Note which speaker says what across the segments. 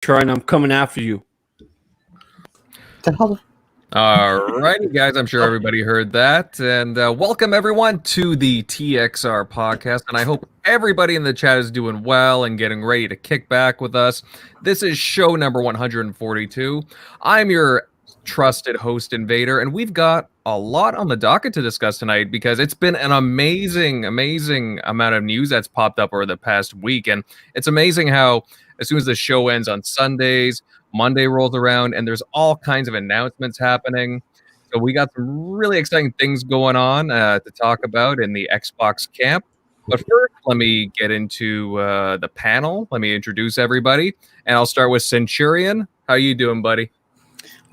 Speaker 1: Trying, I'm coming after you.
Speaker 2: All righty, guys. I'm sure everybody heard that. And welcome, everyone, to the TXR Podcast. And I hope everybody in the chat is doing well and getting ready to kick back with us. This is show number 142. I'm your trusted host, Invader, and we've got a lot on the docket to discuss tonight because it's been an amazing amount of news that's popped up over the past week. And it's amazing how as soon as the show ends on Sundays, Monday rolls around and there's all kinds of announcements happening. So we got some really exciting things going on to talk about in the Xbox camp. But first, let me get into the panel. Let me introduce everybody. And I'll start with Centurion. How you doing, buddy?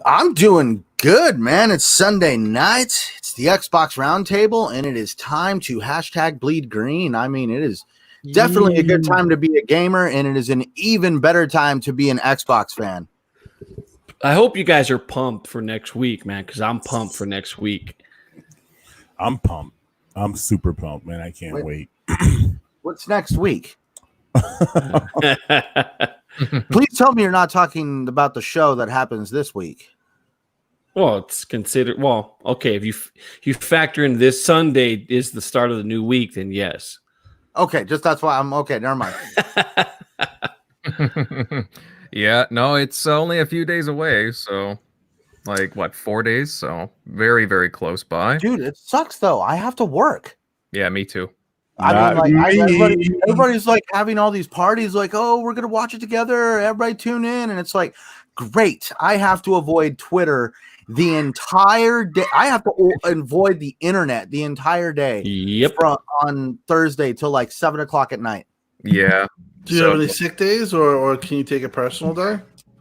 Speaker 3: I'm doing good, man. It's Sunday night. It's the Xbox Roundtable, and it is time to hashtag bleed green. I mean, it is definitely a good time to be a gamer, and it is an even better time to be an Xbox fan.
Speaker 1: I hope you guys are pumped for next week, man, because I'm pumped for next week.
Speaker 4: I'm pumped. I'm super pumped, man. I can't wait.
Speaker 3: What's next week? Please tell me you're not talking about the show that happens this week.
Speaker 1: Well, it's considered. Well, okay. If you factor in this Sunday is the start of the new week, then yes.
Speaker 3: Okay, just that's why I'm okay. Never mind.
Speaker 2: Yeah, no, it's only a few days away. So, like, what, 4 days? So, very, very close by.
Speaker 3: Dude, it sucks, though. I have to work.
Speaker 2: Yeah, me too.
Speaker 3: I mean, like, everybody's like having all these parties, like, oh, we're going to watch it together. Everybody tune in. And it's like, great. I have to avoid Twitter the entire day. I have to avoid the internet the entire day.
Speaker 1: Yep.
Speaker 3: From on Thursday till like 7 o'clock at night.
Speaker 2: Yeah.
Speaker 5: Do you have any sick days or can you take a personal day?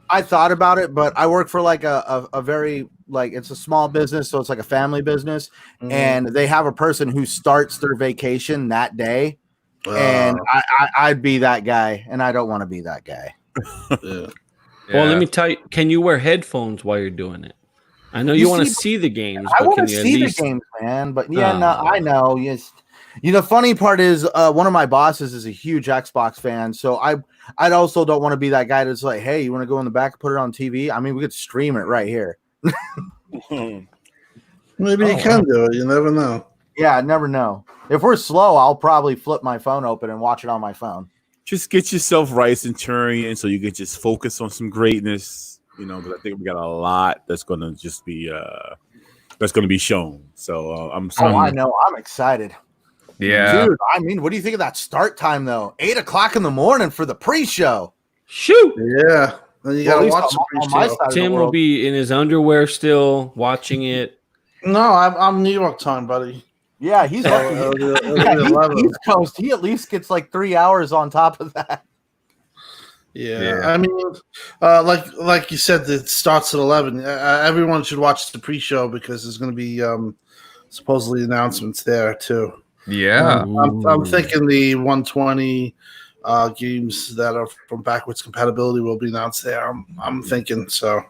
Speaker 3: I thought about it, but I work for like a very, like, it's a small business. So it's like a family business. And they have a person who starts their vacation that day. And I'd be that guy. And I don't want to be that guy.
Speaker 5: Yeah.
Speaker 1: Well, let me tell you, can you wear headphones while you're doing it? I know you want to see the games.
Speaker 3: I want to see the games, man. But yeah, no, I know. Yes. You know, the funny part is one of my bosses is a huge Xbox fan. So I also don't want to be that guy that's like, hey, you want to go in the back and put it on TV? I mean, we could stream it right here.
Speaker 5: Maybe you can do it. You never know.
Speaker 3: Yeah, I never know. If we're slow, I'll probably flip my phone open and watch it on my phone.
Speaker 4: Just get yourself right, Centurion, so you can just focus on some greatness. You know, because I think we got a lot that's going to just be shown. So
Speaker 3: I know. I'm excited.
Speaker 2: Yeah.
Speaker 3: Dude, I mean, what do you think of that start time, though? 8 o'clock in the morning for the pre-show.
Speaker 1: Shoot.
Speaker 5: Yeah. Then you got to watch the pre-show.
Speaker 1: Tim will be in his underwear still watching it.
Speaker 5: No, I'm New York time, buddy.
Speaker 3: Yeah, he's East Coast. He at least gets like 3 hours on top of that.
Speaker 5: Yeah. I mean, like you said, it starts at 11. Everyone should watch the pre-show because there's going to be supposedly announcements there too.
Speaker 2: Yeah.
Speaker 5: I'm thinking the 120 games that are from backwards compatibility will be announced there. I'm thinking so.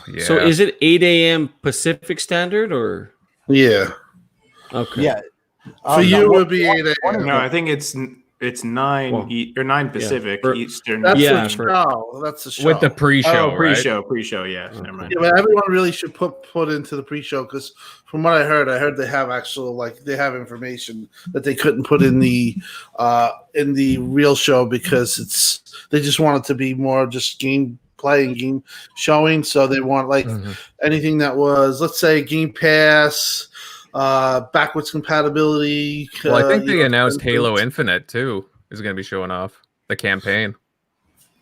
Speaker 2: Yeah.
Speaker 1: So is it 8 a.m. Pacific Standard or?
Speaker 5: Yeah.
Speaker 1: Okay.
Speaker 3: Yeah.
Speaker 5: For you, it would be 8 a.m.
Speaker 6: No, I think it's 9 or 9 Pacific Eastern.
Speaker 5: That's
Speaker 1: Yeah,
Speaker 5: the show. That's the show.
Speaker 2: With the pre-show,
Speaker 6: Oh, pre-show, yeah. Never mind.
Speaker 5: Yeah, but everyone really should put into the pre-show because from what I heard they have they have information that they couldn't put in the real show because they just want it to be more just game showing. So they want anything that was, let's say, Game Pass, backwards compatibility.
Speaker 2: Well, I think they announced Halo Infinite too is going to be showing off the campaign.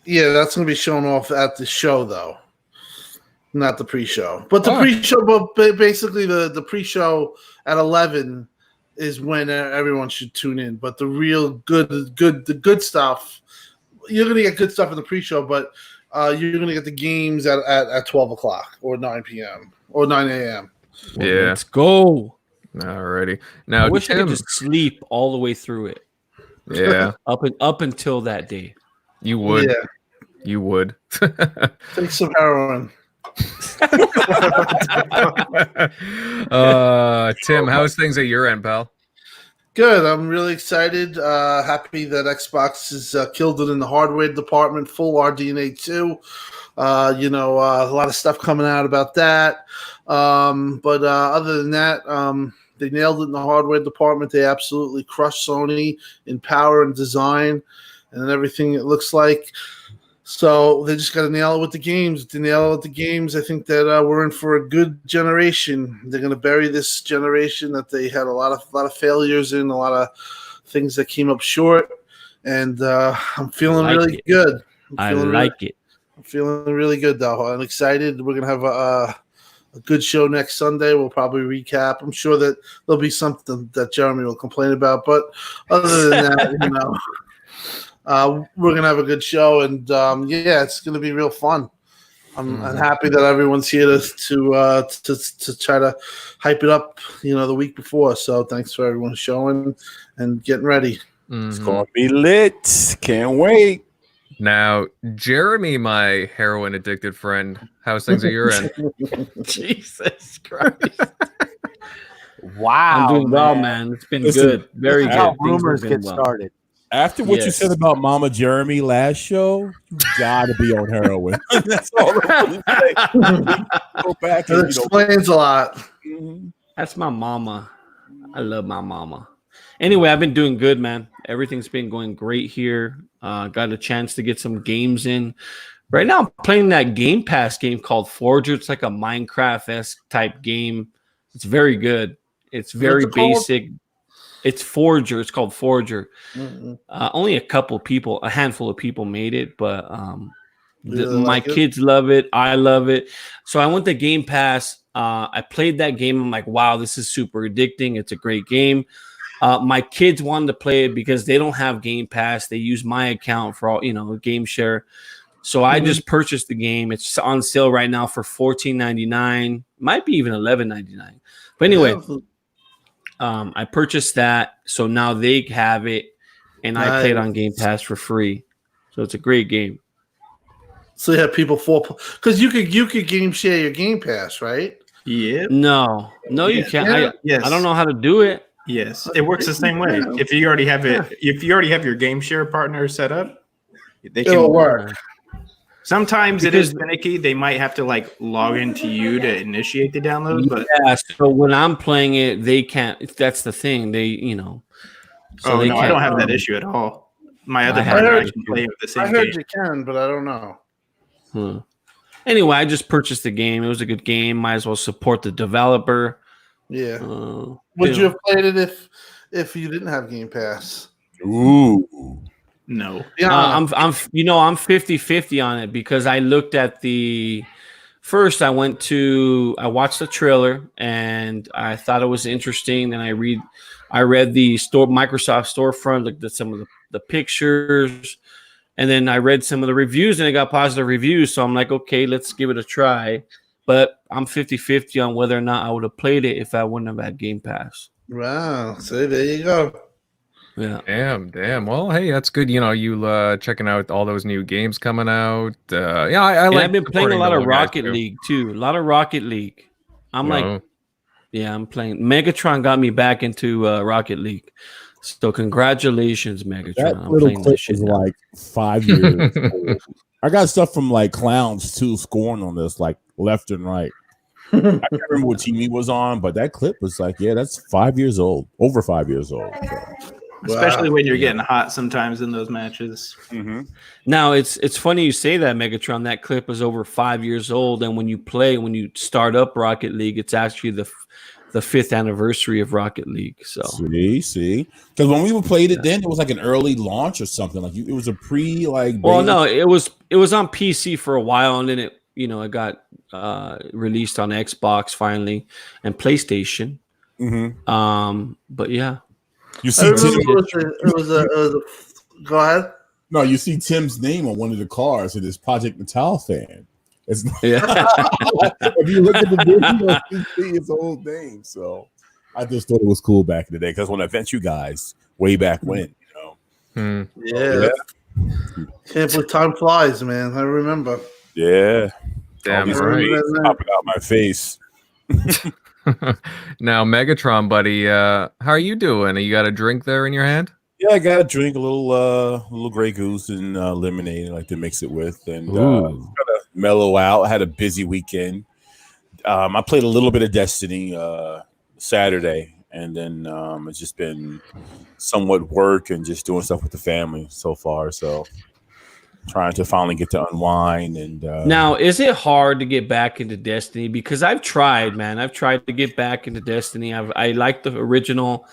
Speaker 5: Yeah, that's going to be shown off at the show though, not the pre-show. But the pre-show, but basically the pre-show at 11 is when everyone should tune in. But the real good stuff, you're going to get good stuff in the pre-show, but you're going to get the games at 12 o'clock or 9 p.m. or 9 a.m.
Speaker 1: Well,
Speaker 2: yeah.
Speaker 1: Let's go.
Speaker 2: Alrighty. Now,
Speaker 1: I wish I
Speaker 2: Tim,
Speaker 1: could just sleep all the way through it.
Speaker 2: Yeah.
Speaker 1: up until that day.
Speaker 2: You would.
Speaker 5: Yeah.
Speaker 2: You would.
Speaker 5: Take some heroin.
Speaker 2: Tim, how's things at your end, pal?
Speaker 5: Good. I'm really excited. Happy that Xbox has killed it in the hardware department. Full RDNA 2. A lot of stuff coming out about that. But other than that, they nailed it in the hardware department. They absolutely crushed Sony in power and design and everything it looks like. So they just got to nail it with the games. To nail it with the games, I think that we're in for a good generation. They're going to bury this generation that they had a lot of failures in, a lot of things that came up short, and I'm feeling really good.
Speaker 1: I like it.
Speaker 5: I'm feeling really good, though. I'm excited. We're going to have a good show next Sunday. We'll probably recap. I'm sure that there'll be something that Jeremy will complain about, but other than that, we're gonna have a good show, and it's gonna be real fun. I'm happy that everyone's here to try to hype it up, the week before. So thanks for everyone showing and getting ready.
Speaker 4: It's gonna be lit. Can't wait.
Speaker 2: Now, Jeremy, my heroin addicted friend, how's things at your end?
Speaker 1: Jesus Christ!
Speaker 3: Wow,
Speaker 1: I'm doing well, man. It's been good. Very good.
Speaker 3: How rumors get started.
Speaker 4: After what you said about Mama Jeremy last show, you gotta be on heroin. That's all I'm say. Go back
Speaker 5: and explains a lot.
Speaker 1: That's my mama. I love my mama. Anyway, I've been doing good, man. Everything's been going great here. Got a chance to get some games in. Right now, I'm playing that Game Pass game called Forger. It's like a Minecraft-esque type game. It's very good. It's very basic. It's Forger. It's called Forger. Only a handful of people made it, but my kids love it. I love it. So I went to Game Pass. I played that game. I'm like, wow, this is super addicting. It's a great game. My kids wanted to play it because they don't have Game Pass. They use my account for all, game share. So I just purchased the game. It's on sale right now for $14.99. Might be even $11.99. But anyway. I purchased that, so now they have it, and I play it on Game Pass for free. So it's a great game.
Speaker 5: So you have people because you could game share your Game Pass, right?
Speaker 6: Yeah.
Speaker 1: No, you can't.
Speaker 6: Yes.
Speaker 1: I don't know how to do it.
Speaker 6: Yes, it works the same way. If you already have it, if you already have your game share partner set up,
Speaker 5: it'll work.
Speaker 6: Sometimes it is finicky. They might have to log into you to initiate the download. But
Speaker 1: so when I'm playing it, they can't. That's the thing. They,
Speaker 6: So I don't have that issue at all. My other partner can play with the same game.
Speaker 5: I heard you can, but I don't know.
Speaker 1: Anyway, I just purchased the game. It was a good game. Might as well support the developer.
Speaker 5: Yeah. Would you have played it if you didn't have Game Pass?
Speaker 4: Ooh.
Speaker 6: No.
Speaker 1: Yeah. I'm 50-50 on it because I looked at first I watched the trailer and I thought it was interesting. Then I read the Microsoft storefront, looked at some of the pictures, and then I read some of the reviews and it got positive reviews. So I'm like, okay, let's give it a try. But I'm 50-50 on whether or not I would have played it if I wouldn't have had Game Pass.
Speaker 5: Wow. So there you go.
Speaker 1: Yeah.
Speaker 2: Damn. Well, hey, that's good. You checking out all those new games coming out. I've
Speaker 1: been playing a lot of Rocket League too. A lot of Rocket League. I'm playing. Megatron got me back into Rocket League. So congratulations, Megatron.
Speaker 4: That little clip was like 5 years old. I got stuff from clowns too, scoring on this left and right. I can't remember what team he was on, but that clip was that's 5 years old, over 5 years old. So.
Speaker 6: Especially when you're getting hot sometimes in those matches.
Speaker 4: Mm-hmm.
Speaker 1: Now it's funny you say that, Megatron. That clip is over 5 years old, and when you start up Rocket League, it's actually the 5th anniversary of Rocket League. So
Speaker 4: see, because when we played it, then it was an early launch or something. It was a pre
Speaker 1: Well, no, it was on PC for a while, and then it got released on Xbox finally and PlayStation.
Speaker 4: Mm-hmm.
Speaker 1: But yeah.
Speaker 4: You see,
Speaker 5: it was a go ahead.
Speaker 4: No, you see Tim's name on one of the cars. It is Project Natal fan. It's if you look at the video, you see his whole name. So I just thought it was cool back in the day because when I met you guys way back when,
Speaker 5: Yeah. Can't believe time flies, man. I remember.
Speaker 4: Yeah.
Speaker 2: Damn
Speaker 4: right. Popping out my face.
Speaker 2: Now, Megatron, buddy, how are you doing? You got a drink there in your hand?
Speaker 4: Yeah, I got to drink a little Grey Goose and lemonade. I like to mix it with and kind of mellow out. I had a busy weekend. I played a little bit of Destiny Saturday, and then it's just been somewhat work and just doing stuff with the family so far. So trying to finally get to unwind. And
Speaker 1: now, is it hard to get back into Destiny? Because I've tried, man. I've tried to get back into Destiny. I like the original.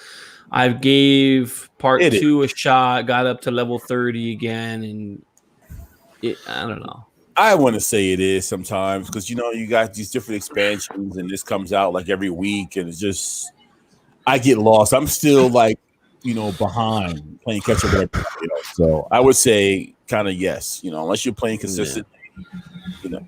Speaker 1: I gave part 2 a shot, got up to level 30 again, and I don't know.
Speaker 4: I want to say it is sometimes because, you got these different expansions and this comes out like every week and it's just, I get lost. I'm still like, behind playing catch up with everybody else. So I would say kind of yes, unless you're playing consistently,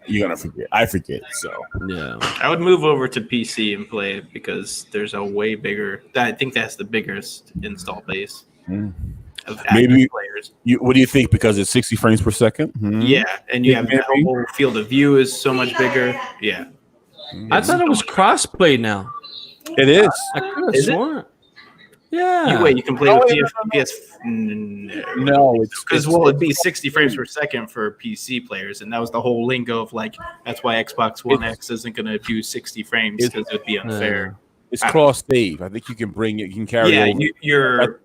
Speaker 4: you're going to forget. I forget. So
Speaker 1: yeah,
Speaker 6: I would move over to PC and play it because there's a way bigger, I think that's the biggest install base. Of
Speaker 4: maybe
Speaker 6: players.
Speaker 4: What do you think? Because it's 60 frames per second.
Speaker 6: Yeah, and you have the whole field of view is so much bigger. Yeah,
Speaker 1: I thought it was crossplay now.
Speaker 4: It is.
Speaker 1: I could have sworn. Yeah.
Speaker 6: You can play with PS.
Speaker 4: No,
Speaker 6: because it'd be 60 frames per second for PC players, and that was the whole lingo of like that's why Xbox One X isn't going to do 60 frames because it'd be unfair.
Speaker 4: It's cross save. I think you can bring it. You can carry.
Speaker 6: Yeah,
Speaker 4: over.
Speaker 6: your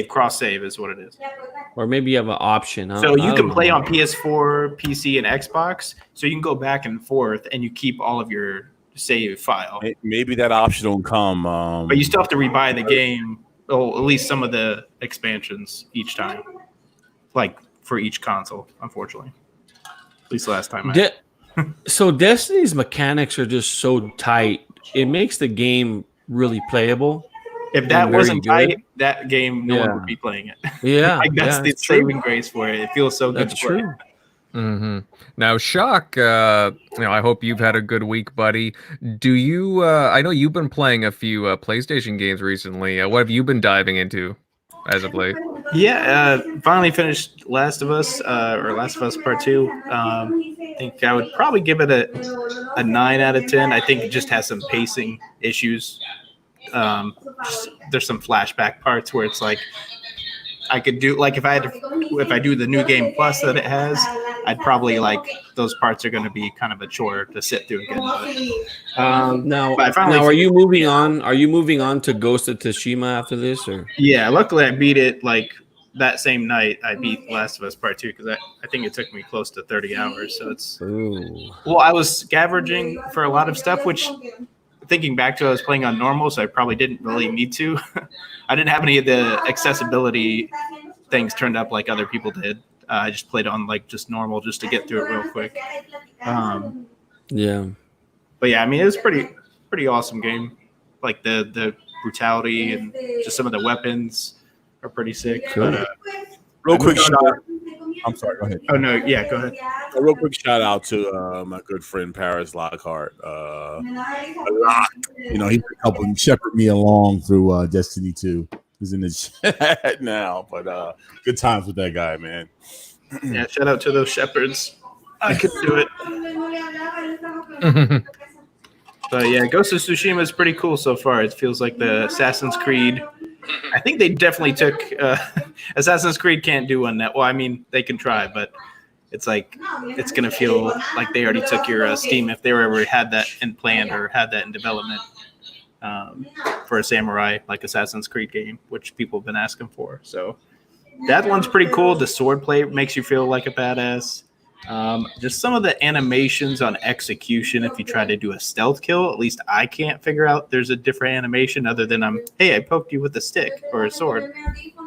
Speaker 6: cross save is what it is.
Speaker 1: Or maybe you have an option.
Speaker 6: So you can play on PS4, PC, and Xbox. So you can go back and forth, and you keep all of your save file.
Speaker 4: Maybe that option will come.
Speaker 6: But you still have to rebuy the game. Oh, at least some of the expansions each time, like for each console. Unfortunately, at least last time.
Speaker 1: So Destiny's mechanics are just so tight. It makes the game really playable.
Speaker 6: If that wasn't tight, that game, no one would be playing it.
Speaker 1: Yeah,
Speaker 6: like that's the saving grace for it. It feels so good. That's
Speaker 1: true.
Speaker 2: Mm-hmm. Now, Shock, I hope you've had a good week, buddy. Do you? I know you've been playing a few PlayStation games recently. What have you been diving into as of late?
Speaker 6: Yeah, finally finished Last of Us, or Last of Us Part 2. I think I would probably give it a 9 out of 10. I think it just has some pacing issues. There's some flashback parts where it's like I could do like if I do the new game plus that it has, I'd probably like those parts are going to be kind of a chore to sit through again.
Speaker 1: Now, are you moving on? Are you moving on to Ghost of Tsushima after this, or?
Speaker 6: Yeah, luckily I beat it like that same night. I beat Last of Us Part 2 because I think it took me close to 30 hours. So it's well, I was scavenging for a lot of stuff, which. Thinking back to it, I was playing on normal, so I probably didn't really need to. I didn't have any of the accessibility things turned up like other people did. I just played on like just normal just to get through it real quick.
Speaker 1: Yeah.
Speaker 6: But yeah, I mean, it was pretty awesome game. Like the brutality and just some of the weapons are pretty sick.
Speaker 1: Cool.
Speaker 6: But,
Speaker 4: real quick shout out. I'm sorry, go ahead.
Speaker 6: Oh, no, yeah, go ahead.
Speaker 4: A real quick shout out to my good friend Paris Lockhart. He's helping shepherd me along through Destiny 2. He's in the chat now, but good times with that guy, man.
Speaker 6: Yeah, shout out to those shepherds. I could do it. But yeah, Ghost of Tsushima is pretty cool so far. It feels like the Assassin's Creed. I think they definitely took Assassin's Creed can't do one that well. I mean, they can try, but it's like it's gonna feel like they already took your Steam if they were ever had that in plan or had that in development for a samurai like Assassin's Creed game, which people have been asking for. So that one's pretty cool. The swordplay makes you feel like a badass. Just some of the animations on execution, if you try to do a stealth kill, at least I can't figure out there's a different animation other than I poked you with a stick or a sword.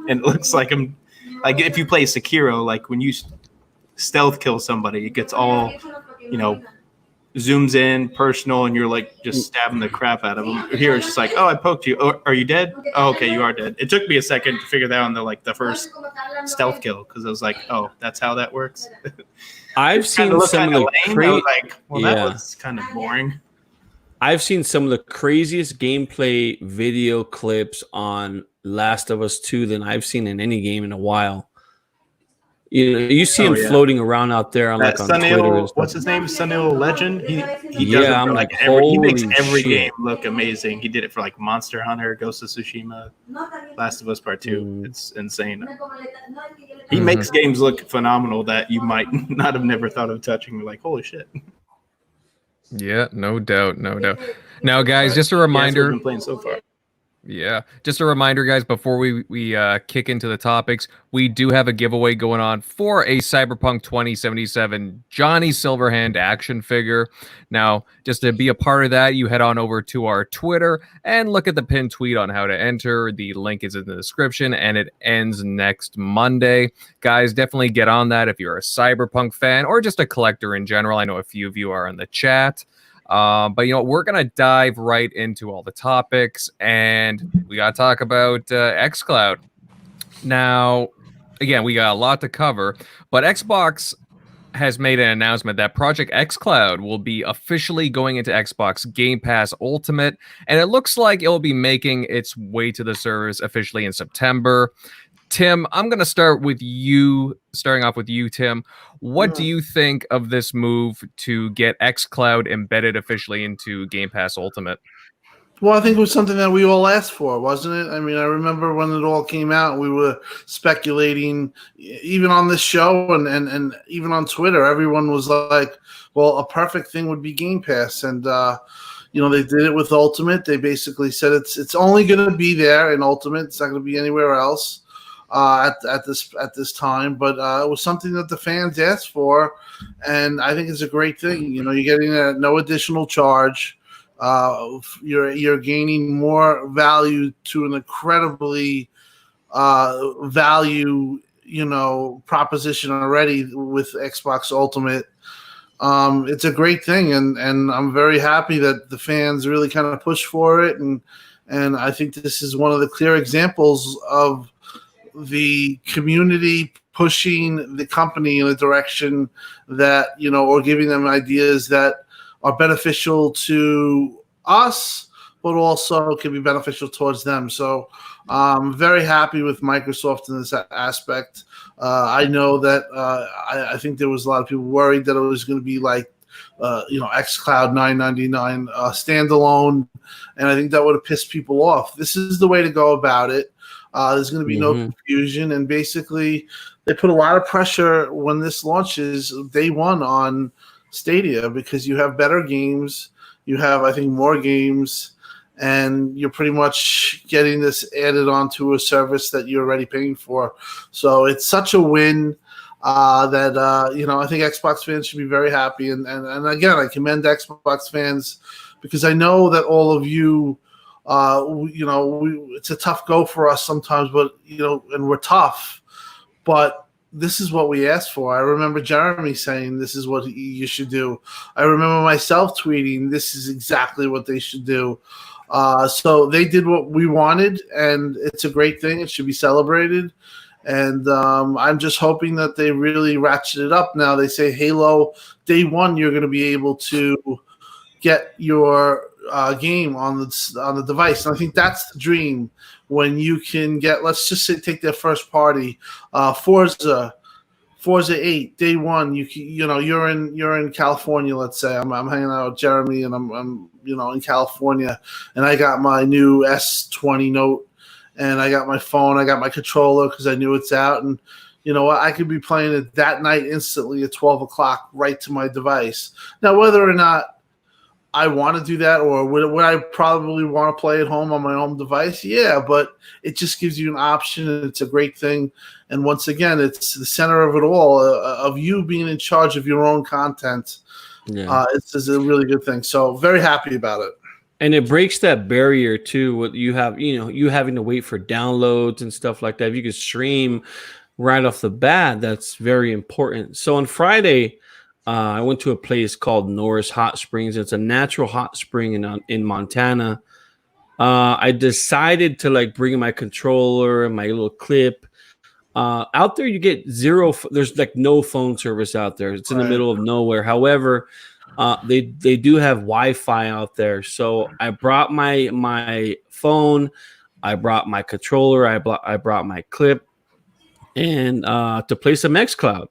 Speaker 6: And it looks like I'm like if you play Sekiro, like when you stealth kill somebody, it gets all, zooms in personal and you're like just stabbing the crap out of them. Here it's just like, oh, I poked you. Oh, are you dead? Oh, okay, you are dead. It took me a second to figure that out on the first stealth kill because I was like, oh, that's how that works.
Speaker 1: I've seen some of the
Speaker 6: that was kind of boring.
Speaker 1: I've seen some of the craziest gameplay video clips on Last of Us 2 than I've seen in any game in a while. You see him floating around out there on
Speaker 6: that
Speaker 1: on
Speaker 6: Sunil,
Speaker 1: Twitter and stuff.
Speaker 6: what's his name? Sunil Legend. He
Speaker 1: Yeah,
Speaker 6: does it
Speaker 1: I'm
Speaker 6: for
Speaker 1: like,
Speaker 6: he makes
Speaker 1: holy
Speaker 6: every
Speaker 1: shit.
Speaker 6: game look amazing. He did it for like Monster Hunter, Ghost of Tsushima, Last of Us Part 2. It's insane. He makes games look phenomenal that you might not have never thought of touching. Like, holy shit.
Speaker 2: Yeah, no doubt, no doubt. Now, guys, just a
Speaker 6: Yeah, that's what
Speaker 2: reminder.
Speaker 6: I've been playing so far.
Speaker 2: Yeah, just a reminder, guys, before we kick into the topics, we do have a giveaway going on for a Cyberpunk 2077 Johnny Silverhand action figure. Now, just to be a part of that, you head on over to our Twitter and look at the pinned tweet on how to enter. The link is in the description, and it ends next Monday. Guys, definitely get on that if you're a Cyberpunk fan or just a collector in general. I know a few of you are in the chat. But we're gonna dive right into all the topics, and we gotta talk about XCloud. Now, again, we got a lot to cover, but Xbox has made an announcement that Project XCloud will be officially going into Xbox Game Pass Ultimate, and it looks like it will be making its way to the service officially in September. Tim, I'm going to starting off with you, Tim. What do you think of this move to get xCloud embedded officially into Game Pass Ultimate?
Speaker 5: Well, I think it was something that we all asked for, wasn't it? I mean, I remember when it all came out, we were speculating, even on this show and even on Twitter, everyone was like, well, a perfect thing would be Game Pass. And, they did it with Ultimate. They basically said it's only going to be there in Ultimate. It's not going to be anywhere else. At this time, but it was something that the fans asked for, and I think it's a great thing. You're getting no additional charge. You're gaining more value to an incredibly value proposition already with Xbox Ultimate. It's a great thing, and I'm very happy that the fans really kind of push for it, and I think this is one of the clear examples of the community pushing the company in a direction that, or giving them ideas that are beneficial to us, but also can be beneficial towards them. So I'm very happy with Microsoft in this aspect. I know that I think there was a lot of people worried that it was going to be like, xCloud $9.99 standalone, and I think that would have pissed people off. This is the way to go about it. There's going to be no confusion, and basically they put a lot of pressure when this launches day one on Stadia because you have better games, you have, I think, more games, and you're pretty much getting this added onto a service that you're already paying for. So it's such a win that I think Xbox fans should be very happy. And again, I commend Xbox fans because I know that all of you. It's a tough go for us sometimes, but and we're tough, but this is what we asked for. I remember Jeremy saying this is what you should do. I remember myself tweeting this is exactly what they should do. So they did what we wanted, and it's a great thing. It should be celebrated. And I'm just hoping that they really ratchet it up. Now they say Halo day one, you're going to be able to get your game on the device, and I think that's the dream when you can get. Let's just say take their first party, Forza 8 day one. You're in California. Let's say I'm hanging out with Jeremy, and I'm in California, and I got my new S20 Note, and I got my phone, I got my controller because I knew it's out, and I could be playing it that night instantly at 12 o'clock right to my device. Now, whether or not I want to do that, or would I probably want to play at home on my own device? Yeah, but it just gives you an option, and it's a great thing. And once again, it's the center of it all, of you being in charge of your own content. Yeah. It's a really good thing. So very happy about it.
Speaker 1: And it breaks that barrier too. What you have, you having to wait for downloads and stuff like that. If you could stream right off the bat, that's very important. So on Friday, I went to a place called Norris Hot Springs. It's a natural hot spring in Montana. I decided to bring my controller and my little clip. Out there, you get zero. There's no phone service out there. It's in the middle of nowhere. However, they do have Wi-Fi out there. So I brought my phone. I brought my controller. I brought my clip. and to play some XCloud.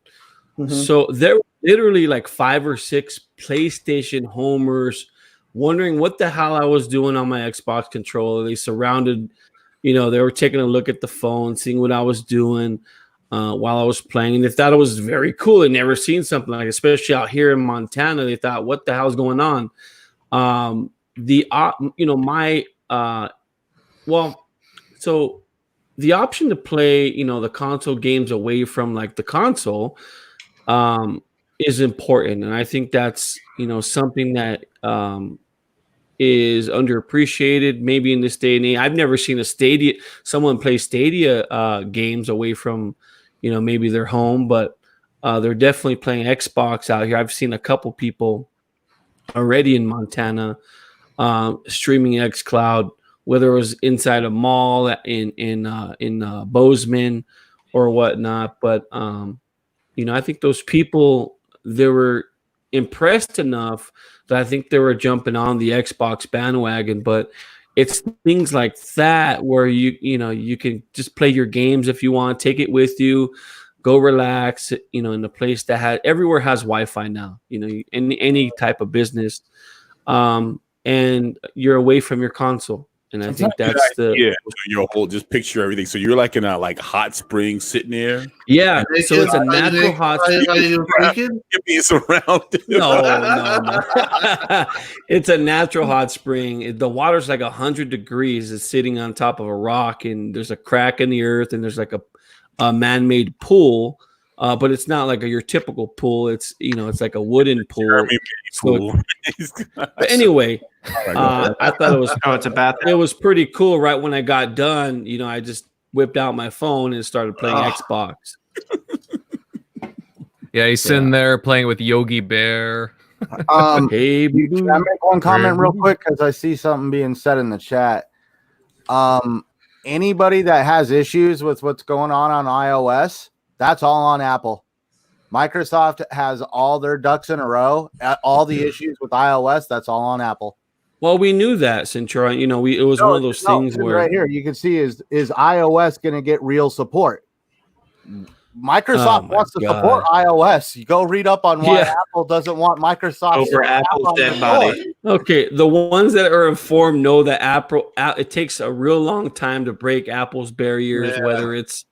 Speaker 5: Mhm.
Speaker 1: So there were literally like 5 or 6 PlayStation homers wondering what the hell I was doing on my Xbox controller. They surrounded, they were taking a look at the phone, seeing what I was doing while I was playing. And they thought it was very cool. They'd never seen something like it, especially out here in Montana. They thought, what the hell's going on? So the option to play, the console games away from like the console is important. And I think that's, something that is underappreciated maybe in this day and age. I've never seen someone play Stadia games away from, maybe their home, but they're definitely playing Xbox out here. I've seen a couple people already in Montana streaming XCloud, whether it was inside a mall in Bozeman or whatnot. But I think those people, they were impressed enough that I think they were jumping on the Xbox bandwagon. But it's things like that where you can just play your games if you want, take it with you, go relax, in a place that everywhere has Wi-Fi now, in any type of business, and you're away from your console. And I think that's
Speaker 4: your whole, just picture everything. So you're like in a hot spring sitting there.
Speaker 1: Yeah. So it's a natural hot spring.
Speaker 5: Are you freaking?
Speaker 4: Being surrounded.
Speaker 1: No. It's a natural hot spring. The water's like 100 degrees. It's sitting on top of a rock, and there's a crack in the earth, and there's like a man-made pool. But it's not like your typical pool. It's it's like a wooden pool. But anyway, I thought it was.
Speaker 6: Oh, it's a bathroom.
Speaker 1: It was pretty cool. Right when I got done, I just whipped out my phone and started playing Xbox.
Speaker 2: Yeah, he's sitting there playing with Yogi Bear.
Speaker 1: Hey,
Speaker 3: can I make one comment real quick because I see something being said in the chat. Anybody that has issues with what's going on iOS, that's all on Apple. Microsoft has all their ducks in a row. All the issues with iOS, that's all on Apple.
Speaker 1: Well, we knew that, Centurion. It was one of those things where
Speaker 3: right here you can see is iOS going to get real support. Microsoft wants to support iOS. You go read up on why Apple doesn't want Microsoft
Speaker 6: over Apple's dead body.
Speaker 1: Okay, the ones that are informed know that Apple it takes a real long time to break Apple's barriers. Yeah. Whether it's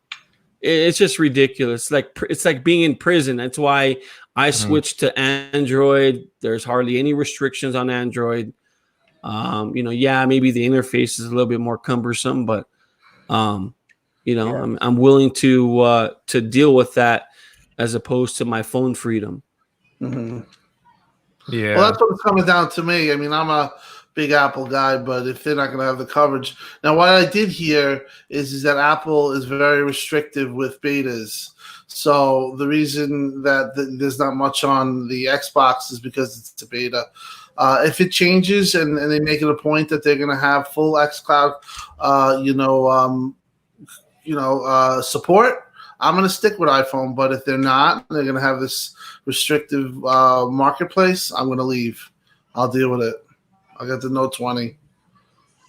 Speaker 1: just ridiculous. It's like being in prison. That's why I switched to Android. There's hardly any restrictions on Android. Maybe the interface is a little bit more cumbersome, but I'm willing to deal with that as opposed to my phone freedom.
Speaker 5: Mm-hmm.
Speaker 2: Yeah.
Speaker 5: Well, that's what it's coming down to me. I mean, I'm a big Apple guy, but if they're not going to have the coverage. Now, what I did hear is that Apple is very restrictive with betas. So the reason that there's not much on the Xbox is because it's a beta. If it changes and they make it a point that they're going to have full XCloud, support, I'm going to stick with iPhone. But if they're not, they're going to have this restrictive marketplace, I'm going to leave. I'll deal with it. I got the Note 20.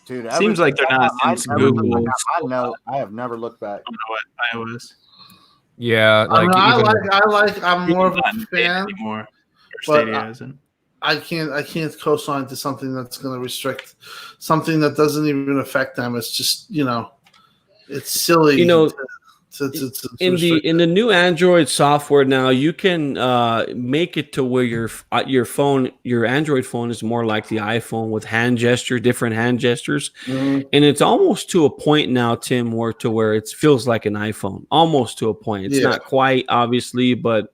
Speaker 3: Dude,
Speaker 6: seems like they're not since Google.
Speaker 3: I have never looked back.
Speaker 6: iOS.
Speaker 2: Yeah,
Speaker 5: I'm more of a fan
Speaker 6: anymore.
Speaker 5: But I can't co-sign to something that's going to restrict something that doesn't even affect them. It's just it's silly. In
Speaker 1: the new Android software now, you can make it to where your Android phone is more like the iPhone with different hand gestures, and it's almost to a point now, Tim, where it feels like an iPhone, almost to a point. It's not quite, obviously, but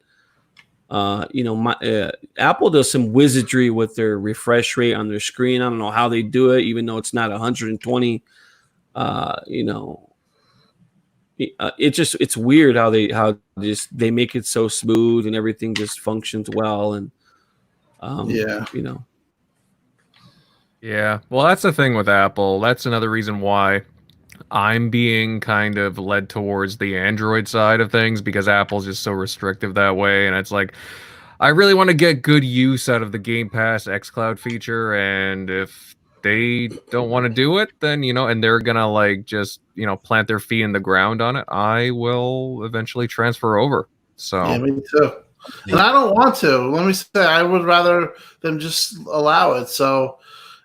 Speaker 1: Apple does some wizardry with their refresh rate on their screen. I don't know how they do it, even though it's not 120. It's weird how they make it so smooth and everything just functions well, and
Speaker 2: Yeah, well, that's the thing with Apple. That's another reason why I'm being kind of led towards the Android side of things, because Apple's just so restrictive that way. And it's like, I really want to get good use out of the Game Pass xCloud feature. And if they don't want to do it, then, and they're gonna like just, plant their feet in the ground on it, I will eventually transfer over. So
Speaker 5: Yeah, me too. And I don't want to. Let me say, I would rather them just allow it. So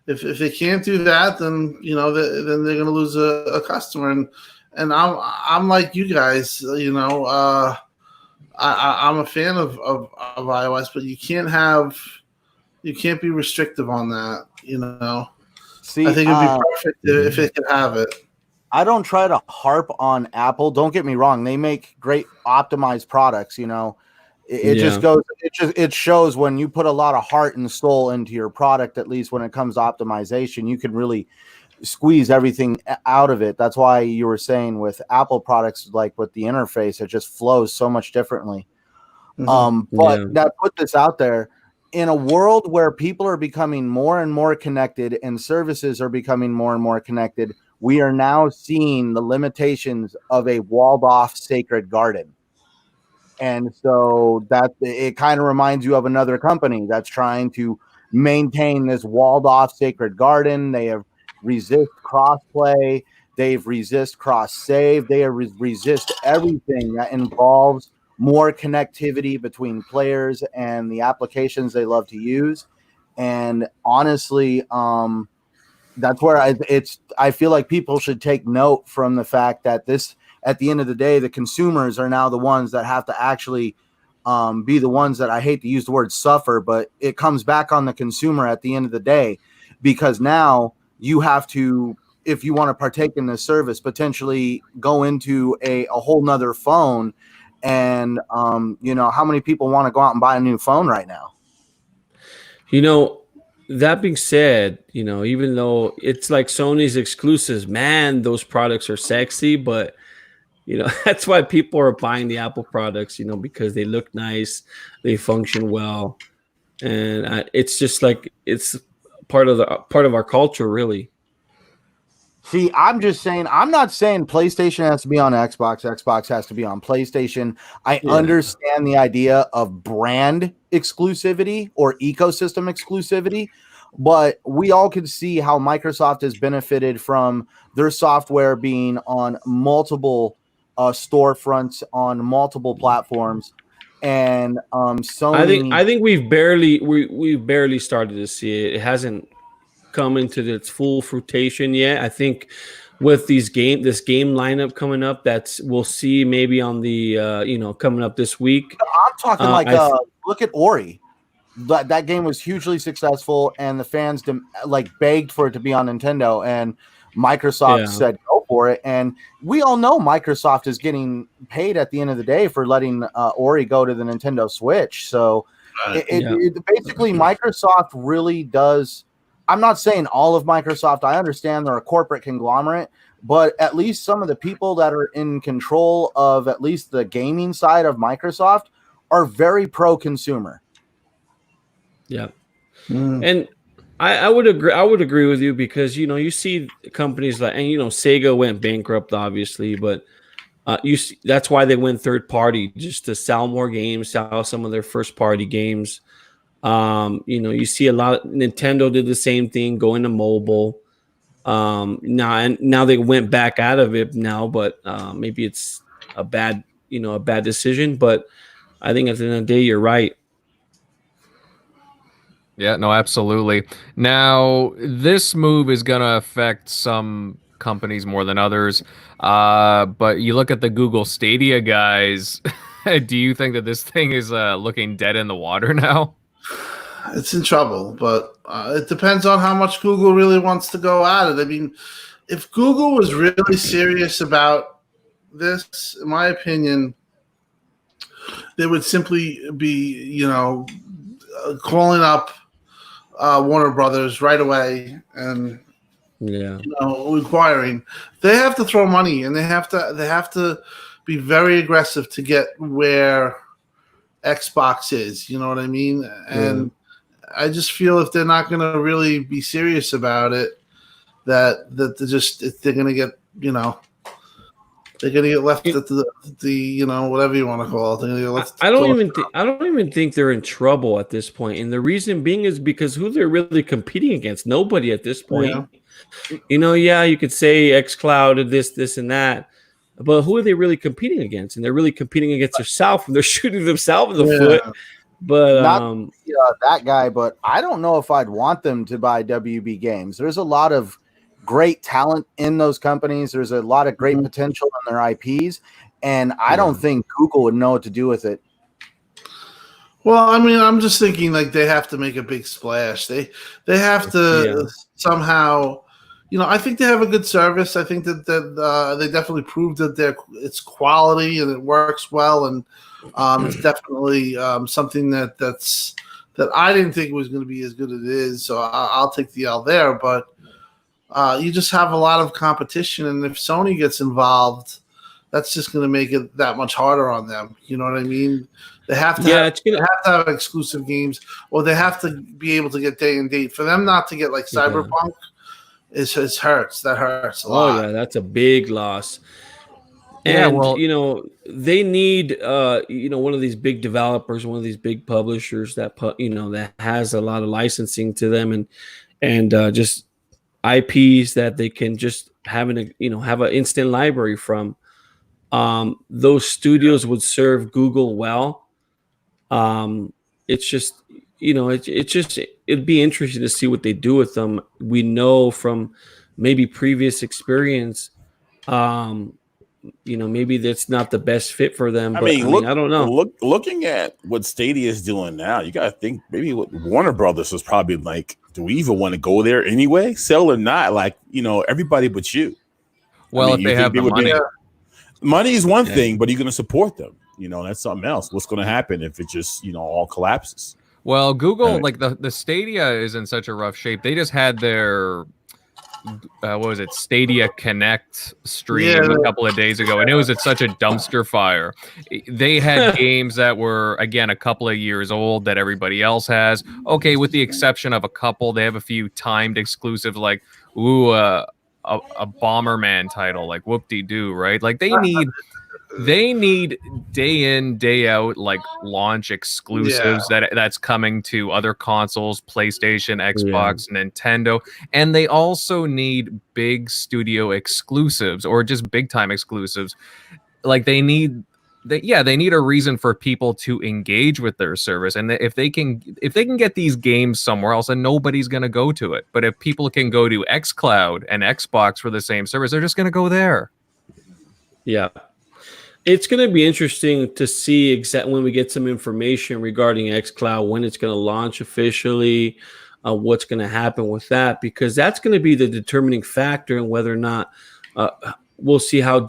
Speaker 5: if they can't do that, then then they're going to lose a customer. And I'm like you guys. I'm a fan of iOS, but you can't be restrictive on that.
Speaker 3: See,
Speaker 5: I think it'd be perfect if it could have it.
Speaker 3: I don't try to harp on Apple. Don't get me wrong; they make great optimized products. It just goes. It shows when you put a lot of heart and soul into your product. At least when it comes to optimization, you can really squeeze everything out of it. That's why you were saying with Apple products, like with the interface, it just flows so much differently. But that put this out there. In a world where people are becoming more and more connected and services are becoming more and more connected, we are now seeing the limitations of a walled off sacred garden. And so that it kind of reminds you of another company that's trying to maintain this walled off sacred garden. They have resist crossplay. They've resist cross save. They have resist everything that involves more connectivity between players and the applications they love to use. And honestly, that's where I feel like people should take note from the fact that this, at the end of the day, the consumers are now the ones that have to actually be the ones that, I hate to use the word suffer, but it comes back on the consumer at the end of the day, because now you have to, if you want to partake in this service, potentially go into a whole nother phone. And, how many people want to go out and buy a new phone right now?
Speaker 1: That being said, even though it's like Sony's exclusives, man, those products are sexy, but that's why people are buying the Apple products, because they look nice, they function well, and it's just like it's part of our culture, really.
Speaker 3: See, I'm not saying PlayStation has to be on Xbox. Xbox has to be on PlayStation. I understand the idea of brand exclusivity or ecosystem exclusivity, but we all can see how Microsoft has benefited from their software being on multiple storefronts on multiple platforms. And Sony,
Speaker 1: I think we've barely started to see it. It hasn't come into its full fruition yet. I think with this game lineup coming up, we'll see maybe on the coming up this week.
Speaker 3: I'm talking look at Ori. That game was hugely successful, and the fans begged for it to be on Nintendo, and Microsoft said go for it. And we all know Microsoft is getting paid at the end of the day for letting Ori go to the Nintendo Switch. So basically Microsoft really does. I'm not saying all of Microsoft. I understand they're a corporate conglomerate, but at least some of the people that are in control of at least the gaming side of Microsoft are very pro-consumer.
Speaker 1: Yeah. And I would agree. I would agree with you, because you see companies like, and Sega went bankrupt, obviously, but that's why they went third party, just to sell more games, sell some of their first party games. You see a lot. Nintendo did the same thing, going to mobile. Now they went back out of it now, but maybe it's a bad decision. But I think at the end of the day, you're right.
Speaker 2: Yeah, no, absolutely. Now, this move is going to affect some companies more than others. But you look at the Google Stadia guys. Do you think that this thing is looking dead in the water now?
Speaker 5: It's in trouble, but it depends on how much Google really wants to go at it. I mean, if Google was really serious about this, in my opinion, they would simply be, calling up Warner Brothers right away and inquiring. They have to throw money, and they have to be very aggressive to get where Xbox is. You know what I mean? And I just feel if they're not going to really be serious about it, that they're going to get They're gonna get left at the whatever you want to call it. They're gonna get left
Speaker 1: I don't even think they're in trouble at this point, and the reason being is because who they're really competing against? Nobody at this point. Yeah. You could say XCloud and this and that, but who are they really competing against? And they're really competing against themselves, and they're shooting themselves in the foot. But
Speaker 3: not that guy, but I don't know if I'd want them to buy WB Games. There's a lot of great talent in those companies. There's a lot of great potential in their IPs, and I don't think Google would know what to do with it.
Speaker 5: Well, I mean, I'm just thinking like they have to make a big splash. They have to somehow. I think they have a good service. I think that they definitely proved that it's quality and it works well, and it's definitely something that I didn't think was going to be as good as it is. So I'll take the L there. But you just have a lot of competition, and if Sony gets involved, that's just going to make it that much harder on them. You know what I mean? They have to have exclusive games, or they have to be able to get day and date. For them not to get like Cyberpunk. It hurts. That hurts a lot.
Speaker 1: Oh yeah, that's a big loss.
Speaker 2: And
Speaker 1: they need one of these big developers, one of these big publishers that that has a lot of licensing to them and just IPs that they can just have an instant library from. Those studios would serve Google well. It's just it'd be interesting to see what they do with them. We know from maybe previous experience, maybe that's not the best fit for them. But I don't know.
Speaker 4: Looking at what Stadia is doing now, you got to think maybe what Warner Brothers was probably like, do we even want to go there anyway? Sell or not? Like, everybody but you.
Speaker 2: Well, if they have the money.
Speaker 4: Money is one thing, but you're going to support them. That's something else. What's going to happen if it just, all collapses?
Speaker 2: Well, Google, like the Stadia is in such a rough shape. They just had their, Stadia Connect stream a couple of days ago, and it was at such a dumpster fire. They had games that were, again, a couple of years old that everybody else has. Okay, with the exception of a couple, they have a few timed exclusives like, a Bomberman title, like whoop-de-doo, right? Like they need day in, day out, like launch exclusives that's coming to other consoles, PlayStation, Xbox, Nintendo. And they also need big studio exclusives or just big time exclusives. Like they need a reason for people to engage with their service. And if they can get these games somewhere else, then nobody's going to go to it. But if people can go to xCloud and Xbox for the same service, they're just going to go there.
Speaker 1: Yeah. It's going to be interesting to see exactly when we get some information regarding xCloud, when it's going to launch officially, what's going to happen with that, because that's going to be the determining factor in whether or not we'll see how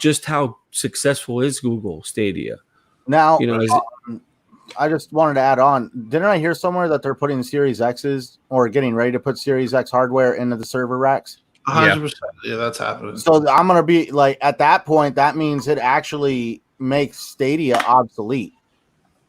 Speaker 1: successful is Google Stadia.
Speaker 3: Now, I just wanted to add on. Didn't I hear somewhere that they're putting Series X's or getting ready to put Series X hardware into the server racks?
Speaker 5: 100%. Yeah, that's happening.
Speaker 3: So I'm going to be like, at that point, that means it actually makes Stadia obsolete.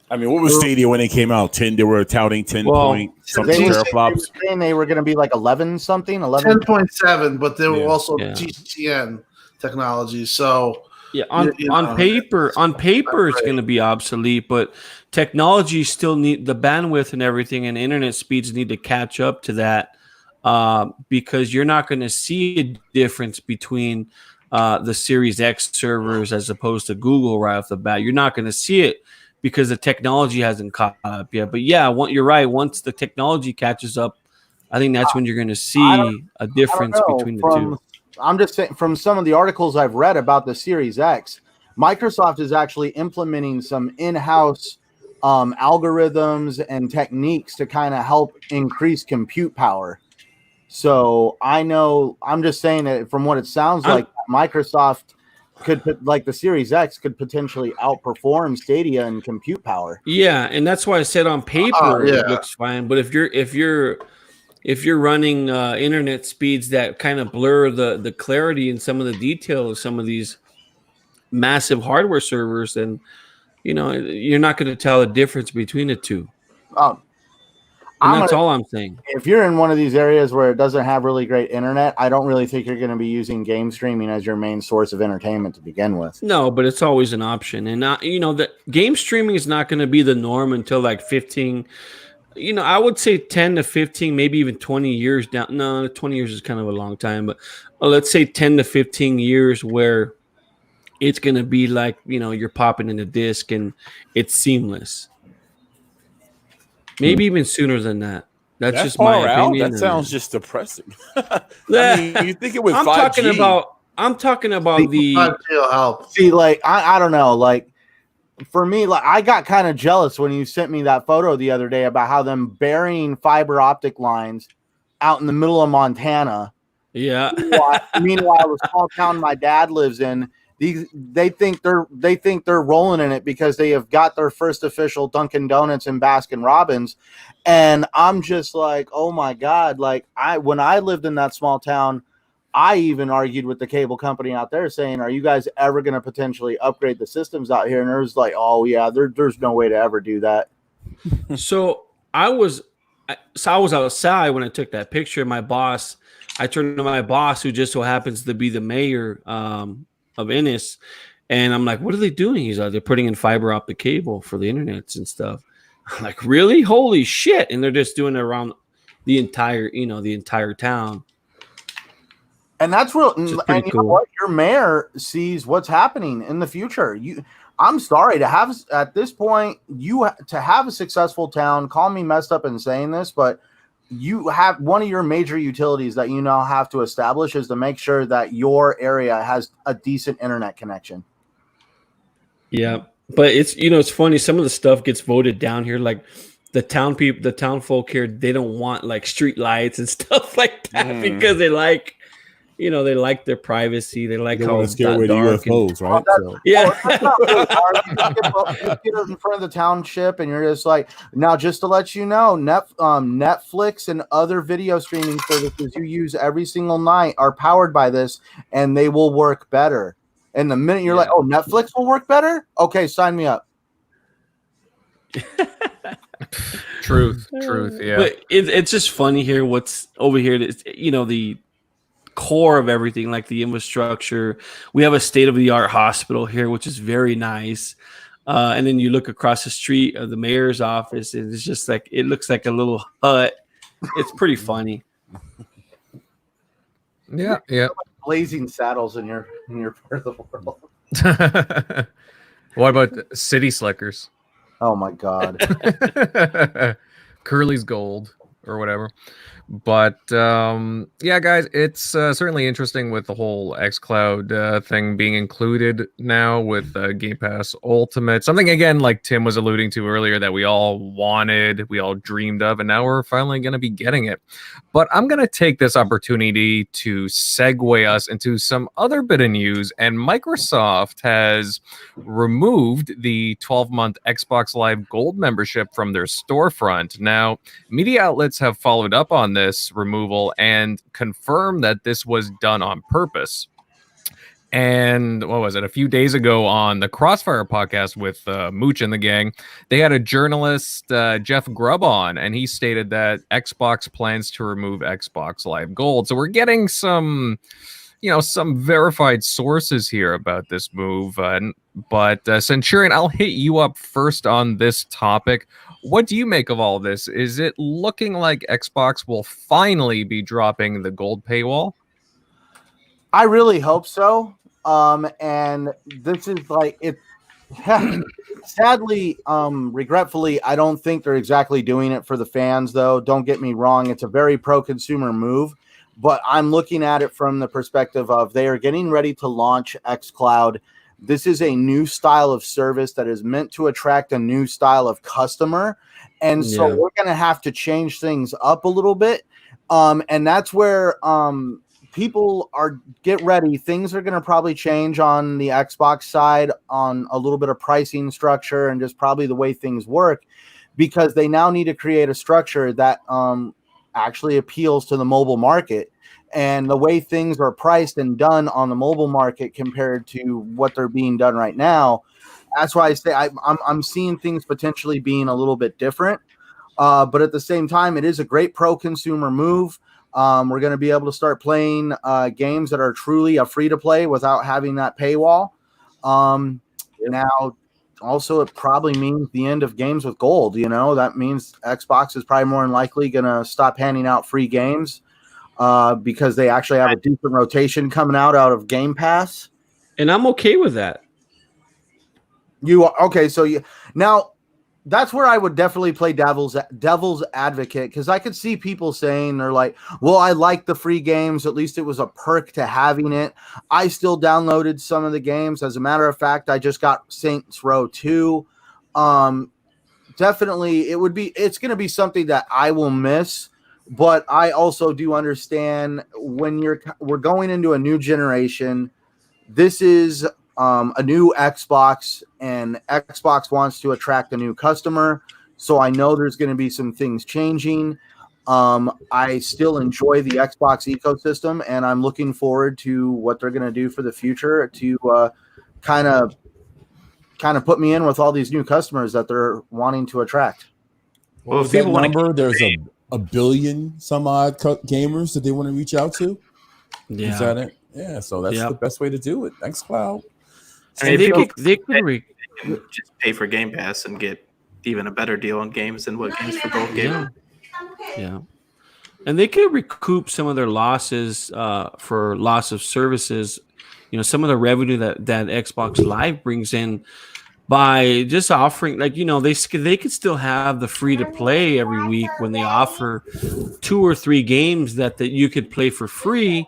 Speaker 4: I mean, what was Stadia when it came out? 10, they were touting 10 point something teraflops.
Speaker 3: They were going to be like 11 something,
Speaker 5: 10.7, but they were also GCN technology. So
Speaker 1: on paper, it's going to be obsolete, but technology still need the bandwidth and everything, and internet speeds need to catch up to that. Because you're not going to see a difference between the Series X servers as opposed to Google right off the bat. You're not going to see it because the technology hasn't caught up yet. But you're right. Once the technology catches up, I think that's when you're going to see a difference between the two.
Speaker 3: I'm just saying, from some of the articles I've read about the Series X, Microsoft is actually implementing some in-house algorithms and techniques to kind of help increase compute power. So I'm just saying that from what it sounds like, Microsoft could, like the Series X, could potentially outperform Stadia in compute power.
Speaker 1: Yeah, and that's why I said on paper it looks fine. But if you're running internet speeds that kind of blur the clarity and some of the detail of some of these massive hardware servers, then you're not going to tell the difference between the two. that's all I'm saying.
Speaker 3: If you're in one of these areas where it doesn't have really great internet, I don't really think you're going to be using game streaming as your main source of entertainment to begin with.
Speaker 1: No, but it's always an option. And, the game streaming is not going to be the norm until like 15, I would say 10 to 15, maybe even 20 years down. No, 20 years is kind of a long time, but let's say 10 to 15 years where it's going to be like, you're popping in a disc and it's seamless. Maybe even sooner than that. That's just my opinion.
Speaker 4: That sounds just depressing. I mean, you think it was 5G.
Speaker 1: I'm talking about the
Speaker 5: 5G will help.
Speaker 3: See, like, I don't know. Like, for me, like, I got kind of jealous when you sent me that photo the other day about how them burying fiber optic lines out in the middle of Montana.
Speaker 1: Yeah.
Speaker 3: Meanwhile, the small town my dad lives in, they think they're rolling in it because they have got their first official Dunkin' Donuts and Baskin Robbins, and I'm just like, oh my god! Like when I lived in that small town, I even argued with the cable company out there, saying, "Are you guys ever going to potentially upgrade the systems out here?" And it was like, "Oh yeah, there's no way to ever do that."
Speaker 1: So I was outside when I took that picture. I turned to my boss, who just so happens to be the mayor of Ennis, and I'm like, what are they doing? He's like, they're putting in fiber optic cable for the internets and stuff. I'm like, really? Holy shit. And they're just doing it around the entire town.
Speaker 3: And that's real. And
Speaker 1: pretty cool.
Speaker 3: Know what? Your mayor sees what's happening in the future. I'm sorry to have, at this point, to have a successful town, call me messed up in saying this, but you have one of your major utilities that you now have to establish is to make sure that your area has a decent internet connection.
Speaker 1: Yeah, but it's funny. Some of the stuff gets voted down here, like the town folk here. They don't want like street lights and stuff like that because they like their privacy. They like how
Speaker 4: it's get rid of UFOs, right?
Speaker 1: Yeah.
Speaker 3: You get in front of the township, and you're just like, now, just to let you know, Netflix and other video streaming services you use every single night are powered by this, and they will work better. And the minute you're like, oh, Netflix will work better? Okay, sign me up.
Speaker 2: Truth, yeah.
Speaker 1: But it's just funny here. What's over here? The core of everything, like the infrastructure. We have a state-of-the-art hospital here, which is very nice. And then you look across the street of the mayor's office, and it's just like it looks like a little hut. It's pretty funny.
Speaker 2: Yeah.
Speaker 3: Blazing saddles in your part of the world.
Speaker 2: What about city slickers?
Speaker 3: Oh my god.
Speaker 2: Curly's gold or whatever. But yeah, guys, it's certainly interesting with the whole XCloud thing being included now with Game Pass Ultimate. Something, again, like Tim was alluding to earlier, that we all wanted, we all dreamed of, and now we're finally going to be getting it. But I'm going to take this opportunity to segue us into some other bit of news. And Microsoft has removed the 12-month Xbox Live Gold membership from their storefront. Now, media outlets have followed up on this removal and confirmed that this was done on purpose. And what was it? A few days ago on the Crossfire podcast with Mooch and the gang, they had a journalist, Jeff Grubb, on, and he stated that Xbox plans to remove Xbox Live Gold. So we're getting some verified sources here about this move. But Centurion, I'll hit you up first on this topic. What do you make of all this? Is it looking like Xbox will finally be dropping the gold paywall?
Speaker 3: I really hope so. And this is like it. Sadly, regretfully, I don't think they're exactly doing it for the fans, though. Don't get me wrong; it's a very pro-consumer move. But I'm looking at it from the perspective of they are getting ready to launch xCloud. This is a new style of service that is meant to attract a new style of customer. And so we're going to have to change things up a little bit. And that's where people get ready. Things are going to probably change on the Xbox side on a little bit of pricing structure and just probably the way things work, because they now need to create a structure that actually appeals to the mobile market. And the way things are priced and done on the mobile market compared to what they're being done right now, that's why I say I'm seeing things potentially being a little bit different. But at the same time, it is a great pro-consumer move. We're going to be able to start playing games that are truly a free-to-play without having that paywall. Now, also, it probably means the end of games with gold. You know, that means Xbox is probably more than likely going to stop handing out free games because they actually have a decent rotation coming out of Game Pass.
Speaker 1: And I'm okay with that.
Speaker 3: Okay? So now that's where I would definitely play devil's advocate, because I could see people saying they're like, well, I like the free games. At least it was a perk to having it. I still downloaded some of the games. As a matter of fact, I just got Saints Row 2. Definitely it's going to be something that I will miss, but I also do understand when we're going into a new generation. This is a new Xbox, and Xbox wants to attract a new customer. So I know there's going to be some things changing. I still enjoy the Xbox ecosystem, and I'm looking forward to what they're going to do for the future to kind of put me in with all these new customers that they're wanting to attract.
Speaker 4: Well, if people number, there's a billion some odd gamers that they want to reach out to.
Speaker 1: Yeah.
Speaker 4: Is that it? Yeah. So that's the best way to do it. XCloud.
Speaker 6: I mean,
Speaker 1: they could
Speaker 6: just pay for Game Pass and get even a better deal on games than what Games for Gold gave.
Speaker 1: Yeah. And they could recoup some of their losses for loss of services. You know, some of the revenue that Xbox Live brings in by just offering, like, you know, they could still have the free to play every week when they offer 2 or 3 games that you could play for free.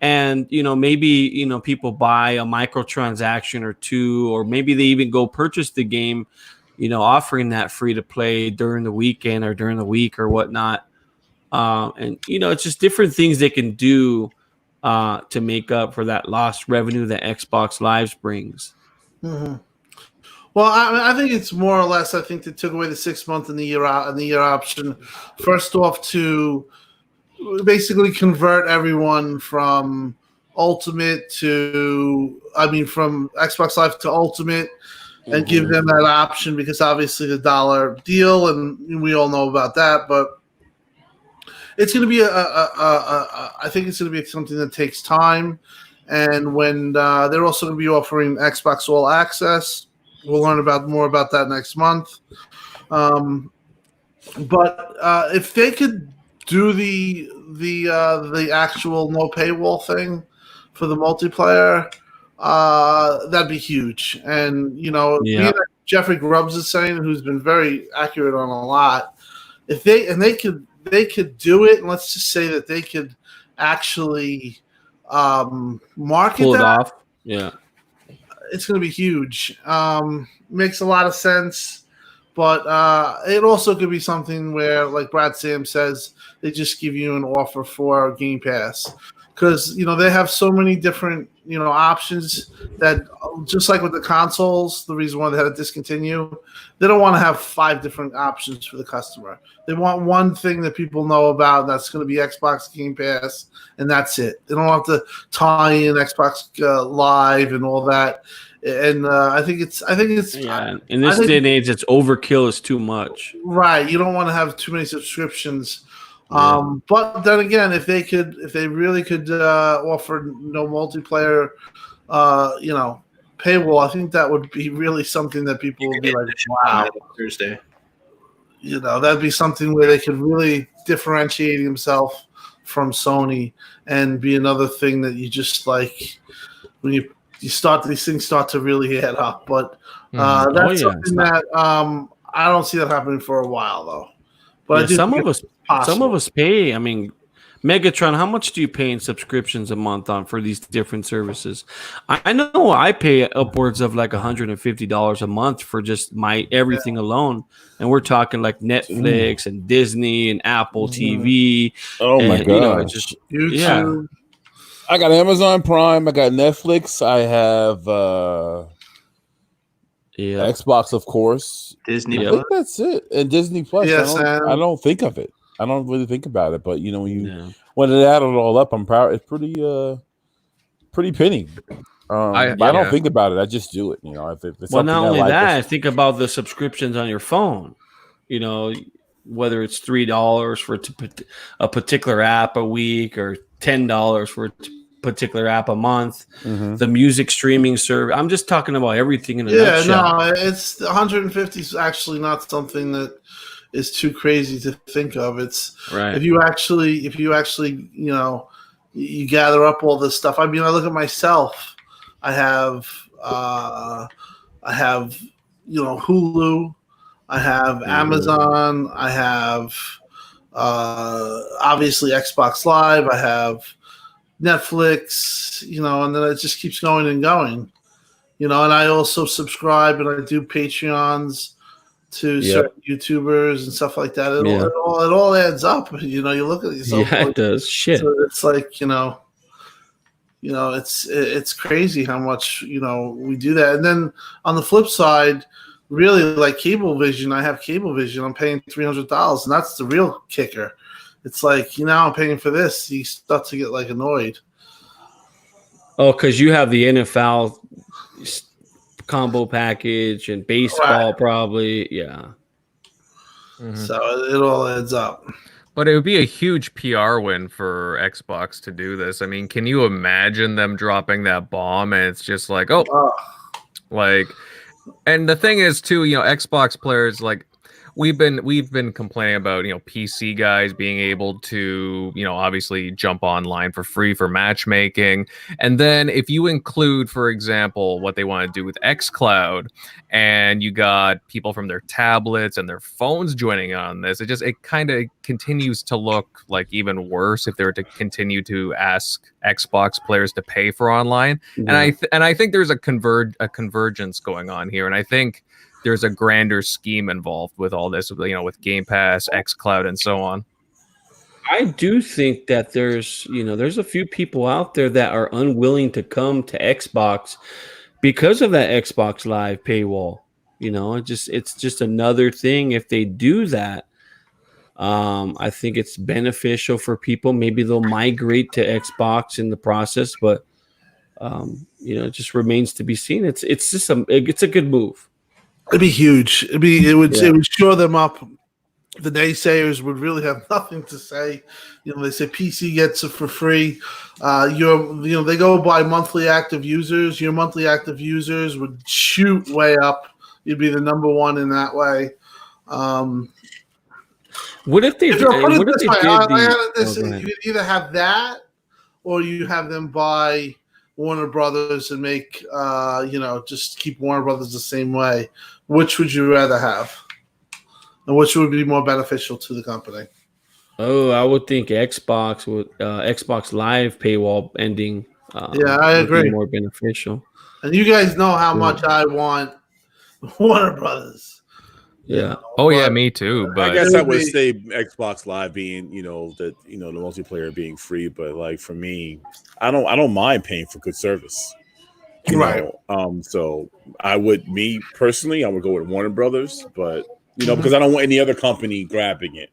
Speaker 1: And, you know, maybe, you know, people buy a microtransaction or 2, or maybe they even go purchase the game, you know, offering that free to play during the weekend or during the week or whatnot. And, you know, it's just different things they can do to make up for that lost revenue that Xbox Live brings.
Speaker 5: Mm-hmm. Well, I think it's more or less, I think they took away the 6 month and the year option. First off, to basically convert everyone from Ultimate from Xbox Live to Ultimate, and give them that option, because obviously the $1 deal, and we all know about that. But it's going to be I think it's going to be something that takes time. And when they're also going to be offering Xbox All Access, we'll learn more about that next month. But if they could do the actual no paywall thing for the multiplayer, that'd be huge. And, you know, being Jeffrey Grubbs is saying, who's been very accurate on a lot, if they could do it, and let's just say that they could actually market
Speaker 1: Pull it
Speaker 5: that
Speaker 1: off. Yeah.
Speaker 5: It's going to be huge. Makes a lot of sense, but it also could be something where, like Brad Sam says, they just give you an offer for Game Pass, because, you know, they have so many different, you know, options that, just like with the consoles, the reason why they had to discontinue, they don't want to have 5 different options for the customer. They want one thing that people know about, and that's going to be Xbox Game Pass, and that's it. They don't have to tie in Xbox Live and all that. And I think it's
Speaker 1: in this day and age, it's overkill is too much.
Speaker 5: Right. You don't want to have too many subscriptions. But then again, if they really could offer no multiplayer, you know, paywall, I think that would be really something that people would be like, wow.
Speaker 6: Thursday.
Speaker 5: You know, that'd be something where they could really differentiate himself from Sony, and be another thing that you just, like, when you start, these things start to really add up. But that's something that I don't see that happening for a while, though. But
Speaker 1: some of us pay. I mean, Megatron, how much do you pay in subscriptions a month for these different services? I know I pay upwards of like $150 a month for just my everything alone, and we're talking like Netflix and Disney and Apple TV.
Speaker 4: Oh my god!
Speaker 1: You know, just
Speaker 5: YouTube.
Speaker 4: I got Amazon Prime. I got Netflix. I have Xbox, of course.
Speaker 6: Disney.
Speaker 4: I think that's it. And Disney Plus.
Speaker 5: Yes,
Speaker 4: I don't think of it. I don't really think about it. But, you know, when it added it all up, I'm proud. It's pretty penny. I don't think about it. I just do it. You know, if it's
Speaker 1: not only that, I think about the subscriptions on your phone. You know, whether it's $3 for a particular app a week or $10 for a particular app a month. The music streaming service. I'm just talking about everything in a nutshell.
Speaker 5: No, it's 150 is actually not something that is too crazy to think of. It's
Speaker 1: Right.
Speaker 5: if you actually, you gather up all this stuff. I mean, I look at myself. I have Hulu. I have Amazon. I have obviously Xbox Live. I have Netflix. And then it just keeps going and going. And I also subscribe and I do Patreons to certain YouTubers and stuff like that. It all adds up. You look at yourself.
Speaker 1: Yeah, it does. Shit.
Speaker 5: So it's like it's crazy how much we do that. And then on the flip side, really like Cablevision, I have Cablevision. I'm paying $300, and that's the real kicker. It's like I'm paying for this. You start to get like annoyed.
Speaker 1: Oh, because you have the NFL combo package and baseball, probably. Yeah.
Speaker 5: So it all adds up.
Speaker 2: But it would be a huge PR win for Xbox to do this. I mean, can you imagine them dropping that bomb and it's just like, and the thing is too, Xbox players, like we've been complaining about, PC guys being able to, obviously jump online for free for matchmaking. And then if you include, for example, what they want to do with XCloud, and you got people from their tablets and their phones joining on this, it kind of continues to look like even worse if they were to continue to ask Xbox players to pay for online. And I think there's a convergence going on here. And I think there's a grander scheme involved with all this, with Game Pass, XCloud, and so on.
Speaker 1: I do think that there's a few people out there that are unwilling to come to Xbox because of that Xbox Live paywall. It's just another thing. If they do that, I think it's beneficial for people. Maybe they'll migrate to Xbox in the process, but it just remains to be seen. It's a good move.
Speaker 5: It'd be huge. It would shore them up. The naysayers would really have nothing to say. They say PC gets it for free. They go by monthly active users. Your monthly active users would shoot way up. You'd be the number one in that way.
Speaker 1: What if they? You
Speaker 5: either have that, or you have them buy Warner Brothers and make just keep Warner Brothers the same way. Which would you rather have, and which would be more beneficial to the company?
Speaker 1: Oh, I would think Xbox with Xbox Live paywall ending.
Speaker 5: I agree.
Speaker 1: Be more beneficial.
Speaker 5: And you guys know how much I want Warner Brothers.
Speaker 1: Yeah.
Speaker 2: Me too. But
Speaker 4: I guess I would say Xbox Live being, the multiplayer being free. But like for me, I don't mind paying for good service.
Speaker 5: Right.
Speaker 4: So I would go with Warner Brothers, but because I don't want any other company grabbing it.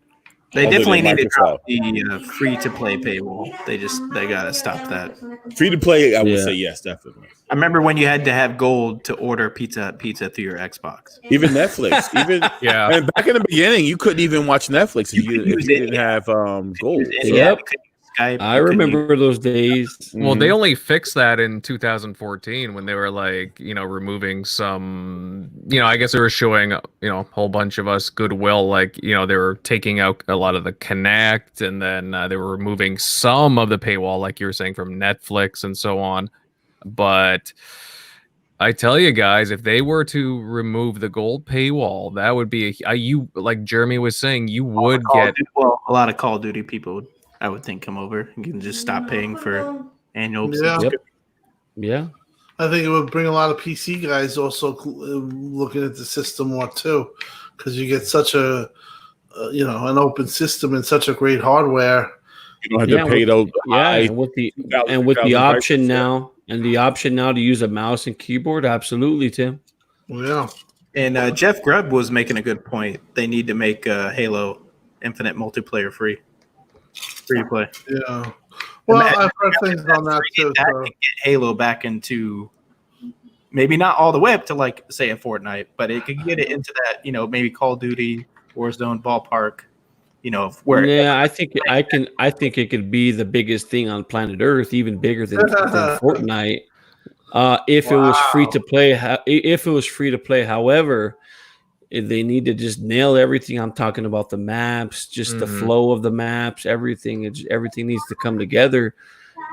Speaker 6: They definitely need to drop the free-to-play paywall. They gotta stop that.
Speaker 4: Free-to-play, I would say yes, definitely.
Speaker 6: I remember when you had to have gold to order pizza through your Xbox.
Speaker 4: Even Netflix, and back in the beginning, you couldn't even watch Netflix if you didn't have gold.
Speaker 1: Yep. I remember those days.
Speaker 2: Well, they only fixed that in 2014 when they were removing some, I guess they were showing, a whole bunch of us goodwill. They were taking out a lot of the Connect, and then they were removing some of the paywall, like you were saying, from Netflix and so on. But I tell you guys, if they were to remove the gold paywall, that would be like Jeremy was saying, you would get
Speaker 6: a lot of Call of Duty people, I would think, come over. You can just stop paying for annual.
Speaker 1: Yeah.
Speaker 5: I think it would bring a lot of PC guys also looking at the system more too, because you get such an open system and such a great hardware.
Speaker 4: You don't have to pay those.
Speaker 1: And with the option now, to use a mouse and keyboard, absolutely, Tim.
Speaker 5: Yeah.
Speaker 6: And Jeff Grubb was making a good point. They need to make Halo Infinite multiplayer free to play.
Speaker 5: Yeah. Well, I've heard things on that too.
Speaker 6: Get Halo back into maybe not all the way up to say a Fortnite, but it could get it into that, maybe Call of Duty, Warzone ballpark. You know, where
Speaker 1: Yeah, I think it could be the biggest thing on planet Earth, even bigger than Fortnite. If it was free to play, if it was free to play, however, if they need to just nail everything. I'm talking about the maps, just the flow of the maps, everything. Everything needs to come together.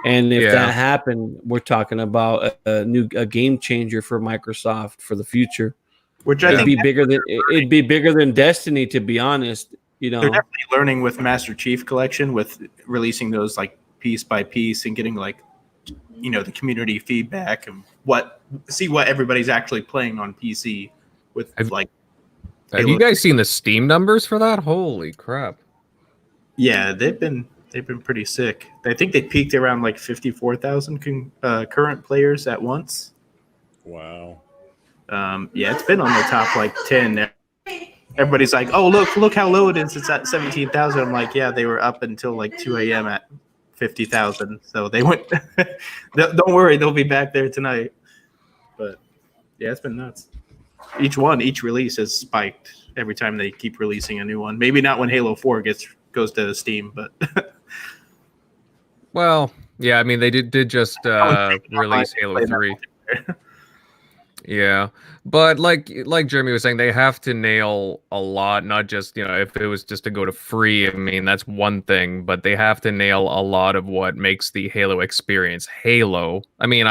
Speaker 1: And if that happened, we're talking about a game changer for Microsoft for the future.
Speaker 6: Which I think
Speaker 1: it'd be bigger than Destiny, to be honest. You know,
Speaker 6: they're definitely learning with Master Chief Collection, with releasing those like piece by piece and getting like, you know, the community feedback and see what everybody's actually playing on PC with like.
Speaker 2: Have you guys seen the Steam numbers for that? Holy crap!
Speaker 6: Yeah, they've been pretty sick. I think they peaked around like 54,000 current players at once.
Speaker 4: Wow.
Speaker 6: Yeah, it's been on the top like 10. Everybody's like, "Oh, look how low it is. It's at 17,000." I'm like, "Yeah, they were up until like 2 a.m. at 50,000. So they went. Don't worry, they'll be back there tonight." But yeah, it's been nuts. Each release has spiked every time they keep releasing a new one. Maybe not when Halo 4 goes to Steam, but
Speaker 2: well, yeah, I mean they did just release Halo 3. Yeah, but like Jeremy was saying, they have to nail a lot, not just, you know, if it was just to go to free, I mean, that's one thing, but they have to nail a lot of what makes the Halo experience Halo. I mean,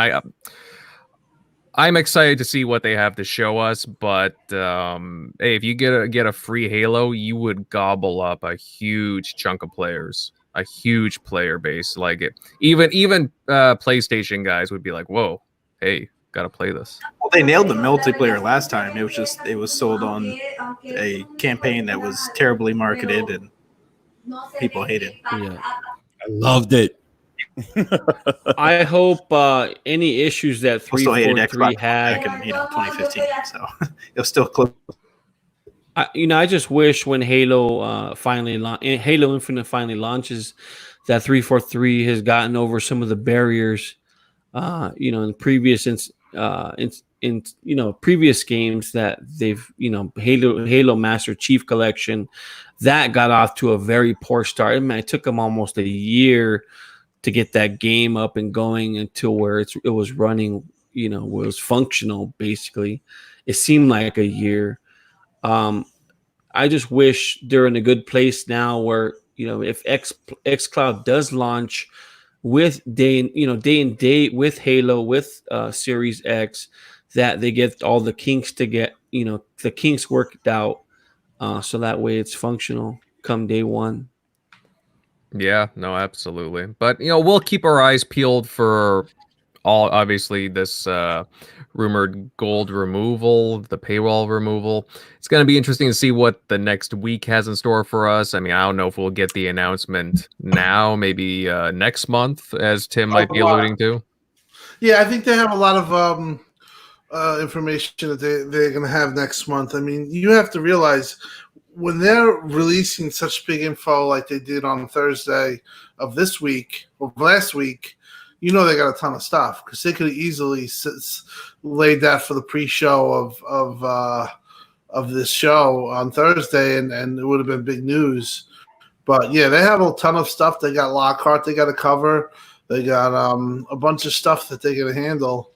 Speaker 2: I'm excited to see what they have to show us, but hey, if you get a free Halo, you would gobble up a huge chunk of players, a huge player base. Like it, even PlayStation guys would be like, "Whoa, hey, gotta play this."
Speaker 6: Well, they nailed the multiplayer last time. It was sold on a campaign that was terribly marketed and people hated.
Speaker 1: Yeah,
Speaker 4: I loved it.
Speaker 1: I hope any issues that
Speaker 6: Still hated
Speaker 1: 343
Speaker 6: Xbox
Speaker 1: had,
Speaker 6: back in 2015, so it was still close.
Speaker 1: I just wish when Halo Halo Infinite finally launches, that 343 has gotten over some of the barriers. You know, in previous in previous games that they've, you know, Halo Master Chief Collection, that got off to a very poor start. I mean, it took them almost a year to get that game up and going until where it was running, you know, where it was functional. Basically, it seemed like a year. I just wish they're in a good place now where, you know, if XCloud does launch with day and date with Halo, with Series X, that they get all the kinks worked out, so that way it's functional come day one.
Speaker 2: Yeah, no, absolutely. But, you know, we'll keep our eyes peeled for obviously this rumored gold removal, the paywall removal. It's going to be interesting to see what the next week has in store for us. I mean, I don't know if we'll get the announcement now, maybe next month, as Tim might be alluding to.
Speaker 5: Yeah, I think they have a lot of information that they're going to have next month. I mean, you have to realize when they're releasing such big info like they did on Thursday of this week or last week, you know they got a ton of stuff, because they could have easily laid that for the pre-show of this show on Thursday, and it would have been big news. But yeah, they have a ton of stuff. They got Lockhart they got to cover. They got a bunch of stuff that they're going to handle,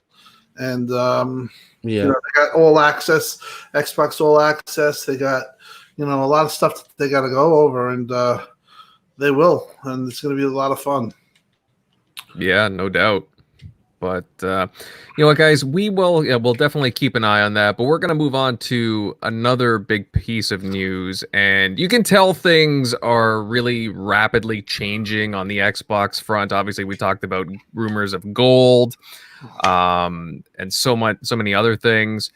Speaker 5: and you know, they got All Access, Xbox All Access. They got, you know, a lot of stuff that they got to go over, and they will, and it's going to be a lot of fun.
Speaker 2: Yeah, no doubt. But you know what, guys, we'll definitely keep an eye on that. But we're going to move on to another big piece of news, and you can tell things are really rapidly changing on the Xbox front. Obviously, we talked about rumors of gold, and so many other things.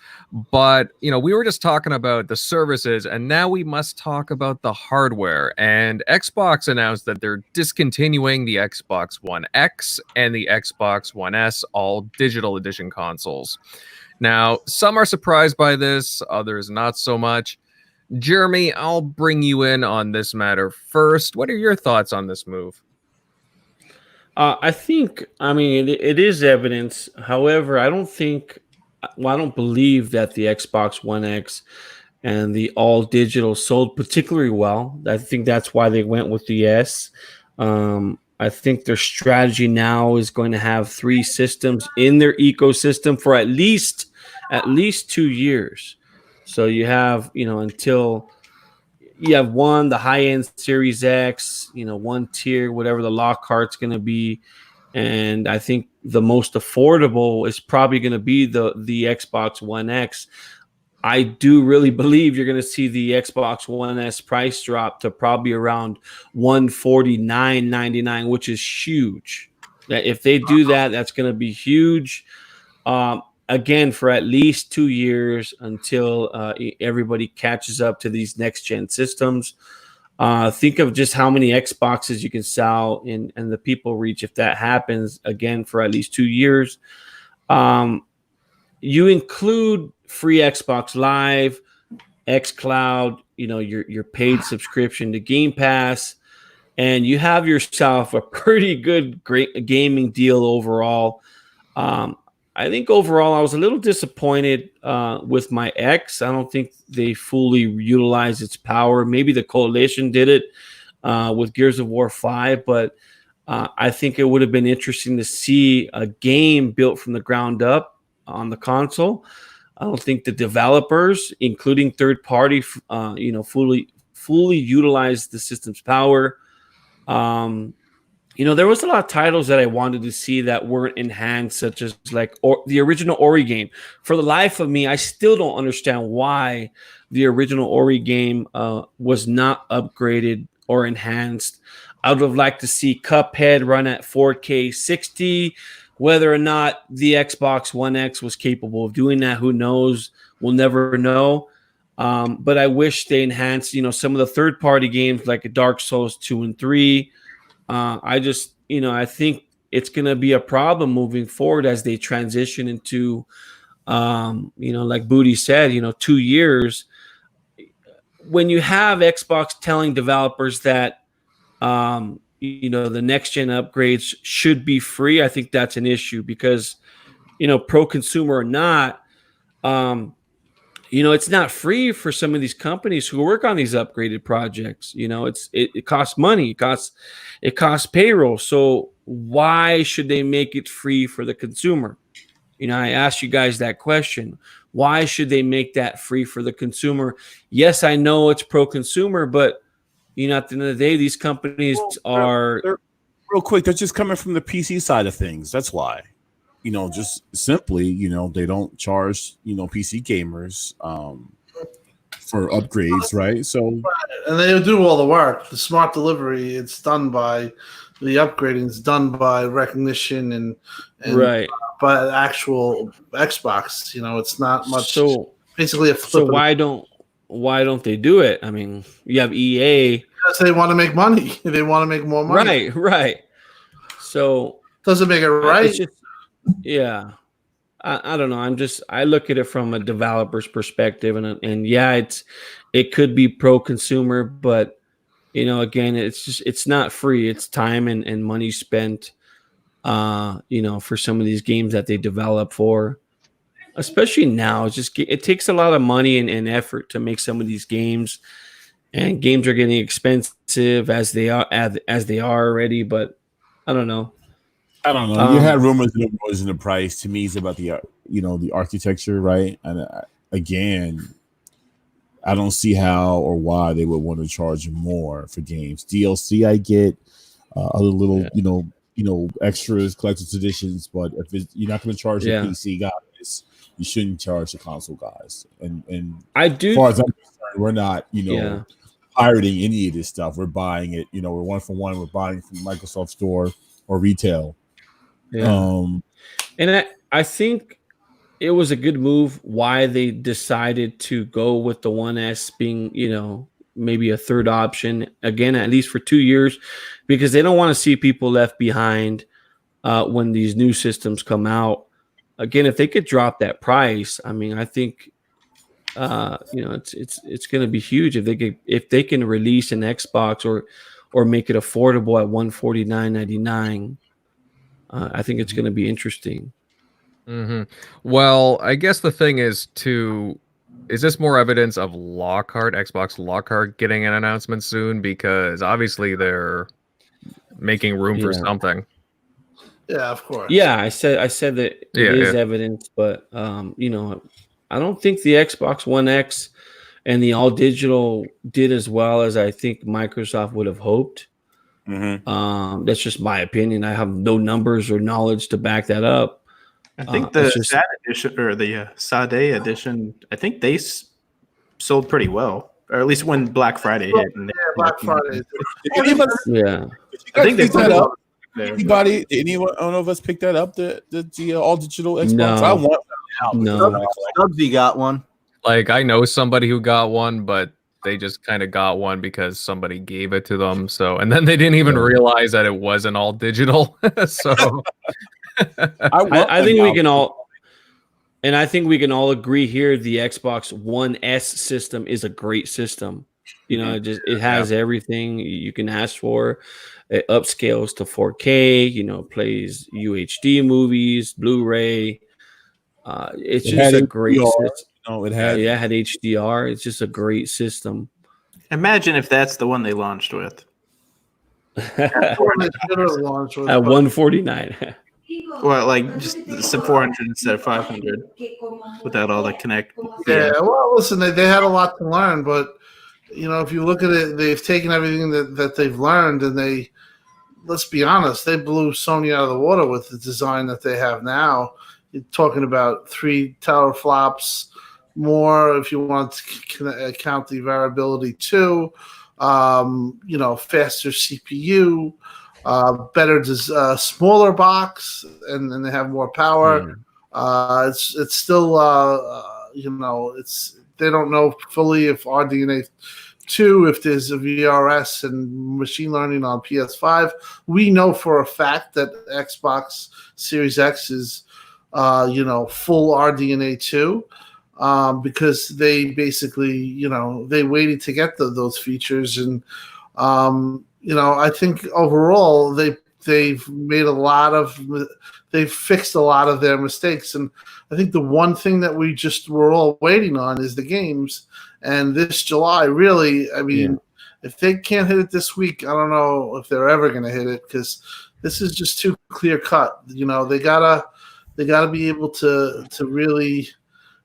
Speaker 2: But you know, we were just talking about the services, and now we must talk about the hardware. And Xbox announced that they're discontinuing the Xbox One X and the Xbox One S, all digital edition consoles. Now, some are surprised by this, others not so much. Jeremy, I'll bring you in on this matter first. What are your thoughts on this move?
Speaker 1: I think, I mean, it is evidence. However, I don't believe that the Xbox One X and the all digital sold particularly well. I think that's why they went with the S. I think their strategy now is going to have 3 systems in their ecosystem for at least 2 years. So you have, until you have the high end Series X, one tier, whatever the Lockhart's going to be. And I think the most affordable is probably going to be the Xbox One X. I do really believe you're going to see the Xbox One S price drop to probably around $149.99, which is huge. If they do that, that's going to be huge. Again, for at least 2 years until everybody catches up to these next gen systems. Think of just how many Xboxes you can sell and the people reach if that happens again for at least 2 years. You include free Xbox Live, XCloud, your paid subscription to Game Pass, and you have yourself a pretty great gaming deal overall. I think overall I was a little disappointed with my X. I don't think they fully utilized its power. Maybe the Coalition did it with Gears of War 5, but I think it would have been interesting to see a game built from the ground up on the console. I don't think the developers, including third party, fully utilized the system's power. There was a lot of titles that I wanted to see that weren't enhanced, such as the original Ori game. For the life of me, I still don't understand why the original Ori game was not upgraded or enhanced. I would have liked to see Cuphead run at 4K 60. Whether or not the Xbox One X was capable of doing that, who knows? We'll never know. But I wish they enhanced, some of the third-party games like Dark Souls 2 and 3. I think it's going to be a problem moving forward as they transition into, like Booty said, 2 years. When you have Xbox telling developers that, the next gen upgrades should be free, I think that's an issue because, pro consumer or not, it's not free for some of these companies who work on these upgraded projects. It costs money. It costs payroll. So why should they make it free for the consumer? I asked you guys that question. Why should they make that free for the consumer? Yes, I know it's pro consumer, but at the end of the day, these companies
Speaker 4: they're real quick. They're just coming from the PC side of things. That's why. Just simply, they don't charge, PC gamers for upgrades, right? So,
Speaker 5: and they do all the work. The smart delivery, it's done by the upgrading. It's done by recognition and
Speaker 1: right
Speaker 5: by actual Xbox. It's not much.
Speaker 1: So
Speaker 5: basically, a flip.
Speaker 1: So why don't they do it? I mean, you have EA
Speaker 5: because they want to make money. They want to make more money.
Speaker 1: Right. So
Speaker 5: doesn't make it right.
Speaker 1: Yeah, I don't know. I look at it from a developer's perspective, and yeah, it could be pro consumer, but again, it's not free. It's time and money spent, for some of these games that they develop for. Especially now, it takes a lot of money and effort to make some of these games, and games are getting expensive as they are already. But I don't know.
Speaker 4: You had rumors in the price. To me, it's about the the architecture, right? And again, I don't see how or why they would want to charge more for games. DLC, I get other little extras, collector's editions, but if you're not going to charge the PC guys, you shouldn't charge the console guys. And
Speaker 1: I do.
Speaker 4: As far as I'm concerned, we're not pirating any of this stuff. We're buying it. We're one for one. We're buying from Microsoft Store or retail.
Speaker 1: Yeah. And I think it was a good move why they decided to go with the 1S being, maybe a third option again, at least for 2 years, because they don't want to see people left behind when these new systems come out. Again, if they could drop that price, I mean, I think it's going to be huge if they can release an Xbox or make it affordable at $149.99. I think it's going to be interesting.
Speaker 2: Mm-hmm. Well, I guess the thing is to is this more evidence of Lockhart, Xbox Lockhart getting an announcement soon? Because obviously they're making room for something.
Speaker 5: Yeah, of course.
Speaker 1: Yeah, I said that it is evidence, but you know, I don't think the Xbox One X and the all digital did as well as I think Microsoft would have hoped. That's just my opinion. I have no numbers or knowledge to back that up.
Speaker 6: I think the SAD edition or the Sade edition, I think they sold pretty well, or at least when Black Friday hit. And
Speaker 5: Black Friday.
Speaker 6: I think they put it up.
Speaker 4: Anybody? Anyone? I don't know if us picked that up. The all digital Xbox.
Speaker 1: No.
Speaker 4: I want.
Speaker 3: No, Stubbsy got one.
Speaker 2: Like I know somebody who got one, but they just kind of got one because somebody gave it to them. So, and then they didn't even realize that it wasn't all digital. So,
Speaker 1: I think we can all, and I think we can all agree here. The Xbox One S system is a great system. You know, it has everything you can ask for. It upscales to 4K. You know, plays UHD movies, Blu-ray. It's just a great system.
Speaker 4: No, it had
Speaker 1: HDR. It's just a great system.
Speaker 6: Imagine if that's the one they launched with.
Speaker 1: At 149.
Speaker 6: Well, like just some 400 instead of 500 without all the connect.
Speaker 5: Yeah, well, listen, they had a lot to learn, but you know, if you look at it, they've taken everything that they've learned, and let's be honest, they blew Sony out of the water with the design that they have now. You're talking about 3 teraflops more if you want to count the variability too. You know, faster CPU, better, smaller box, and they have more power. It's still, you know, they don't know fully if RDNA 2, if there's a VRS and machine learning on PS5. We know for a fact that Xbox Series X is, you know, full RDNA 2. Because they basically, you know, they waited to get those features, and you know, I think overall they've fixed a lot of their mistakes, and I think the one thing that we're all waiting on is the games. And this July, really, I mean, if they can't hit it this week, I don't know if they're ever going to hit it, because this is just too clear cut. You know, they gotta be able to really,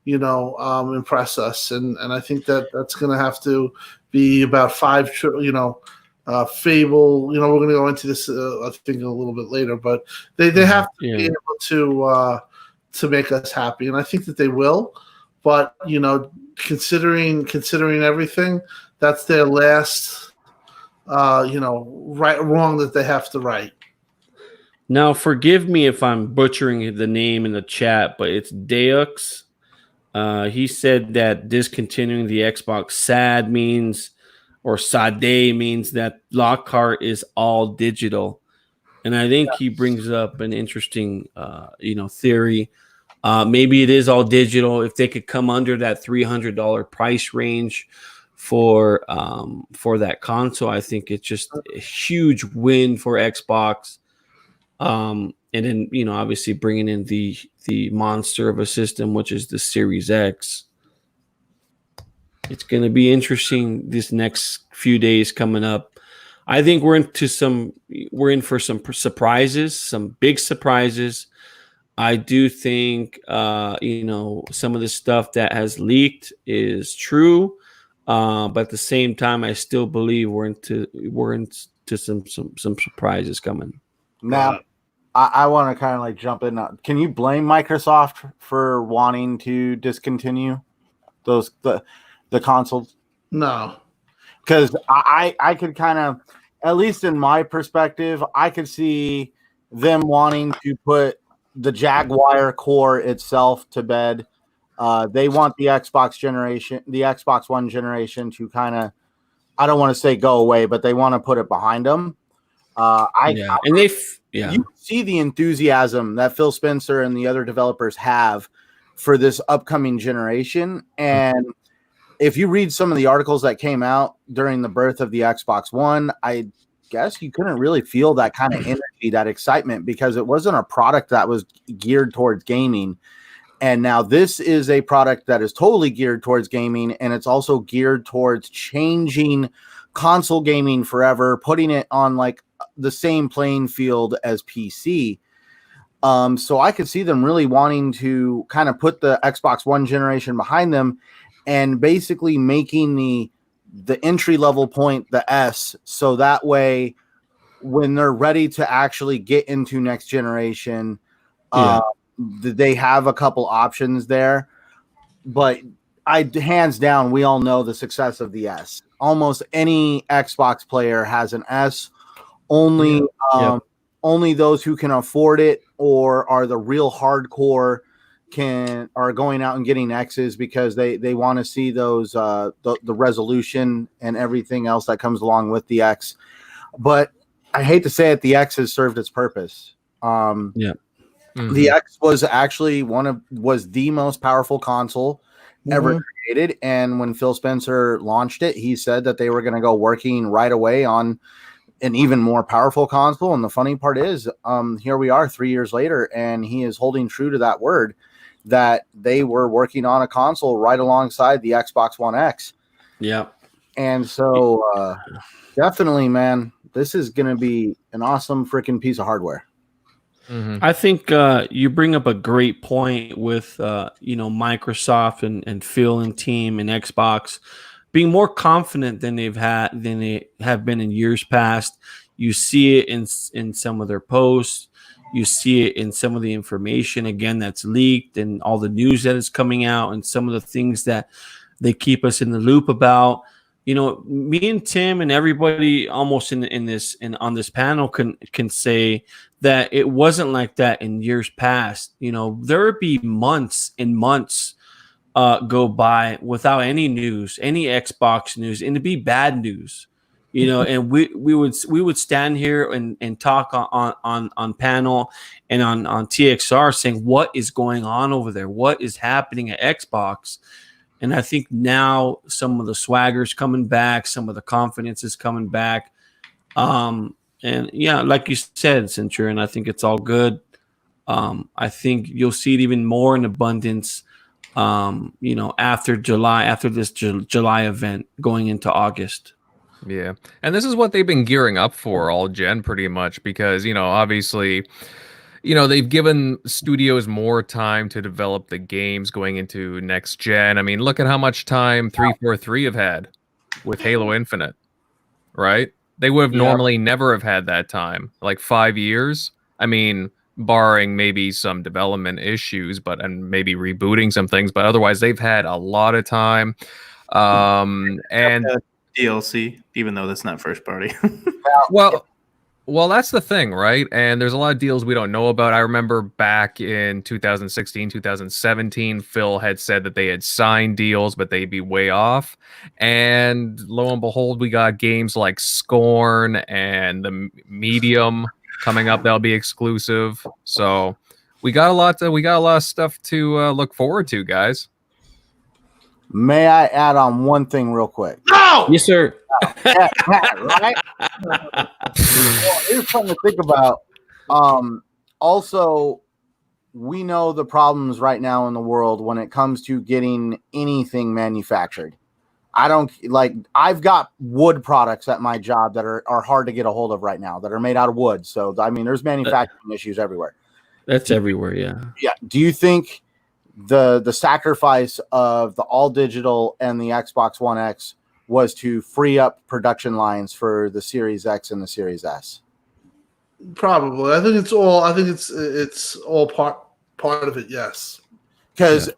Speaker 5: you know, impress us, and I think that's going to have to be about Fable. You know, we're going to go into this, I think, a little bit later, but they have to be able to make us happy, and I think that they will. But you know, considering everything, that's their last, you know, wrong that they have to right.
Speaker 1: Now, forgive me if I'm butchering the name in the chat, but it's Deux. He said that discontinuing the Xbox SAD means, or SADE means, that Lockhart is all digital. And I think he brings up an interesting, you know, theory. Maybe it is all digital. If they could come under that $300 price range for that console, I think it's just a huge win for Xbox. And then, you know, obviously bringing in the monster of a system, which is the Series X. It's going to be interesting this next few days coming up. I think we're in for some surprises, some big surprises. I do think, you know, some of the stuff that has leaked is true, but at the same time, I still believe we're into some surprises coming.
Speaker 3: Now, I want to kind of like jump in. Can you blame Microsoft for wanting to discontinue the consoles?
Speaker 5: No,
Speaker 3: because I could kind of, at least in my perspective, I could see them wanting to put the Jaguar core itself to bed. They want the Xbox One generation to kind of, I don't want to say go away, but they want to put it behind them. You see the enthusiasm that Phil Spencer and the other developers have for this upcoming generation. And if you read some of the articles that came out during the birth of the Xbox One, I guess you couldn't really feel that kind of energy, that excitement, because it wasn't a product that was geared towards gaming. And now this is a product that is totally geared towards gaming, and it's also geared towards changing console gaming forever, putting it on like the same playing field as PC. So I could see them really wanting to kind of put the Xbox One generation behind them and basically making the entry level point the S, so that way when they're ready to actually get into next generation, they have a couple options there. But hands down, we all know the success of the S. Almost any Xbox player has an S. Only those who can afford it or are the real hardcore are going out and getting X's because they want to see those the resolution and everything else that comes along with the X. But I hate to say it, the X has served its purpose. The X was actually was the most powerful console ever created, and when Phil Spencer launched it, he said that they were going to go working right away on an even more powerful console. And the funny part is, here we are 3 years later, and he is holding true to that word that they were working on a console right alongside the Xbox One X.
Speaker 1: Yeah.
Speaker 3: And so definitely, man, this is going to be an awesome freaking piece of hardware.
Speaker 1: I think you bring up a great point with Microsoft and Phil and team and Xbox being more confident than they have been in years past. You see it in some of their posts. You see it in some of the information again that's leaked and all the news that is coming out and some of the things that they keep us in the loop about. Me and Tim and everybody almost on this panel can say that it wasn't like that in years past. There would be months and months go by without any news, any Xbox news, and it'd be bad news. And we would stand here and talk on panel and on TXR saying what is going on over there, what is happening at Xbox. And I think now some of the swagger's coming back, some of the confidence is coming back. And yeah, like you said, Centurion, I think it's all good. I think you'll see it even more in abundance, after this July event going into August.
Speaker 2: Yeah. And this is what they've been gearing up for all gen pretty much because, obviously, they've given studios more time to develop the games going into next gen. I mean, look at how much time 343 have had with Halo Infinite, right? They would have normally never have had that time, like 5 years. I mean, barring maybe some development issues, and maybe rebooting some things, but otherwise they've had a lot of time. And
Speaker 6: DLC, even though that's not first party.
Speaker 2: Well, that's the thing, right? And there's a lot of deals we don't know about. I remember back in 2016, 2017, Phil had said that they had signed deals, but they'd be way off. And lo and behold, we got games like Scorn and the Medium coming up that'll be exclusive. So we got a lot of stuff to look forward to, guys.
Speaker 3: May I add on one thing real quick?
Speaker 6: No!
Speaker 1: Yes, sir.
Speaker 3: Right? Well, here's something to think about. Also, we know the problems right now in the world when it comes to getting anything manufactured. I've got wood products at my job that are hard to get a hold of right now that are made out of wood. So, I mean, there's manufacturing issues everywhere.
Speaker 1: That's everywhere, yeah.
Speaker 3: Yeah. Do you think the sacrifice of the all digital and the Xbox One X was to free up production lines for the Series X and the Series S?
Speaker 5: Probably. I think it's all part of it. Yes.
Speaker 3: Because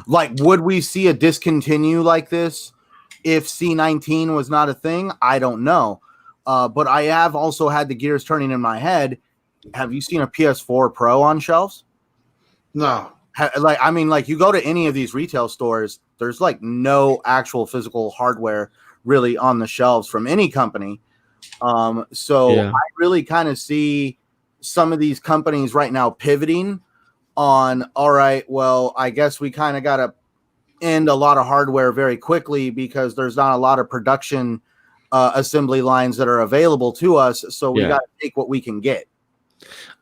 Speaker 3: would we see a discontinue like this if C19 was not a thing? I don't know. But I have also had the gears turning in my head. Have you seen a PS4 Pro on shelves?
Speaker 5: No.
Speaker 3: You go to any of these retail stores, there's no actual physical hardware really on the shelves from any company. I really kind of see some of these companies right now pivoting on, all right, well, I guess we kind of got to end a lot of hardware very quickly because there's not a lot of production assembly lines that are available to us. So we got to take what we can get.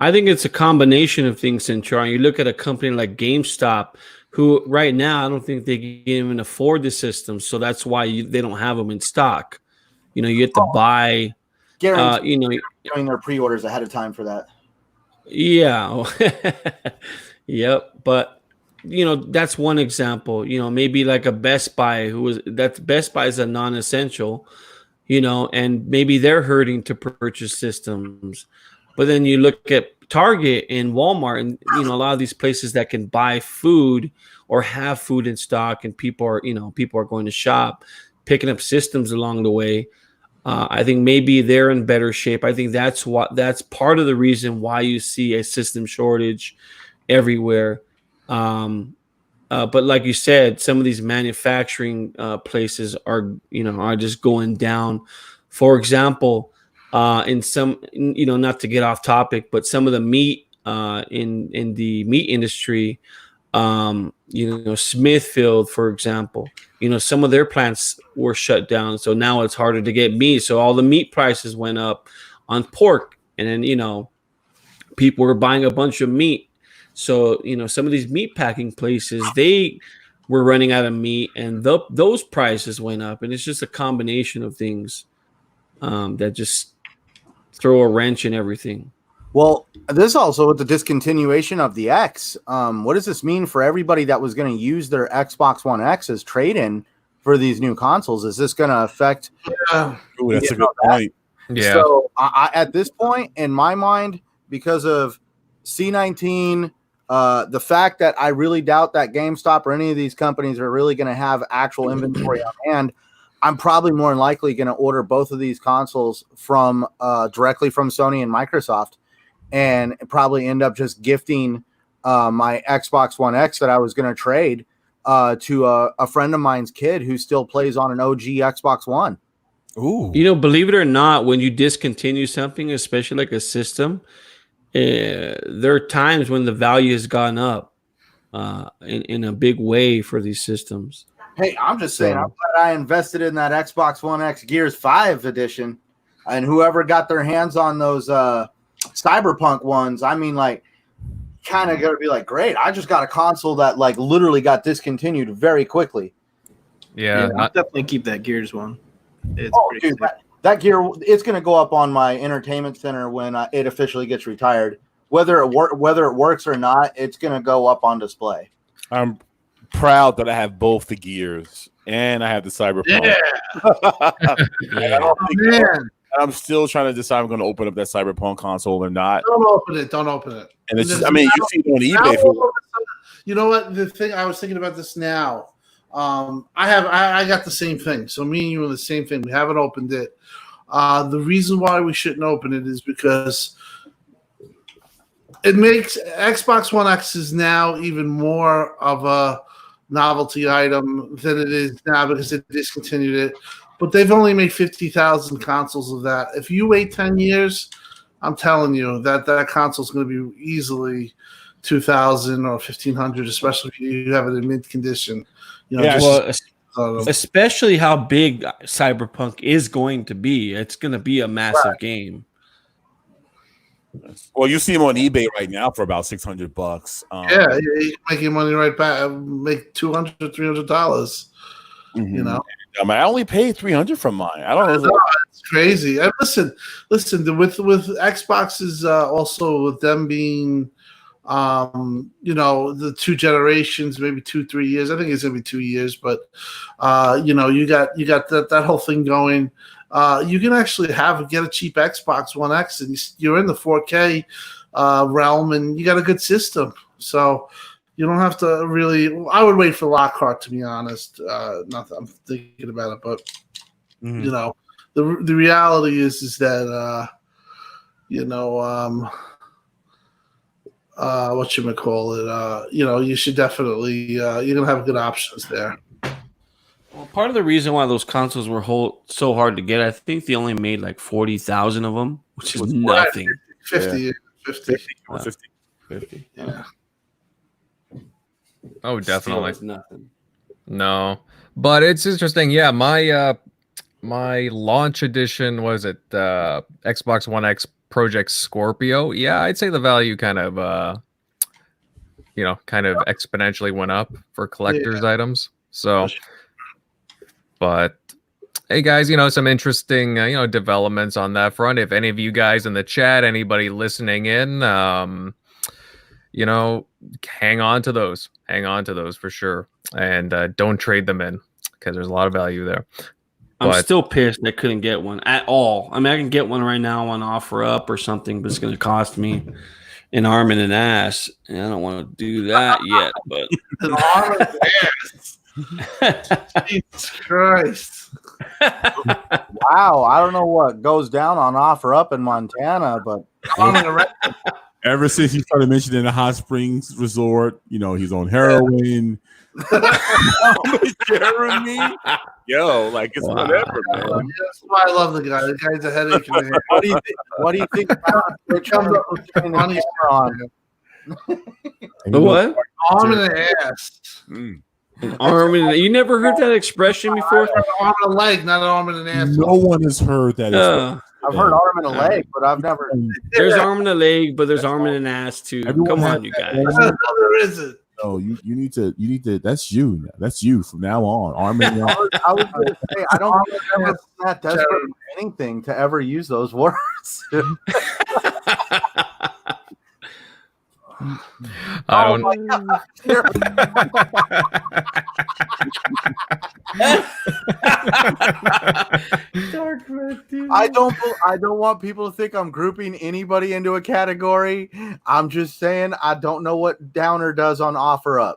Speaker 1: I think it's a combination of things, Central. You look at a company like GameStop, who right now I don't think they can even afford the system, so that's why they don't have them in stock. You have to buy.
Speaker 3: Guaranteed doing their pre-orders ahead of time for that.
Speaker 1: Yeah. Yep. But that's one example. Maybe like a Best Buy, Best Buy is a non-essential, and maybe they're hurting to purchase systems. But then you look at Target and Walmart, and a lot of these places that can buy food or have food in stock, and people are going to shop, picking up systems along the way. I think maybe they're in better shape. I think that's part of the reason why you see a system shortage everywhere. But like you said, some of these manufacturing places are just going down. For example, in some, not to get off topic, but some of the meat in the meat industry, Smithfield, for example, some of their plants were shut down. So now it's harder to get meat. So all the meat prices went up on pork. And then, people were buying a bunch of meat. So, some of these meat packing places, they were running out of meat, and those prices went up. And it's just a combination of things that just throw a wrench in everything.
Speaker 3: Well, this also with the discontinuation of the X. What does this mean for everybody that was going to use their Xbox One X as trade-in for these new consoles? Is this going to affect?
Speaker 4: Ooh, that's a good point.
Speaker 2: Yeah.
Speaker 3: So at this point, in my mind, because of C19, the fact that I really doubt that GameStop or any of these companies are really going to have actual inventory on hand, I'm probably more than likely going to order both of these consoles from directly from Sony and Microsoft, and probably end up just gifting my Xbox One X that I was going to trade to a friend of mine's kid who still plays on an OG Xbox One.
Speaker 4: Ooh.
Speaker 1: Believe it or not, when you discontinue something, especially like a system, there are times when the value has gone up in a big way for these systems.
Speaker 3: Hey, I'm just saying, I'm glad I invested in that Xbox One X Gears 5 edition, and whoever got their hands on those Cyberpunk ones, I mean, like, kind of going to be like, great, I just got a console that, like, literally got discontinued very quickly.
Speaker 2: Yeah,
Speaker 6: I'll definitely keep that Gears one. It's
Speaker 3: Dude, that gear, it's going to go up on my entertainment center when it officially gets retired. Whether it works or not, it's going to go up on display.
Speaker 4: I'm proud that I have both the Gears and I have the Cyberpunk.
Speaker 5: Man.
Speaker 4: I'm still trying to decide if I'm going to open up that Cyberpunk console or not.
Speaker 5: Don't open it.
Speaker 4: And it's just, I mean, you see it on eBay.
Speaker 5: You know what? The thing I was thinking about this now. I got the same thing. So me and you are the same thing. We haven't opened it. The reason why we shouldn't open it is because it makes Xbox One X is now even more of a novelty item than it is now because they discontinued it. But they've only made 50,000 consoles of that. If you wait 10 years, I'm telling you that console is going to be easily 2,000 or 1,500, especially if you have it in mid condition.
Speaker 1: Especially how big Cyberpunk is going to be. It's going to be a massive game.
Speaker 4: Well, you see them on eBay right now for about $600.
Speaker 5: You're making money right back. Make $200, $300.
Speaker 4: Mm-hmm.
Speaker 5: You know,
Speaker 4: I mean, I only paid $300 from mine. I don't know.
Speaker 5: It's crazy. And listen. With Xboxes, also with them being, the 2 generations, maybe 2-3 years. I think it's gonna be 2 years, but you got that whole thing going. You can actually get a cheap Xbox One X, and you're in the 4K realm, and you got a good system. So you don't have to really. I would wait for Lockhart, to be honest. Not that I'm thinking about it, but the reality is that whatchamacallit, you should definitely you're gonna have good options there.
Speaker 1: Well, part of the reason why those consoles were so hard to get, I think they only made like 40,000 of them, which is nothing.
Speaker 5: 50.
Speaker 1: Yeah.
Speaker 2: Oh, definitely.
Speaker 1: Nothing.
Speaker 2: No, but it's interesting. Yeah, my launch edition was it Xbox One X Project Scorpio, yeah, I'd say the value kind of exponentially went up for collector's items. So, but hey guys, some interesting developments on that front. If any of you guys in the chat, anybody listening in, hang on to those for sure, and don't trade them in because there's a lot of value there.
Speaker 1: I'm still pissed I couldn't get one at all. I mean, I can get one right now on OfferUp or something, but it's going to cost me an arm and an ass, and I don't want to do that yet. But
Speaker 5: an arm and an ass. Jesus Christ!
Speaker 3: Wow, I don't know what goes down on OfferUp in Montana, but
Speaker 4: ever since he started mentioning the hot springs resort, he's on heroin. Jeremy, like it's whatever, man.
Speaker 5: That's why I love the guy. The guy's a headache.
Speaker 3: What do you think? It comes up with money on.
Speaker 1: What?
Speaker 5: Arm and an ass.
Speaker 1: Arm and you never heard that expression before?
Speaker 5: Arm and a leg, not an arm and an ass.
Speaker 4: No one has heard that.
Speaker 3: I've heard arm and a leg, but I've never.
Speaker 1: There's arm and a leg, but there's arm and an ass too. Come on, you guys.
Speaker 5: There isn't.
Speaker 4: No, you need to. That's you. That's you from now on. Arm and
Speaker 3: I was going to say, I don't think I'm ever that desperate for anything to ever use those words.
Speaker 2: I don't.
Speaker 3: I don't want people to think I'm grouping anybody into a category. I'm just saying I don't know what Downer does on OfferUp.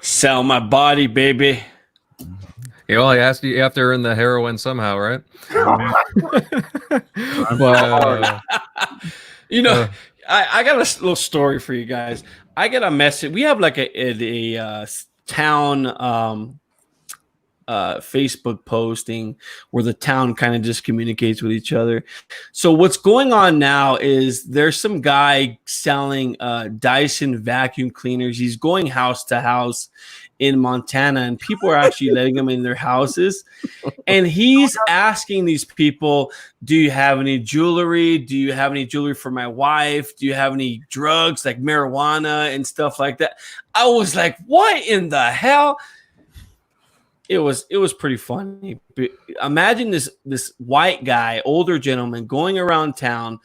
Speaker 1: Sell my body, baby.
Speaker 2: You have to earn the heroin somehow, right?
Speaker 1: I got a little story for you guys. I got a message. We have like a town Facebook posting where the town kind of just communicates with each other. So what's going on now is there's some guy selling Dyson vacuum cleaners. He's going house to house in Montana, and people are actually letting him in their houses. And he's asking these people, do you have any jewelry? Do you have any jewelry for my wife? Do you have any drugs like marijuana and stuff like that? I was like, what in the hell? It was pretty funny. Imagine this white guy, older gentleman, going around town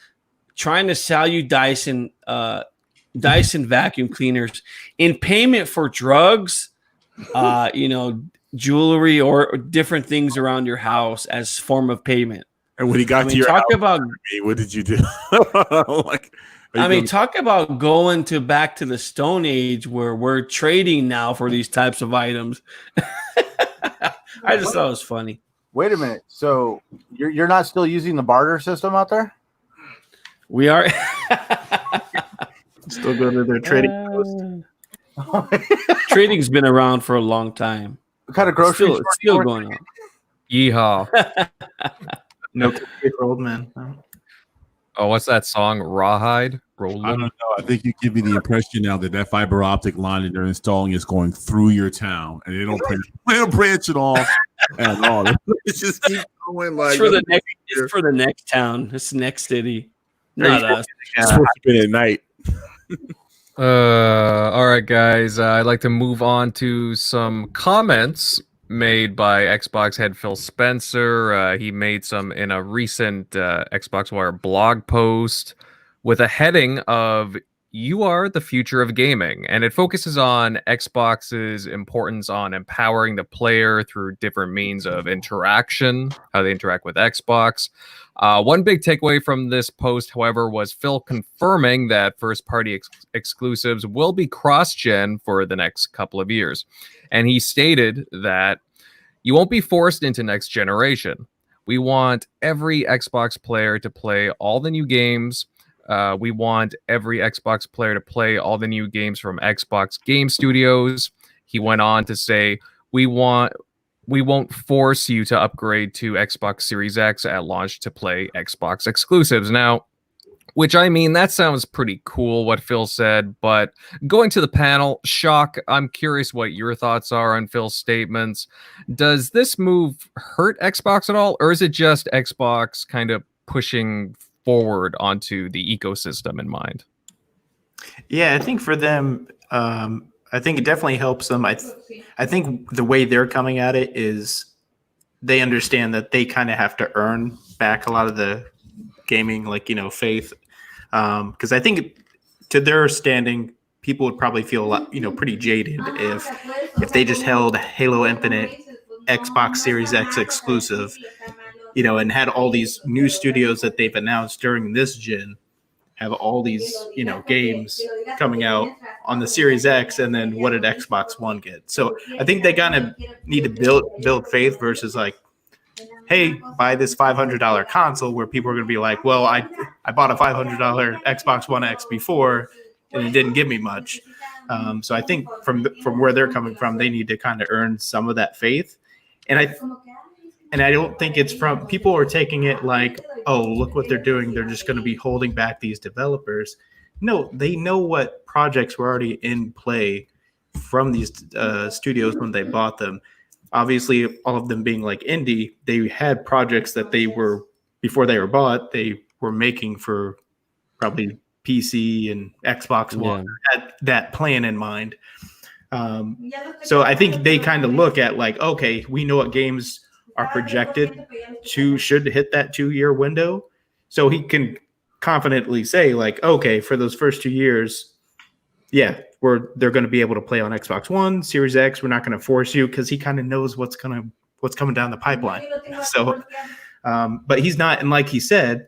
Speaker 1: trying to sell you Dyson vacuum cleaners in payment for drugs, jewelry or different things around your house as form of payment.
Speaker 4: And when he got to your
Speaker 1: talk
Speaker 4: house,
Speaker 1: about
Speaker 4: what did you do?
Speaker 1: Talk about going back to the Stone Age where we're trading now for these types of items. I just thought it was funny.
Speaker 3: Wait a minute. So you're not still using the barter system out there?
Speaker 1: We are
Speaker 6: still go to their trading post.
Speaker 1: Trading's been around for a long time.
Speaker 3: What kind of grocery
Speaker 1: it's still going on.
Speaker 2: Yeehaw.
Speaker 6: No cookie for old man.
Speaker 2: Oh, what's that song? Rawhide?
Speaker 4: I don't know. I think you give me the impression now that fiber optic line that they're installing is going through your town, and they don't branch it off at all. It's just keep going like
Speaker 1: it's for the next town. It's the next city, not us.
Speaker 4: It's supposed to be at night.
Speaker 2: All right, guys. I'd like to move on to some comments made by Xbox head Phil Spencer. He made some in a recent Xbox Wire blog post with a heading of "You are the future of gaming," and it focuses on Xbox's importance on empowering the player through different means of interaction, how they interact with Xbox. One big takeaway from this post, however, was Phil confirming that first-party exclusives will be cross-gen for the next couple of years. And he stated that you won't be forced into next generation. We want every Xbox player to play all the new games. We want every Xbox player to play all the new games from Xbox Game Studios. He went on to say, we won't force you to upgrade to Xbox Series X at launch to play Xbox exclusives. Now, Which, I mean, that sounds pretty cool, what Phil said. But going to the panel, Shock, I'm curious what your thoughts are on Phil's statements. Does this move hurt Xbox at all? Or is it just Xbox kind of pushing forward onto the ecosystem in mind?
Speaker 6: Yeah, I think for them, I think it definitely helps them. I think the way they're coming at it is they understand that they kind of have to earn back a lot of the gaming, like, faith. Because I think to their standing, people would probably feel a lot, pretty jaded if they just held Halo Infinite Xbox Series X exclusive, and had all these new studios that they've announced during this gen have all these, games coming out on the Series X, and then what did Xbox One get? So I think they kind of need to build faith versus like, hey, buy this $500 console, where people are going to be like, well, I bought a $500 Xbox One X before, and it didn't give me much. So I think from where they're coming from, they need to kind of earn some of that faith. And I don't think it's from people are taking it like, oh, look what they're doing. They're just going to be holding back these developers. No, they know what projects were already in play from these studios when they bought them. Obviously, all of them being like indie, they had projects that they were, before they were bought, they were making for probably PC and Xbox One, had that plan in mind. So I think they kind of look at like, okay, we know what games are projected should hit that 2-year window. So he can confidently say like, okay, for those first 2 years, yeah, they're going to be able to play on Xbox One, Series X. We're not going to force you, because he kind of knows what's coming down the pipeline. So, but he's not, and like he said,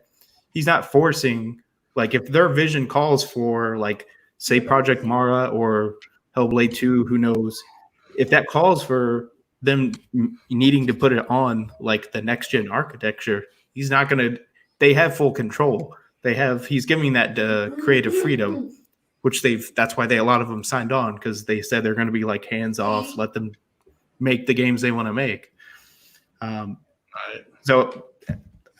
Speaker 6: he's not forcing. Like if their vision calls for like, say, Project Mara or Hellblade 2, who knows, if that calls for them needing to put it on like the next gen architecture, he's not going to. They have full control. He's giving that creative freedom, which that's why a lot of them signed on, because they said they're going to be like hands off, let them make the games they want to make. So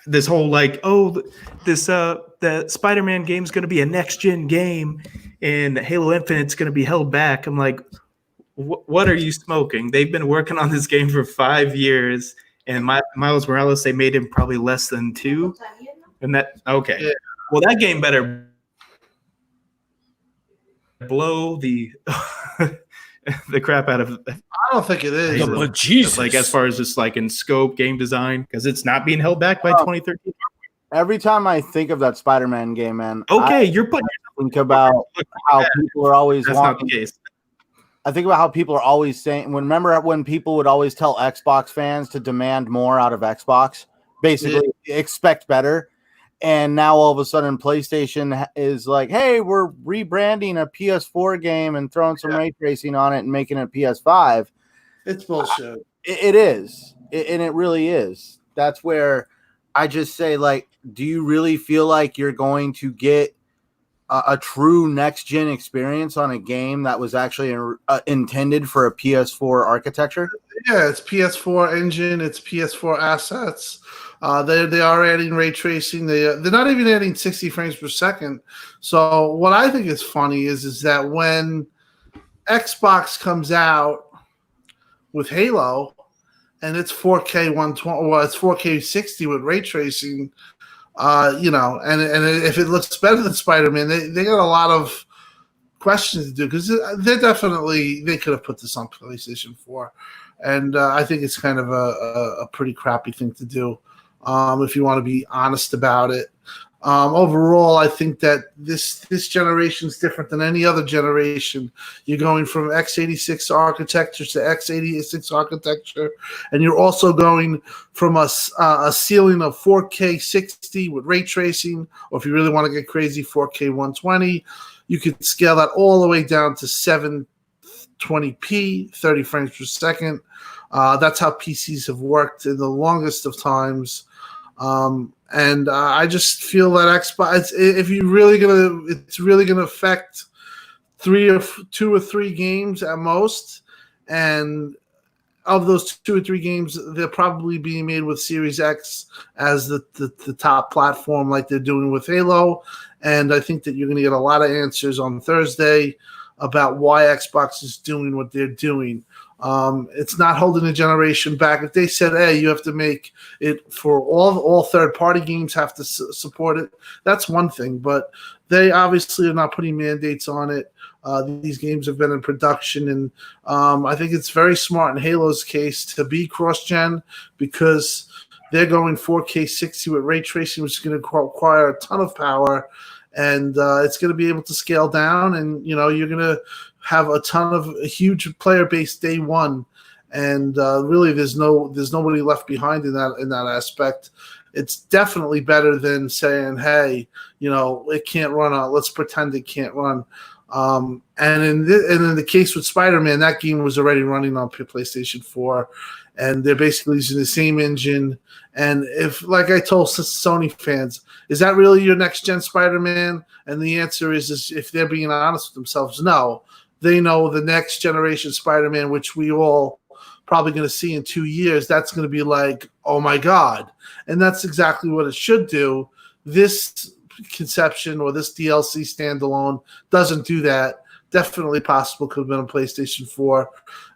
Speaker 6: this whole like, oh, the Spider-Man game is going to be a next gen game and Halo Infinite's going to be held back. I'm like, what are you smoking? They've been working on this game for 5 years, and Miles Morales, they made him probably less than 2. And okay. Yeah. Well, that game better blow the the crap out of.
Speaker 5: I don't think it is.
Speaker 1: But Jesus,
Speaker 6: like as far as just like in scope, game design, because it's not being held back by 2013.
Speaker 3: Every time I think of that Spider-Man game, man,
Speaker 6: you're putting.
Speaker 3: Think about how people are always.
Speaker 6: That's not the case.
Speaker 3: I think about how people are always saying. Remember when people would always tell Xbox fans to demand more out of Xbox, basically expect better. And now all of a sudden PlayStation is like, hey, we're rebranding a PS4 game and throwing some ray tracing on it and making it PS5.
Speaker 5: It's bullshit.
Speaker 3: It is. And it really is. That's where I just say, like, do you really feel like you're going to get a true next-gen experience on a game that was actually intended for a PS4 architecture?
Speaker 5: Yeah, it's PS4 engine. It's PS4 assets. They are adding ray tracing. They're not even adding 60 frames per second. So what I think is funny is that when Xbox comes out with Halo and it's 4K 120, well, it's 4K 60 with ray tracing, and if it looks better than Spider-Man, they got a lot of questions to do, because they could have put this on PlayStation 4, and I think it's kind of a pretty crappy thing to do. If you want to be honest about it. Overall, I think that this generation is different than any other generation. You're going from x86 architecture to x86 architecture, and you're also going from a ceiling of 4K 60 with ray tracing, or if you really want to get crazy, 4K 120. You could scale that all the way down to 720p, 30 frames per second. That's how PCs have worked in the longest of times. And I just feel that Xbox, it's really gonna affect 2 or 3 games at most, and of those 2 or 3 games, they're probably being made with Series X as the top platform, like they're doing with Halo. And I think that you're going to get a lot of answers on Thursday about why Xbox is doing what they're doing. It's not holding a generation back. If they said, hey, you have to make it for all third-party games have to support it, that's one thing. But they obviously are not putting mandates on it. These games have been in production, and I think it's very smart in Halo's case to be cross-gen because they're going 4K 60 with ray tracing, which is going to require a ton of power, and it's going to be able to scale down, and you're going to have a huge player base day one, and really there's nobody left behind in that aspect. It's definitely better than saying, hey, it can't run on. Let's pretend it can't run. And in the case with Spider-Man, that game was already running on PlayStation 4, and they're basically using the same engine. And if, like I told Sony fans, is that really your next gen Spider-Man? And the answer is if they're being honest with themselves, no. They know the next generation Spider-Man, which we all probably going to see in 2 years, that's going to be like, oh my God. And that's exactly what it should do. This conception or this DLC standalone doesn't do that. Definitely possible could have been on PlayStation 4,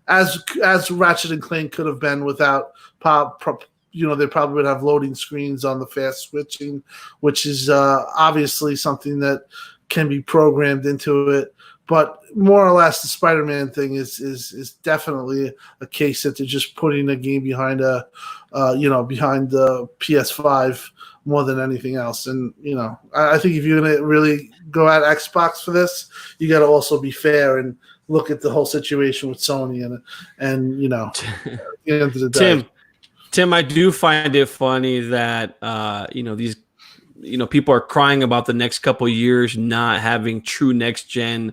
Speaker 5: as Ratchet and Clank could have been without they probably would have loading screens on the fast switching, which is obviously something that can be programmed into it. But more or less, the Spider-Man thing is definitely a case that they're just putting a game behind behind the PS5 more than anything else. And I think if you're gonna really go at Xbox for this, you got to also be fair and look at the whole situation with Sony and at the end of the day.
Speaker 1: Tim, I do find it funny that these people are crying about the next couple of years not having true next gen.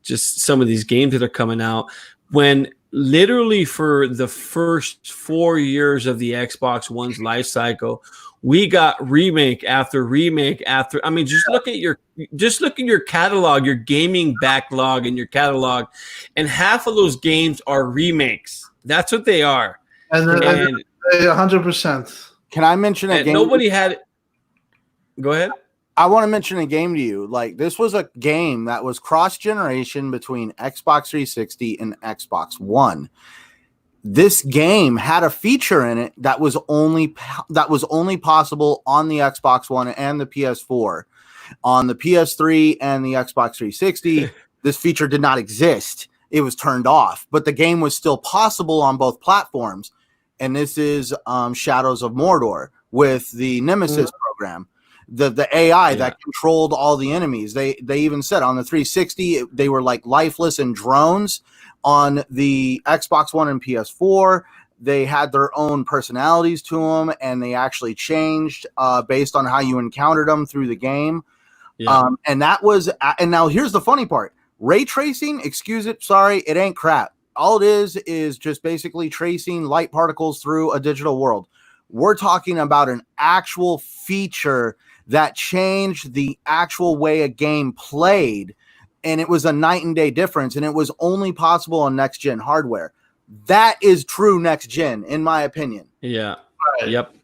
Speaker 1: Just some of these games that are coming out when literally for the first 4 years of the Xbox One's life cycle, we got remake after remake after. I mean, just look at your catalog, your gaming backlog in your catalog, and half of those games are remakes. That's what they are.
Speaker 5: And 100%.
Speaker 3: Can I mention a game?
Speaker 1: Nobody had it. Go ahead.
Speaker 3: I want to mention a game to you. Like, this was a game that was cross-generation between Xbox 360 and Xbox One. This game had a feature in it that was only possible on the Xbox One and the PS4. On the PS3 and the Xbox 360, this feature did not exist. It was turned off, but the game was still possible on both platforms. And this is Shadows of Mordor with the Nemesis program. The AI that controlled all the enemies. They even said on the 360 they were like lifeless and drones. On the Xbox One and PS4, they had their own personalities to them, and they actually changed based on how you encountered them through the game. Yeah. And now here's the funny part: ray tracing. Excuse it, sorry, it ain't crap. All it is just basically tracing light particles through a digital world. We're talking about an actual feature that changed the actual way a game played, and it was a night and day difference, and it was only possible on next gen hardware. That is true next gen, in my opinion.
Speaker 1: Yeah. Right. Yep.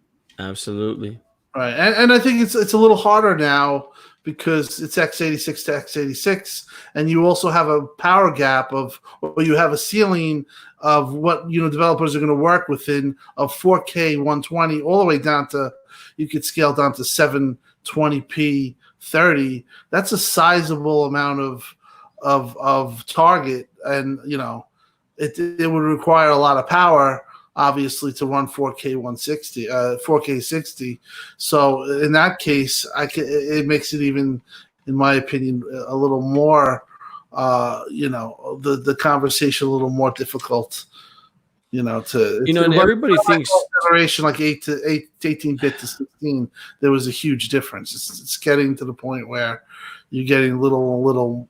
Speaker 1: Absolutely.
Speaker 5: Right. And I think it's a little harder now because it's x86 to x86, and you also have a power gap or you have a ceiling of what developers are going to work within of 4K 120 all the way down to, you could scale down to 720p 30. That's a sizable amount of target, and it would require a lot of power, obviously, to run 4K 160, 4K 60. So in that case, it makes it even, in my opinion, a little more, the conversation a little more difficult. And
Speaker 1: everybody thinks
Speaker 5: generation like 18-bit to 16, there was a huge difference. It's getting to the point where you're getting little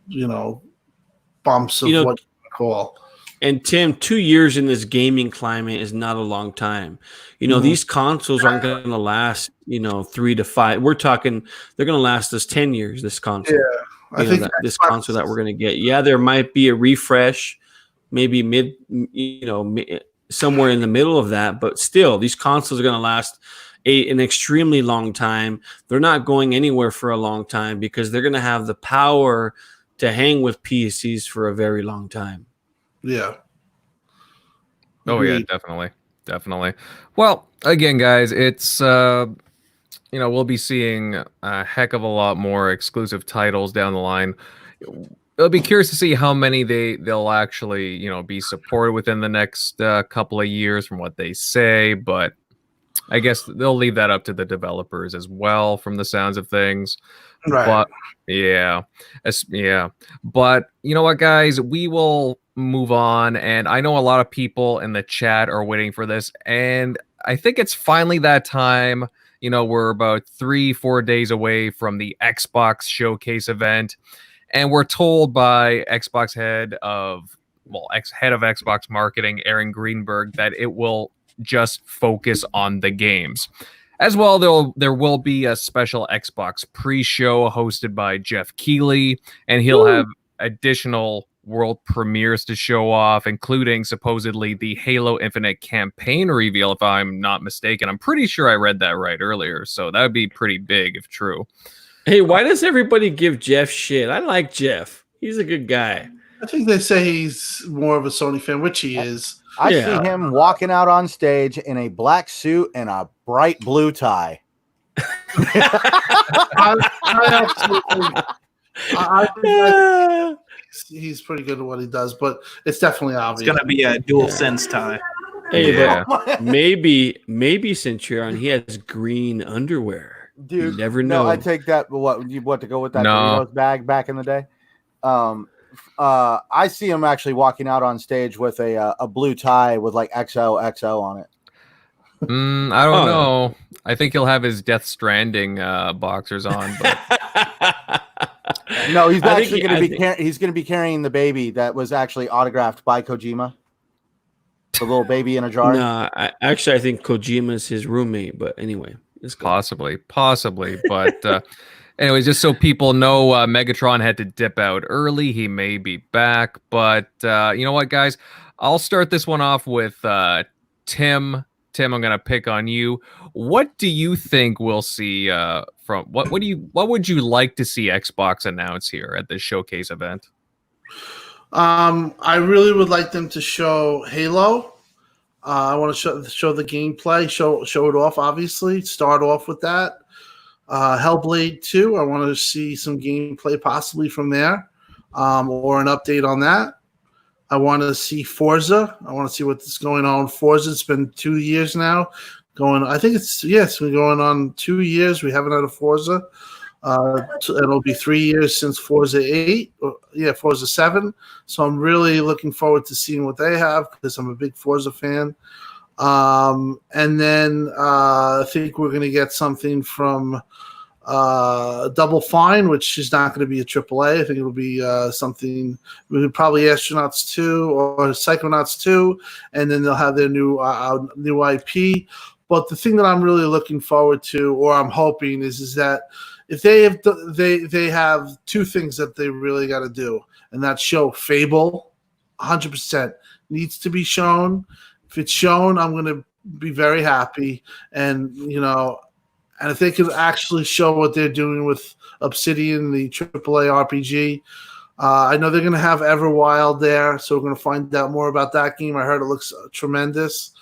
Speaker 5: bumps of what you call.
Speaker 1: And Tim, 2 years in this gaming climate is not a long time. These consoles aren't going to last, 3 to 5. We're talking they're going to last us 10 years. This console,
Speaker 5: yeah, I think
Speaker 1: this console that we're going to get. Yeah, there might be a refresh, maybe somewhere in the middle of that. But still, these consoles are going to last an extremely long time. They're not going anywhere for a long time because they're going to have the power to hang with PCs for a very long time.
Speaker 5: Yeah.
Speaker 2: Oh yeah, definitely. Well, again, guys, it's we'll be seeing a heck of a lot more exclusive titles down the line. It'll be curious to see how many they'll actually be supported within the next couple of years from what they say, but I guess they'll leave that up to the developers as well from the sounds of things.
Speaker 5: Right.
Speaker 2: But yeah. But you know what, guys, we will move on, and I know a lot of people in the chat are waiting for this, and I think it's finally that time. We're about 3-4 days away from the Xbox showcase event, and we're told by Xbox head of Xbox marketing, Aaron Greenberg, that it will just focus on the games. As well, there will be a special Xbox pre-show hosted by Jeff Keighley, and he'll have additional world premieres to show off, including supposedly the Halo Infinite campaign reveal, if I'm not mistaken. I'm pretty sure I read that right earlier, so that would be pretty big if true.
Speaker 1: Hey, why does everybody give Jeff shit? I like Jeff. He's a good guy.
Speaker 5: I think they say he's more of a Sony fan, which he is.
Speaker 3: I see him walking out on stage in a black suit and a bright blue tie.
Speaker 5: I think he's pretty good at what he does, but it's definitely obvious.
Speaker 6: It's going to be a dual sense tie.
Speaker 1: Hey, but maybe Centurion, he has green underwear.
Speaker 3: Dude,
Speaker 1: you never know.
Speaker 3: No, I take that. What to go with that Doritos bag back in the day? I see him actually walking out on stage with a blue tie with like XOXO on it.
Speaker 2: I don't know. I think he'll have his Death Stranding boxers on. But...
Speaker 3: No, he's actually going to be he's going to be carrying the baby that was actually autographed by Kojima. The little baby in a jar.
Speaker 1: No, I think Kojima's his roommate. But anyway, it's
Speaker 2: possibly. But anyways, just so people know, Megatron had to dip out early. He may be back, but you know what, guys? I'll start this one off with Tim. Tim, I'm going to pick on you. What do you think we'll see from what would you like to see Xbox announce here at this showcase event?
Speaker 5: I really would like them to show Halo. I want to show the gameplay, show it off, obviously. Start off with that. Hellblade 2, I want to see some gameplay possibly from there, or an update on that. I want to see Forza. I want to see what's going on with Forza. It's been 2 years now. It's been going on 2 years. We haven't had a Forza. It'll be 3 years since Forza 8. Forza 7. So I'm really looking forward to seeing what they have because I'm a big Forza fan. And then I think we're going to get something from Double Fine, which is not going to be a AAA. I think it'll be something, probably Astronauts 2 or Psychonauts 2, and then they'll have their new IP. But the thing that I'm really looking forward to, or I'm hoping, is that if they have two things that they really got to do, and that's show Fable, 100% needs to be shown. If it's shown, I'm going to be very happy, and if they could actually show what they're doing with Obsidian, the AAA RPG. I know they're going to have Everwild there, so we're going to find out more about that game. I heard it looks tremendous.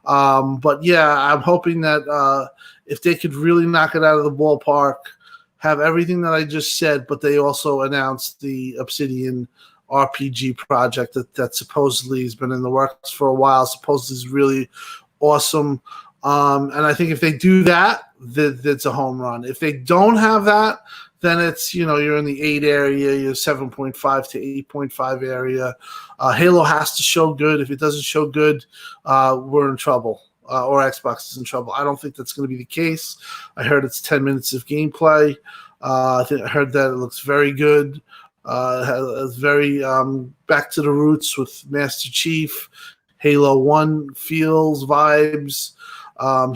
Speaker 5: But yeah, I'm hoping that if they could really knock it out of the ballpark, have everything that I just said, but they also announced the Obsidian RPG project that supposedly has been in the works for a while, supposedly is really awesome. And I think if they do that, that's a home run. If they don't have that, then it's, you're in the 8 area, you're 7.5 to 8.5 area. Halo has to show good. If it doesn't show good, we're in trouble, or Xbox is in trouble. I don't think that's going to be the case. I heard it's 10 minutes of gameplay. I heard that it looks very good. It's very back to the roots with Master Chief, Halo 1 feels, vibes.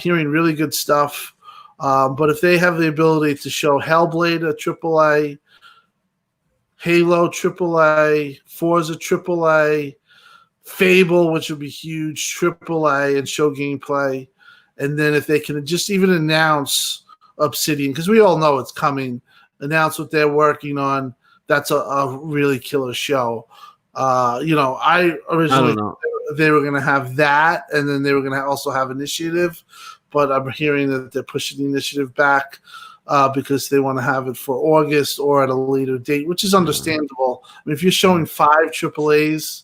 Speaker 5: Hearing really good stuff. But if they have the ability to show Hellblade a AAA, Halo AAA, Forza AAA, Fable, which would be huge, AAA, and show gameplay. And then if they can just even announce Obsidian, because we all know it's coming, announce what they're working on, that's a really killer show. I originally they were going to have that, and then they were going to also have Initiative, but I'm hearing that they're pushing the Initiative back because they want to have it for August or at a later date, which is understandable. I mean, if you're showing 5 AAAs,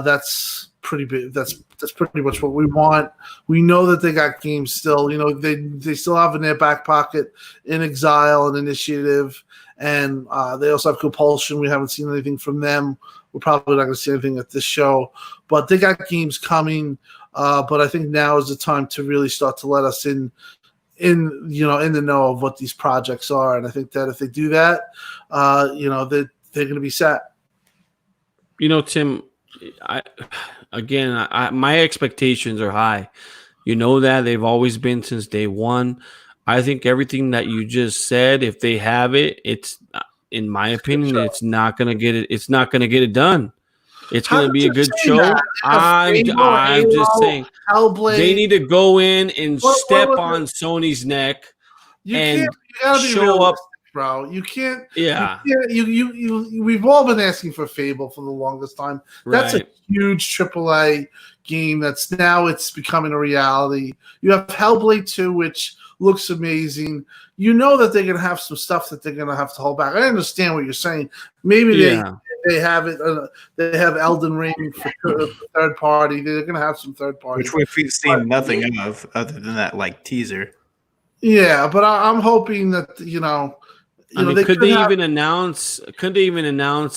Speaker 5: that's pretty big. That's pretty much what we want. We know that they got games still. They still have in their back pocket In Exile and Initiative, and they also have Compulsion. We haven't seen anything from them. We're probably not going to see anything at this show, but they got games coming. But I think now is the time to really start to let us in the know of what these projects are. And I think that if they do that, they're going to be set.
Speaker 1: Tim, my expectations are high. You know that they've always been since day one. I think everything that you just said, if they have it, it's, in my opinion, it's not going to get it. It's not going to get it done. It's going to be a good show. I'm just saying,
Speaker 5: Hellblade,
Speaker 1: they need to go in and step on Sony's neck and show up,
Speaker 5: bro. You can't.
Speaker 1: Yeah.
Speaker 5: We've all been asking for Fable for the longest time. That's a huge AAA game. It's becoming a reality. You have Hellblade 2, which looks amazing. You know that they're going to have some stuff that they're going to have to hold back. I understand what you're saying. Maybe they have it. They have Elden Ring for third party. They're going to have some third party,
Speaker 6: which we've seen nothing of other than that teaser.
Speaker 5: Yeah, but I'm hoping that
Speaker 1: could they even announce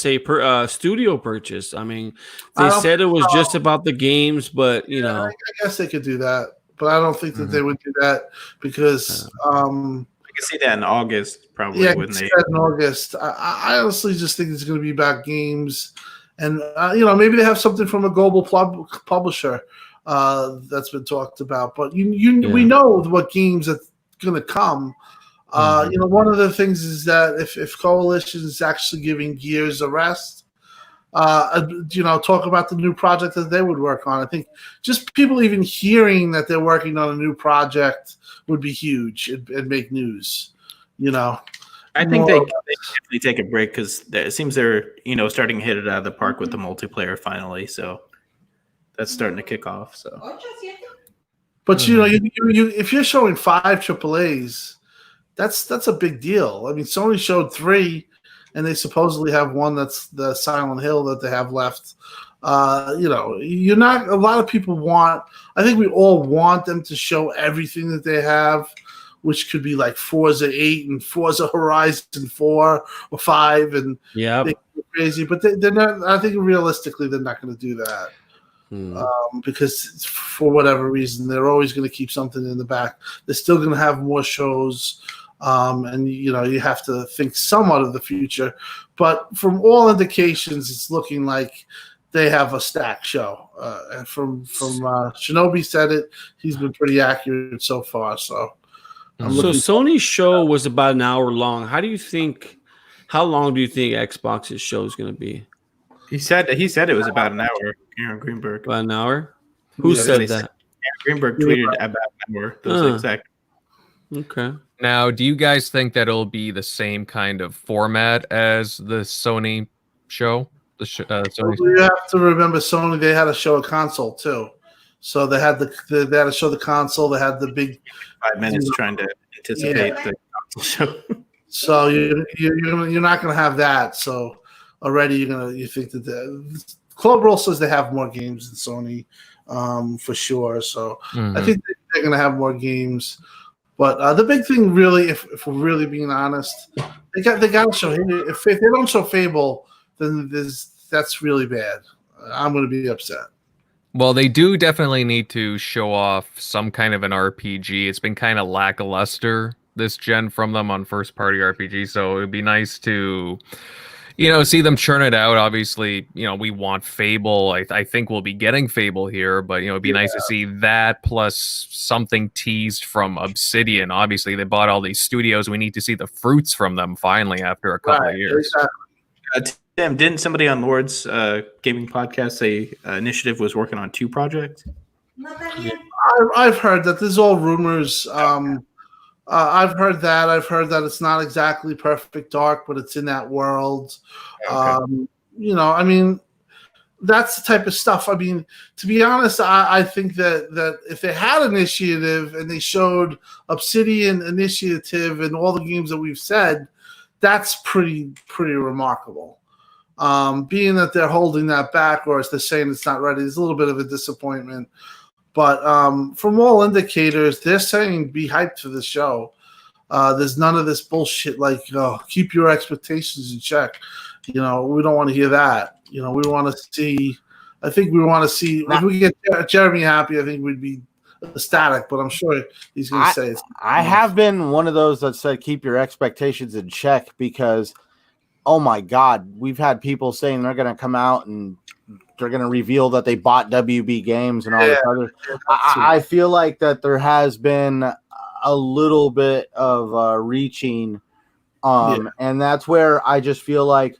Speaker 1: a studio purchase? I mean, they said it was just about the games, but
Speaker 5: I guess they could do that. But I don't think that they would do that because
Speaker 6: I can see that in August, probably.
Speaker 5: Yeah,
Speaker 6: wouldn't they?
Speaker 5: In August. I honestly just think it's going to be about games, and maybe they have something from a global publisher that's been talked about. But we know what games are going to come. One of the things is that if Coalition is actually giving Gears a rest, talk about the new project that they would work on. I think just people even hearing that they're working on a new project would be huge and make news.
Speaker 6: I think they definitely take a break because it seems they're starting to hit it out of the park with the multiplayer finally. So that's starting to kick off. So,
Speaker 5: but you if you're showing 5 AAAs, that's a big deal. I mean, Sony showed 3. And they supposedly have one that's the Silent Hill that they have left. You're not. A lot of people want. I think we all want them to show everything that they have, which could be like Forza 8 and Forza Horizon 4 or 5, and crazy. But they're not. I think realistically, they're not going to do that because for whatever reason, they're always going to keep something in the back. They're still going to have more shows. And you have to think somewhat of the future, but from all indications, it's looking like they have a stacked show. And from Shinobi said it, he's been pretty accurate so far. So
Speaker 1: Sony's show was about an hour long. How long do you think Xbox's show is going to be?
Speaker 6: He said it was about an hour. Aaron Greenberg.
Speaker 1: About an hour? Who said that?
Speaker 6: Aaron Greenberg tweeted about an hour. Those exact.
Speaker 1: Okay.
Speaker 2: Now, do you guys think that it'll be the same kind of format as the Sony show? Sony.
Speaker 5: You have to remember, Sony, they had to show a console too. So they had they had to show the console. They had the big
Speaker 6: 5 minutes trying to anticipate the console show.
Speaker 5: So you're not going to have that. So already you think that the Club Roll says they have more games than Sony, for sure. So I think they're going to have more games. But the big thing, really, if we're really being honest, they got to show. If they don't show Fable, then that's really bad. I'm going to be upset.
Speaker 2: Well, they do definitely need to show off some kind of an RPG. It's been kind of lackluster this gen from them on first-party RPG, so it'd be nice to, see them churn it out. Obviously, we want Fable. I think we'll be getting Fable here, but it'd be nice to see that plus something teased from Obsidian. Obviously, they bought all these studios. We need to see the fruits from them finally after a couple of years.
Speaker 5: Exactly.
Speaker 6: Damn, didn't somebody on Lord's gaming podcast say Initiative was working on 2 projects?
Speaker 5: I've heard that. There's all rumors. I've heard that. I've heard that it's not exactly Perfect Dark, but it's in that world.
Speaker 2: Okay.
Speaker 5: I mean, that's the type of stuff. I mean, to be honest, I think that if they had Initiative and they showed Obsidian, Initiative, and all the games that we've said, that's pretty remarkable. Being that they're holding that back, or as they're saying it's not ready, is a little bit of a disappointment. But from all indicators, they're saying be hyped for the show. There's none of this bullshit like keep your expectations in check. We don't want to hear that. We want to see. I think we want to see if we get Jeremy happy. I think we'd be ecstatic. But I'm sure he's going to say it's.
Speaker 3: I have been one of those that said keep your expectations in check because, oh my God, we've had people saying they're going to come out and they're going to reveal that they bought WB Games and all this other. I feel like that there has been a little bit of reaching, and that's where I just feel like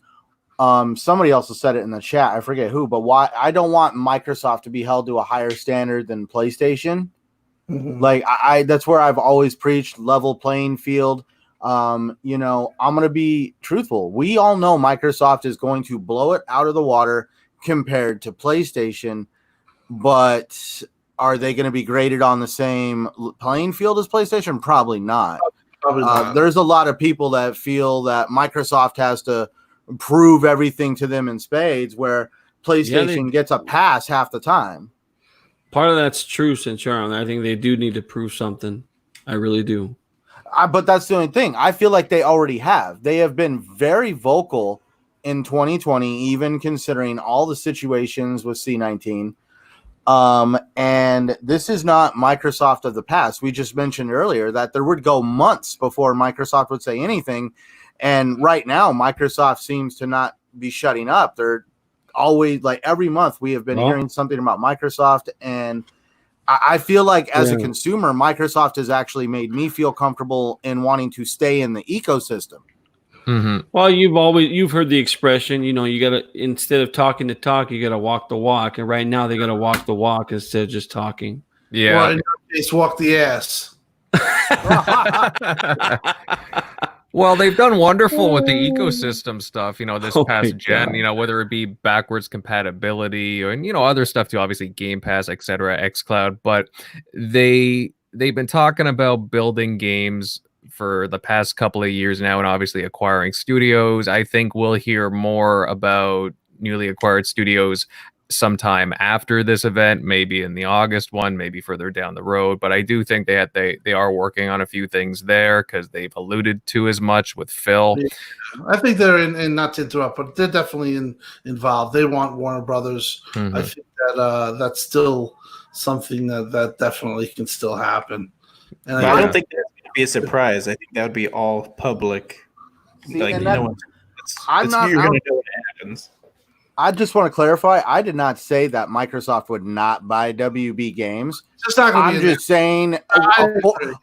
Speaker 3: somebody else has said it in the chat. I forget who, but why I don't want Microsoft to be held to a higher standard than PlayStation.
Speaker 5: Mhm.
Speaker 3: Like that's where I've always preached level playing field. I'm going to be truthful. We all know Microsoft is going to blow it out of the water compared to PlayStation, but are they going to be graded on the same playing field as PlayStation? Probably not.
Speaker 5: Probably not.
Speaker 3: There's a lot of people that feel that Microsoft has to prove everything to them in spades, where PlayStation gets a pass half the time.
Speaker 1: Part of that's true, since you're on. I think they do need to prove something. I really do.
Speaker 3: But that's the only thing. I feel like they already have. They have been very vocal in 2020, even considering all the situations with C19. And this is not Microsoft of the past. We just mentioned earlier that there would go months before Microsoft would say anything. And right now, Microsoft seems to not be shutting up. They're always, like, every month we have been hearing something about Microsoft. And I feel like as a consumer, Microsoft has actually made me feel comfortable in wanting to stay in the ecosystem.
Speaker 2: Mm-hmm.
Speaker 1: Well, you've heard the expression, you got to, instead of talking the talk, you got to walk the walk. And right now they got to walk the walk instead of just talking.
Speaker 2: Yeah.
Speaker 5: Well, in your case, walk the ass.
Speaker 2: Well, they've done wonderful with the ecosystem stuff, this past gen,
Speaker 1: God.
Speaker 2: Whether it be backwards compatibility or, other stuff too, obviously Game Pass, etc., XCloud, but they've been talking about building games for the past couple of years now and obviously acquiring studios. I think we'll hear more about newly acquired studios sometime after this event, maybe in the August one, maybe further down the road. But I do think they are working on a few things there because they've alluded to as much with Phil.
Speaker 5: Yeah. I think they're in, not to interrupt, but they're definitely involved. They want Warner Brothers.
Speaker 2: Mm-hmm.
Speaker 5: I think that that's still something that definitely can still happen. And
Speaker 6: I don't think that's going to be a surprise. I think that would be all public.
Speaker 3: See,
Speaker 6: like,
Speaker 3: and
Speaker 6: no
Speaker 3: that-
Speaker 6: one.
Speaker 3: I'm not-
Speaker 6: You're
Speaker 3: I'm-
Speaker 6: going to know what happens.
Speaker 3: I just want to clarify. I did not say that Microsoft would not buy WB Games.
Speaker 5: It's not gonna
Speaker 3: I'm
Speaker 5: be
Speaker 3: just saying
Speaker 5: I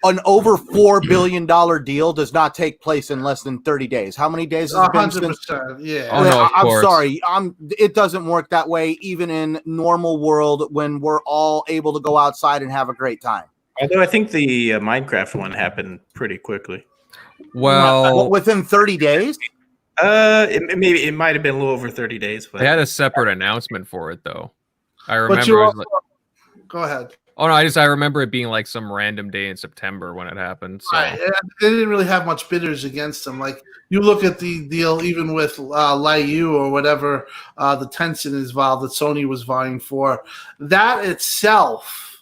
Speaker 3: an over $4 billion deal does not take place in less than 30 days. How many days has it been since?
Speaker 5: 100%. Yeah.
Speaker 2: Oh, no, of
Speaker 3: I'm
Speaker 2: course.
Speaker 3: sorry. It doesn't work that way, even in normal world when we're all able to go outside and have a great time.
Speaker 6: Although I think the Minecraft one happened pretty quickly.
Speaker 2: Well,
Speaker 3: Within 30 days?
Speaker 6: It might have been a little over 30 days. But
Speaker 2: they had a separate announcement for it, though. I
Speaker 5: But
Speaker 2: remember.
Speaker 5: you
Speaker 2: It was
Speaker 5: also,
Speaker 2: like,
Speaker 5: go ahead.
Speaker 2: oh no, I remember it being like some random day in September when it happened. So.
Speaker 5: Right. And they didn't really have much bidders against them. Like, you look at the deal, even with Liu or whatever, the Tencent is involved that Sony was vying for. That itself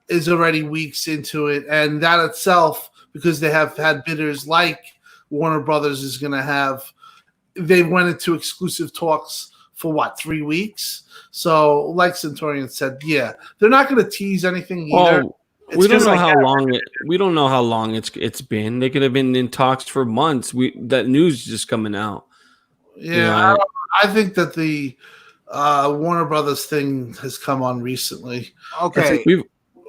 Speaker 5: is already weeks into it, and that itself, because they have had bidders like Warner Brothers is going to have, they went into exclusive talks for 3 weeks. So, like Centurion said, yeah, they're not going to tease anything either.
Speaker 1: Oh, we don't know how long it's been. They could have been in talks for months. That news is just coming out.
Speaker 5: Yeah, I think that the Warner Brothers thing has come on recently.
Speaker 3: Okay.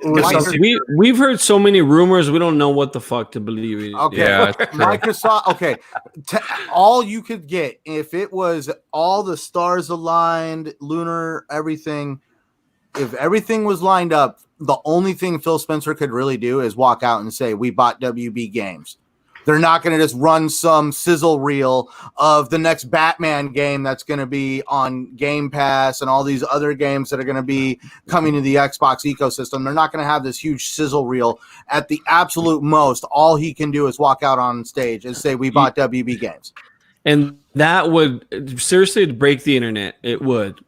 Speaker 1: We've heard so many rumors. We don't know what the fuck to believe.
Speaker 3: Okay,
Speaker 2: Yeah,
Speaker 3: Microsoft. Okay, all you could get if it was all the stars aligned, lunar, everything. If everything was lined up, the only thing Phil Spencer could really do is walk out and say, "We bought WB Games." They're not going to just run some sizzle reel of the next Batman game that's going to be on Game Pass and all these other games that are going to be coming to the Xbox ecosystem. They're not going to have this huge sizzle reel. At the absolute most, all he can do is walk out on stage and say, "We bought WB Games."
Speaker 1: And that would seriously break the internet. It would.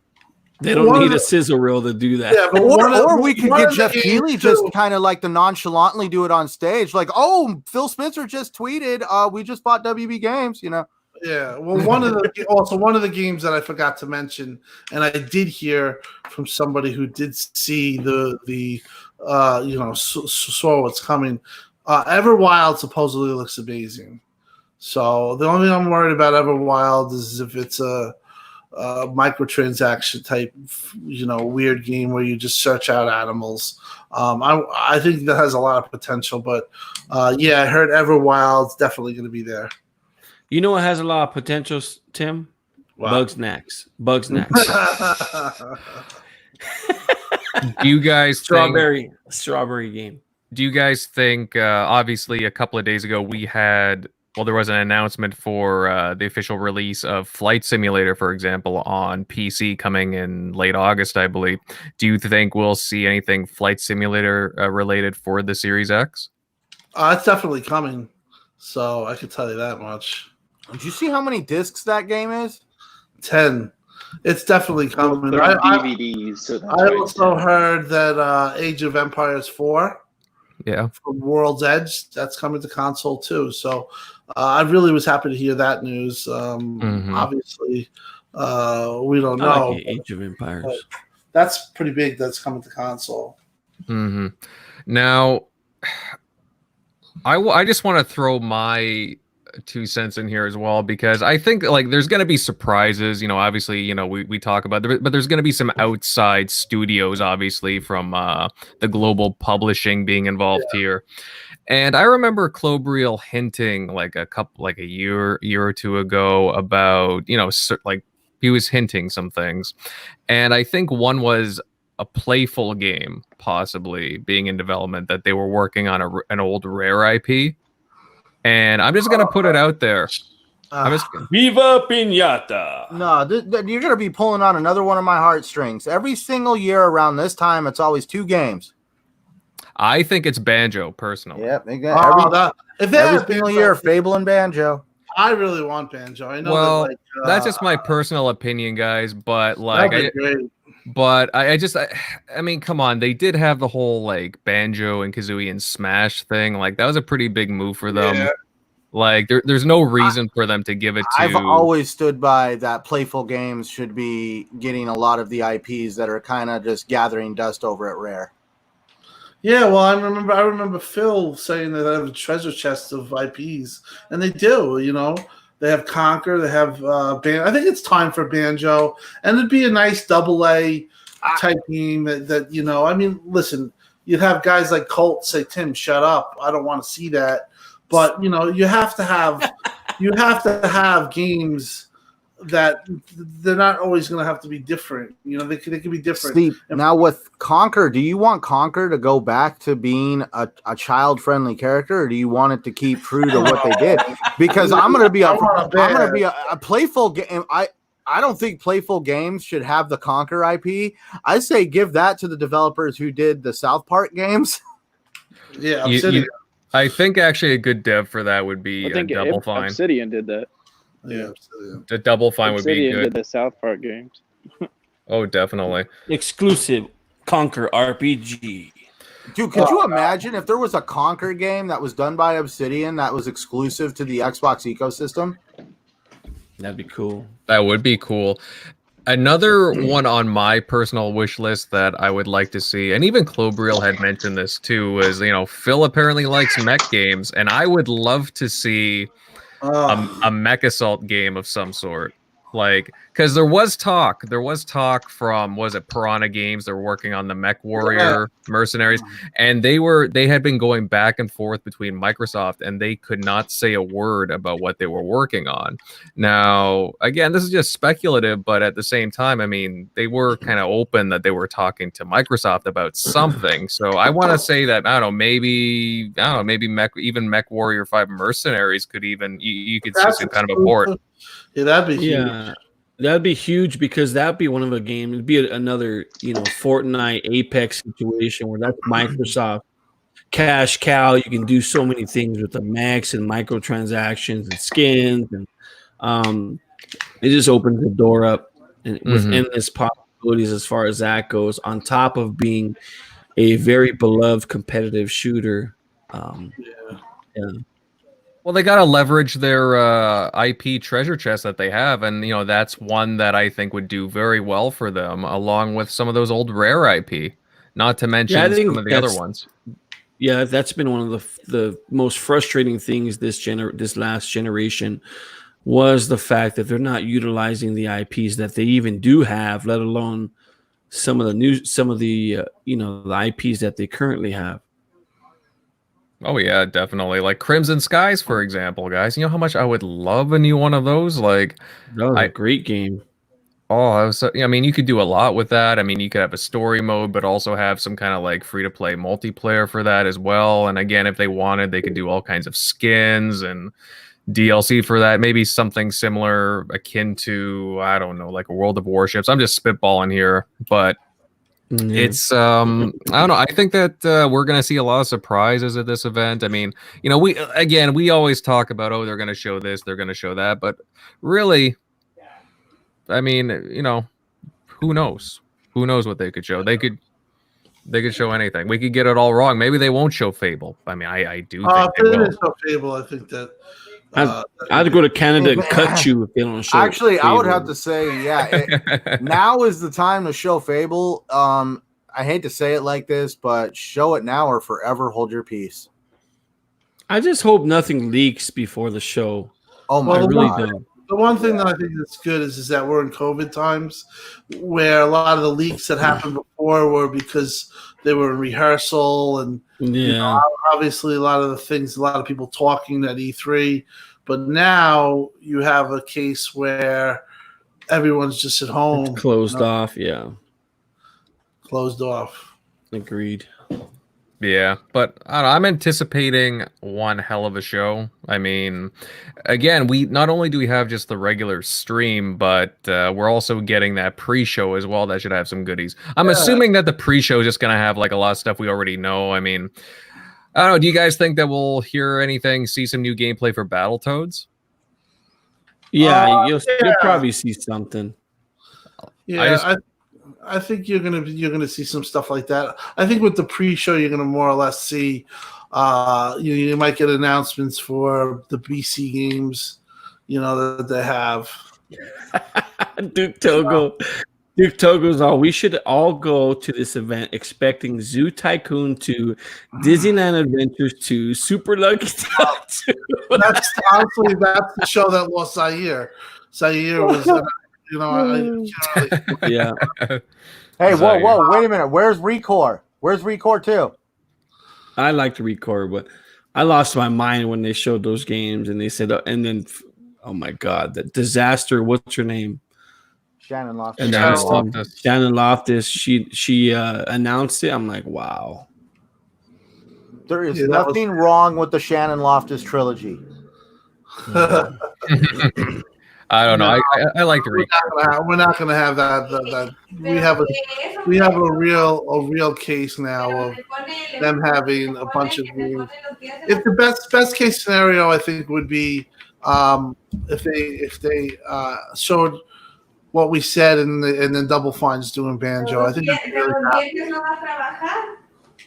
Speaker 1: They don't need a sizzle reel to do that.
Speaker 5: Yeah, but
Speaker 3: Or we could get Jeff Keighley just kind of like the nonchalantly do it on stage. Like, "Oh, Phil Spencer just tweeted, we just bought WB Games,"
Speaker 5: Yeah, well, one of the games that I forgot to mention, and I did hear from somebody who did see saw what's coming. Everwild supposedly looks amazing. So the only thing I'm worried about Everwild is if it's a microtransaction type, weird game where you just search out animals. I think that has a lot of potential, but I heard Everwild's definitely going to be there.
Speaker 1: You know what has a lot of potential, Tim?
Speaker 5: Wow.
Speaker 1: Bugsnax.
Speaker 2: Do you guys
Speaker 1: strawberry game?
Speaker 2: Do you guys think? Obviously, a couple of days ago, there was an announcement for the official release of Flight Simulator, for example, on PC coming in late August, I believe. Do you think we'll see anything Flight Simulator related for the Series X?
Speaker 5: It's definitely coming, so I can tell you that much.
Speaker 3: Did you see how many discs that game is?
Speaker 5: 10. It's definitely coming.
Speaker 7: DVDs.
Speaker 5: I also heard that Age of Empires 4 from World's Edge, that's coming to console too. So I really was happy to hear that news. Obviously, we don't know.
Speaker 1: Like Age of Empires.
Speaker 5: That's pretty big. That's coming to console.
Speaker 2: Mm-hmm. Now, I just want to throw my 2 cents in here as well, because I think there's going to be surprises. Obviously, we talk about it, but there's going to be some outside studios, obviously, from the global publishing being involved here. And I remember Clobriel hinting a year or two ago about, he was hinting some things. And I think one was a playful game possibly being in development that they were working on an old Rare IP. And I'm just going to put it out there.
Speaker 1: Viva Piñata.
Speaker 3: No, you're going to be pulling on another one of my heartstrings. Every single year around this time, it's always 2 games.
Speaker 2: I think it's Banjo, personally.
Speaker 3: Yep.
Speaker 5: Every
Speaker 3: single year, Fable and Banjo.
Speaker 5: I really want Banjo. I know.
Speaker 2: Well, that's just my personal opinion, guys. But I mean, come on. They did have the whole Banjo and Kazooie and Smash thing. That was a pretty big move for them. Yeah. There's no reason for them to give it to.
Speaker 3: I've always stood by that playful games should be getting a lot of the IPs that are kind of just gathering dust over at Rare.
Speaker 5: Yeah, well, I remember Phil saying that they have a treasure chest of IPs, and they do. They have Conquer, they have I think it's time for Banjo, and it'd be a nice AA type game that I mean, listen, you'd have guys like Colt say, "Tim, shut up. I don't want to see that." But you have to have games that they're not always going to have to be different. They can be different.
Speaker 3: Steve, now with Conquer, do you want Conquer to go back to being a child-friendly character, or do you want it to keep true to what they did? Because I'm going to be a playful game. I don't think playful games should have the Conquer IP. I say give that to the developers who did the South Park games.
Speaker 5: Yeah,
Speaker 2: I think actually a good dev for that would be Double Fine.
Speaker 7: Obsidian did that.
Speaker 5: Yeah,
Speaker 2: the Double Fine would be good.
Speaker 7: Did the South Park games.
Speaker 2: Oh, definitely.
Speaker 1: Exclusive Conquer RPG.
Speaker 3: Dude, could you imagine if there was a Conquer game that was done by Obsidian that was exclusive to the Xbox ecosystem?
Speaker 1: That'd be cool.
Speaker 2: That would be cool. Another one on my personal wish list that I would like to see, and even Clobriel had mentioned this too, was Phil apparently likes mech games, and I would love to see a Mech Assault game of some sort. Like, because there was talk from, was it Piranha Games? They're working on the Mech Warrior Mercenaries, and they had been going back and forth between Microsoft, and they could not say a word about what they were working on. Now, again, this is just speculative, but at the same time, I mean, they were kind of open that they were talking to Microsoft about something. So I want to say that maybe Mech Warrior 5 Mercenaries could even you could see some kind of a port.
Speaker 5: Yeah, that'd be huge.
Speaker 1: Yeah, that'd be huge because that'd be one of the games. It'd be another, Fortnite, Apex situation where that's Microsoft cash cow. You can do so many things with the mechs and microtransactions and skins, and it just opens the door up and with endless possibilities as far as that goes. On top of being a very beloved competitive shooter, yeah.
Speaker 2: Well, they got to leverage their IP treasure chest that they have, and that's one that I think would do very well for them, along with some of those old rare IP. Not to mention some of the other ones.
Speaker 1: Yeah, that's been one of the most frustrating things this last generation was the fact that they're not utilizing the IPs that they even do have, let alone some of the IPs that they currently have.
Speaker 2: Oh yeah, definitely. Like Crimson Skies, for example, guys. You know how much I would love a new one of those? Like,
Speaker 1: that was a great game.
Speaker 2: Oh, I mean, you could do a lot with that. I mean, you could have a story mode, but also have some kind of like free-to-play multiplayer for that as well. And again, if they wanted, they could do all kinds of skins and DLC for that. Maybe something similar, akin to, I don't know, like a World of Warships. I'm just spitballing here, but it's I don't know. I think that we're going to see a lot of surprises at this event. I mean, we always talk about, they're going to show this, they're going to show that, but really, I mean, who knows? Who knows what they could show? They could show anything. We could get it all wrong. Maybe they won't show Fable. I mean, I do think they will.
Speaker 5: Show Fable, I think that
Speaker 1: I'd go to Canada and cut you if they don't show.
Speaker 3: Actually,
Speaker 1: Fable.
Speaker 3: I would have to say, now is the time to show Fable. I hate to say it like this, but show it now or forever hold your peace.
Speaker 1: I just hope nothing leaks before the show.
Speaker 3: Oh my
Speaker 1: I really
Speaker 3: God.
Speaker 1: don't.
Speaker 5: The one thing that I think that's good is that we're in COVID times where a lot of the leaks that happened before were because they were in rehearsal and obviously a lot of people talking at E3. But now you have a case where everyone's just at home.
Speaker 1: It's closed off, yeah.
Speaker 5: Closed off.
Speaker 1: Agreed.
Speaker 2: Yeah, but I don't know, I'm anticipating one hell of a show. I mean, again, we not only do we have just the regular stream, but we're also getting that pre-show as well. That should have some goodies. I'm assuming that the pre-show is just going to have like a lot of stuff we already know. I mean, I don't know. Do you guys think that we'll hear anything, see some new gameplay for Battletoads?
Speaker 1: Yeah, you'll probably see something.
Speaker 5: Yeah, I think you're gonna see some stuff like that. I think with the pre-show, you're gonna more or less see. You might get announcements for the BC games, that they have.
Speaker 1: Duke Togo's all. We should all go to this event expecting Zoo Tycoon 2, Disneyland Adventures 2, Super Lucky Star 2.
Speaker 5: That's the show that lost Zaire. Zaire was.
Speaker 1: Yeah.
Speaker 3: Hey, whoa, wait a minute. Where's Recore? Where's Recore 2?
Speaker 1: I like to record, but I lost my mind when they showed those games and they said, oh my God, that disaster. What's her name?
Speaker 3: Shannon Loftus.
Speaker 1: Shannon Loftus. She announced it. I'm like, wow.
Speaker 3: There is nothing wrong with the Shannon Loftus trilogy.
Speaker 2: I don't know. I like to read.
Speaker 5: We're not going to have that. We have a real case now of them having a bunch of games. If the best case scenario, I think, would be if they showed what we said and then Double Fine's doing Banjo. I think that'd be really bad.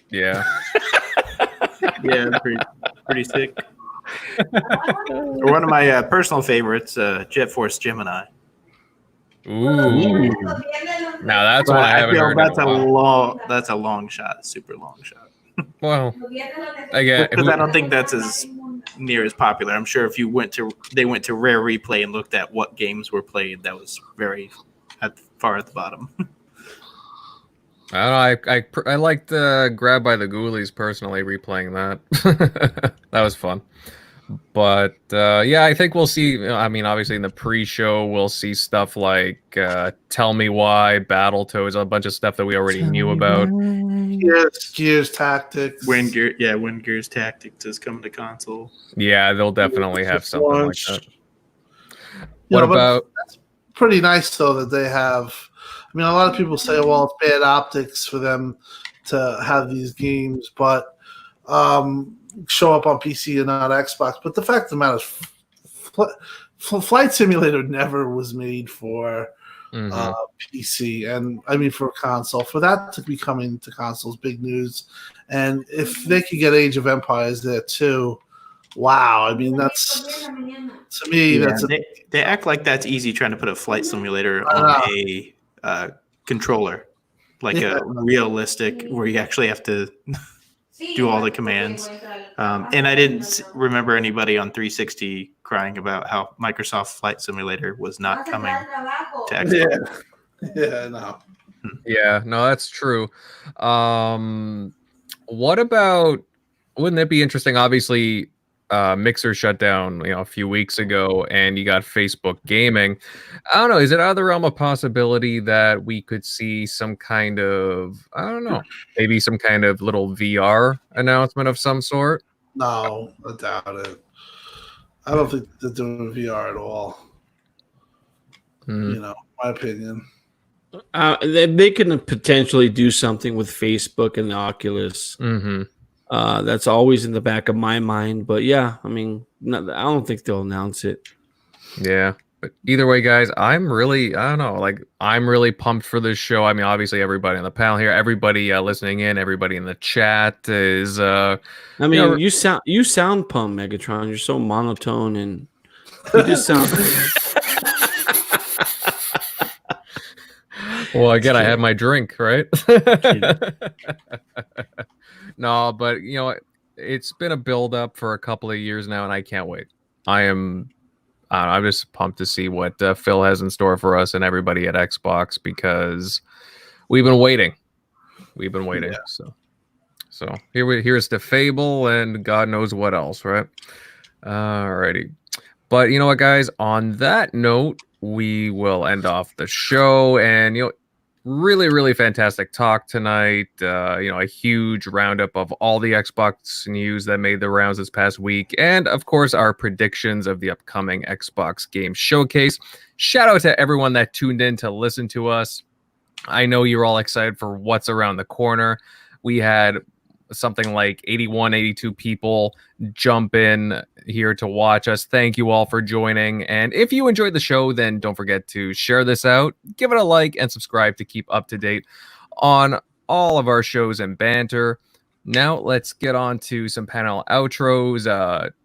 Speaker 2: Yeah.
Speaker 6: Yeah, pretty sick. Or one of my personal favorites, Jet Force Gemini.
Speaker 2: Ooh. Now that's what I haven't heard.
Speaker 6: That's a long shot, super long shot.
Speaker 2: Well, again,
Speaker 6: because I don't think that's as near as popular. I'm sure if they went to Rare Replay and looked at what games were played, that was very far at the bottom.
Speaker 2: I don't know. I liked Grab by the Ghoulies personally, replaying that. That was fun. But yeah, I think we'll see. I mean, obviously in the pre-show, we'll see stuff like Tell Me Why, Battletoads, a bunch of stuff that we already knew about.
Speaker 5: Gears Tactics.
Speaker 6: Wind Gears Tactics is coming to console.
Speaker 2: Yeah, they'll definitely have something like that.
Speaker 5: You
Speaker 2: What
Speaker 5: know,
Speaker 2: about?
Speaker 5: That's pretty nice though that they have. I mean, a lot of people say, "Well, it's bad optics for them to have these games," but show up on PC and not Xbox. But the fact of the matter is, Flight Simulator never was made for PC, and I mean for console. For that to be coming to consoles, big news. And if they could get Age of Empires there too, wow! I mean, that's to me.
Speaker 6: Yeah,
Speaker 5: that's
Speaker 6: they act like that's easy trying to put a flight simulator on a controller, like a realistic where you actually have to do all the commands. And I didn't remember anybody on 360 crying about how Microsoft Flight Simulator was not coming to Xbox.
Speaker 5: Yeah, no.
Speaker 2: Yeah, no, that's true. What about? Wouldn't it be interesting? Obviously, Mixer shut down, a few weeks ago, and you got Facebook Gaming. I don't know. Is it out of the realm of possibility that we could see some kind of, I don't know, maybe some kind of little VR announcement of some sort?
Speaker 5: No, I doubt it. I don't think they're doing VR at all. My opinion.
Speaker 1: They can potentially do something with Facebook and the Oculus. That's always in the back of my mind. But yeah, I mean, I don't think they'll announce it.
Speaker 2: Yeah. But either way, guys, I'm really pumped for this show. I mean, obviously, everybody on the panel here, everybody listening in, everybody in the chat is.
Speaker 1: I mean, you sound pumped, Megatron. You're so monotone, and you just sound.
Speaker 2: Well, again, I had my drink, right? No, but it's been a build up for a couple of years now, and I can't wait. I'm just pumped to see what Phil has in store for us and everybody at Xbox, because we've been waiting. Yeah. So here's the Fable and God knows what else, right? Alrighty. But you know what, guys? On that note, we will end off the show, and really, really fantastic talk tonight. A huge roundup of all the Xbox news that made the rounds this past week. And, of course, our predictions of the upcoming Xbox Game Showcase. Shout out to everyone that tuned in to listen to us. I know you're all excited for what's around the corner. We had something like 81, 82 people jump in here to watch us. Thank you all for joining. And if you enjoyed the show, then don't forget to share this out, give it a like, and subscribe to keep up to date on all of our shows and banter. Now let's get on to some panel outros.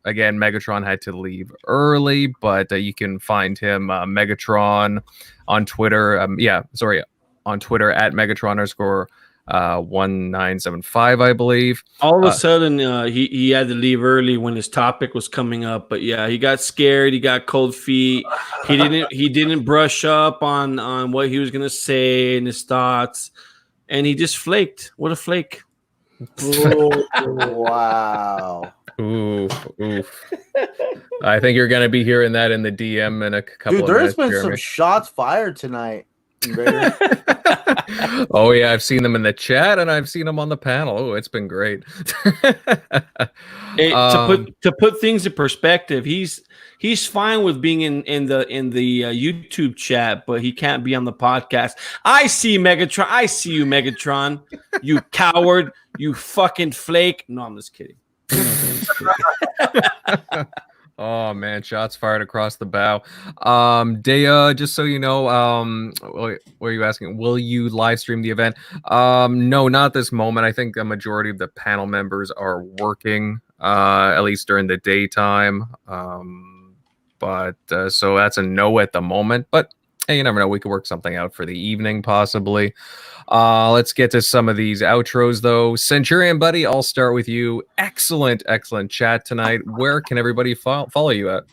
Speaker 2: Again, Megatron had to leave early, but you can find him, Megatron, on Twitter. On Twitter at Megatron_ 1975, I believe.
Speaker 1: All of a sudden, he had to leave early when his topic was coming up. But yeah, he got scared. He got cold feet. He didn't brush up on what he was gonna say and his thoughts, and he just flaked. What a flake!
Speaker 3: Oh, wow.
Speaker 2: Oof. I think you're gonna be hearing that in the DM in a couple of minutes.
Speaker 3: Dude, there's been some shots fired tonight.
Speaker 2: Oh yeah, I've seen them in the chat and I've seen them on the panel. Oh, it's been great.
Speaker 1: To put things in perspective, he's fine with being in the YouTube chat, but he can't be on the podcast. I see Megatron. I see you, Megatron. You coward. You fucking flake. No, I'm just kidding.
Speaker 2: Oh man, shots fired across the bow. Dea, just so you know, what are you asking? Will you live stream the event? No, not at this moment. I think a majority of the panel members are working, at least during the daytime. But so that's a no at the moment. But Hey, you never know. We could work something out for the evening, possibly. Let's get to some of these outros, though. Centurion, buddy, I'll start with you. Excellent chat tonight. Where can everybody follow you at?